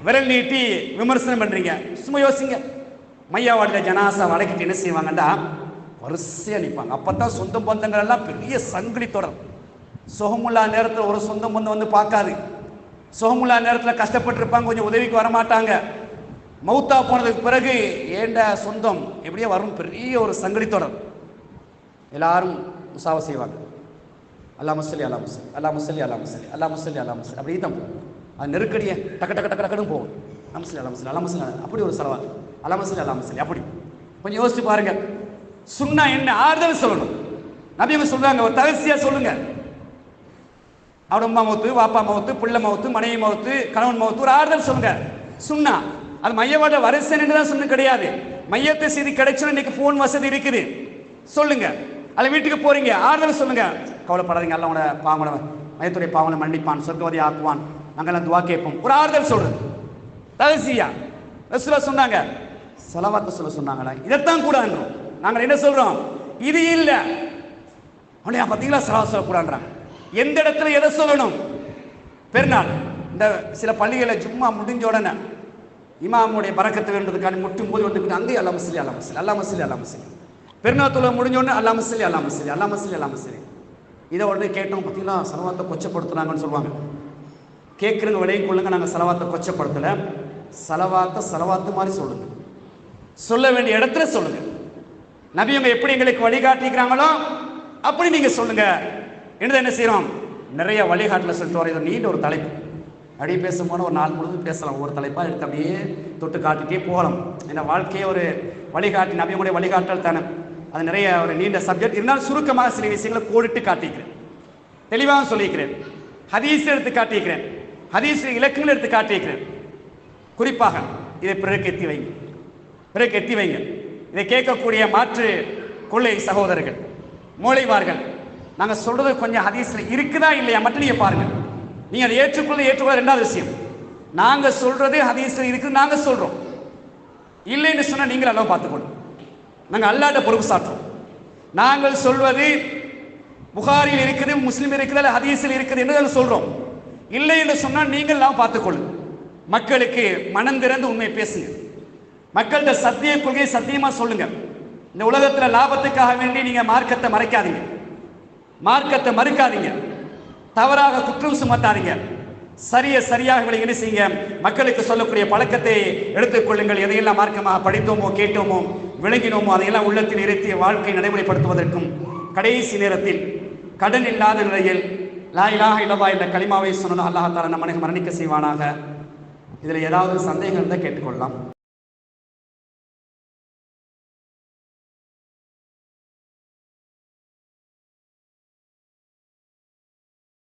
விரல் நீட்டி விமர்சனம் பண்றீங்க. சும்மா யோசிங்க, மையாவாடியில் ஜனாசா வழக்கிட்டு என்ன செய்வாங்கன்னா வரிசையா நிற்பாங்க. அப்பதான் சொந்த பந்தங்கள் எல்லாம் பெரிய சங்கிலி தொடர். சுகமுல்லா நேரத்தில் ஒரு சொந்த பந்தம் வந்து பார்க்காது. சுகமுல்லா நேரத்தில் கஷ்டப்பட்டிருப்பாங்க, கொஞ்சம் உதவிக்கு வரமாட்டாங்க. மௌத்தா போனதுக்கு பிறகு ஏண்ட சொந்தம் எப்படியே வரும், பெரிய ஒரு சங்கிலி தொடர். எல்லாரும் முசாவா செய்வாங்க, அல்லாஹும்ம ஸல்லி அலா முஹம்மத், அல்லாஹும்ம ஸல்லி அலா முஹம்மத், அல்லாஹும்ம ஸல்லி அலா முஹம்மத். அப்படி தான் போகும். அது நெருக்கடியே டக்கு டக்கு டக்கு டக்குன்னு போகும். அல்லாஹும்ம ஸல்லி அலா முஹம்மத், அல்லாஹும்ம ஸல்லி அலா, அப்படி ஒரு ஸலவாத், அல்லாஹும்ம ஸல்லி அலா முஹம்மத். அப்படி கொஞ்சம் யோசிச்சு பாருங்க. சுன்னா என்ன? ஆறுதல் சொல்லணும். நபிங்க சொல்றாங்க, ஒரு தகசியா சொல்லுங்க. அவட அம்மா மௌத்து, வாப்பா மௌத்து, பிள்ளை மௌத்து, மனைவி மௌத்து, கணவன் மௌத்து, ஒரு ஆறுதல் சொல்லுங்க. சுன்னா அது மையவாட வரிசை தான் சொன்ன கிடையாது. மையத்தை செய்தி கிடைச்சோம், இன்னைக்கு போன் வசதி இருக்குது, சொல்லுங்க. அல்ல வீட்டுக்கு போறீங்க, ஆறுதல் சொல்லுங்க. கவலைப்படாதீங்க, அல்ல உங்களோட பாவங்கள மையத்துடைய பாவங்களை மன்னிப்பான், சொர்க்கவதி ஆக்குவான், நாங்கெல்லாம் துவா கேட்போம். ஒரு ஆறுதல் சொல்றது தகசியா. ரசூலுல்லாஹ் சொன்னாங்க, ஸலவாத் சொல்ல சொன்னாங்களா? இதைத்தான் கூட நாங்கள் என்ன சொல்றோம்? இது இல்லை அவனையா பார்த்தீங்களா, ஸலவாத் சொல்லக்கூடாதுன்றாங்க. எந்த இடத்துல எதை சொல்லணும்? பெருநாள் இந்த சில பள்ளிகளை ஜும்மா முடிஞ்ச உடனே இமாமுடைய பரக்கத்து வேண்டதுக்கான முட்டும் போது வந்து அங்கே அல்லாஹும்ம ஸல்லி அலா முஹம்மத், அல்லாஹும்ம ஸல்லி அலா முஹம்மத். பெருநாள் தொழுகை முடிஞ்ச உடனே அல்லாஹும்ம ஸல்லி அலா முஹம்மத், அல்லாஹும்ம ஸல்லி அலா முஹம்மத். இதை உடனே கேட்டோம், பார்த்தீங்களா ஸலவாத்தை கொச்சப்படுத்துனாங்கன்னு சொல்லுவாங்க. கேட்குறவங்க விலையும் கொள்ளுங்க, நாங்கள் ஸலவாத்தை கொச்சப்படுத்தல. ஸலவாத்து மாதிரி சொல்லுங்க, சொல்ல வேண்டிய இடத்துல சொல்லுங்க. நபியவங்க எப்படி எங்களுக்கு வழிகாட்டிக்கிறாங்களோ அப்படி நீங்க சொல்லுங்க. என்ன செய்யறோம்? நிறைய வழிகாட்டல சொல்லிட்டு வர. இது நீண்ட ஒரு தலைப்பு, அப்படியே பேசும்போது ஒரு நாள் முழுவதும் பேசலாம். ஒவ்வொரு தலைப்பா எடுத்து அப்படியே தொட்டு காட்டிட்டே போகலாம். இந்த வாழ்க்கையே ஒரு வழிகாட்டி, நபியவங்களுடைய வழிகாட்டல் தானே. அது நிறைய ஒரு நீண்ட சப்ஜெக்ட் இருந்தாலும் சுருக்கமாக சில விஷயங்களை கோடிட்டு காட்டிக்கிறேன், தெளிவாக சொல்லியிருக்கிறேன். ஹதீஸ் எடுத்து காட்டியிருக்கிறேன், ஹதீஸ் இலக்கங்கள் எடுத்து காட்டியிருக்கிறேன். குறிப்பாக இதை பிறகு எத்தி வைங்க, பிறகு எத்தி வைங்க. இதை கேட்கக்கூடிய மாற்று கொள்ளை சகோதரர்கள், மூளைவார்கள், நாங்கள் சொல்றது கொஞ்சம் ஹதீஸ்ல இருக்குதா இல்லையா மட்டும் நீங்க பாருங்க. நீங்க அதை ஏற்றுக்கொள்ள ரெண்டாவது விஷயம். நாங்க சொல்றது ஹதீஸ்ல இருக்குது, நாங்க சொல்றோம். இல்லைன்னு சொன்னா நீங்கள் எல்லாம் பார்த்துக்கணும். நாங்கள் அல்லாஹ்ட்ட பொறுப்பு சாட்டுறோம். நாங்கள் சொல்வது புகாரில் இருக்குது, முஸ்லிம் இருக்குது, ஹதீஸில் இருக்குது என்று நாங்கள் சொல்றோம். இல்லை என்று சொன்னால் நீங்கள் எல்லாம் பார்த்துக்கொள்ளுங்க. மக்களுக்கு மனம் திறந்து உண்மை பேசுங்க. மக்கள்கிட்ட சத்திய கொள்கையை சத்தியமா சொல்லுங்க. இந்த உலகத்தில் லாபத்துக்காக வேண்டி நீங்க மார்க்கத்தை மறைக்காதீங்க, மார்க்கத்தை மறுக்காதீங்க, தவறாக குற்றம் சுமத்தாதீங்க. சரியாக என்ன செய்யுங்க? மக்களுக்கு சொல்லக்கூடிய பழக்கத்தை எடுத்துக் கொள்ளுங்கள். எதையெல்லாம் மார்க்கமாக படித்தோமோ, கேட்டோமோ, விளங்கினோமோ அதையெல்லாம் உள்ளத்தில் இருத்தி வாழ்க்கை நடைமுறைப்படுத்துவதற்கும் கடைசி நேரத்தில் கடன் இல்லாத நிலையில் லா இலாஹ இல்லல்லாஹ் என்ற கலிமாவை சொன்னது அல்லாஹ் தஆலா நம்மை மரணிக்க செய்வானாக. இதில் ஏதாவது சந்தேகம் இருந்தால் கேட்டுக்கொள்ளலாம்.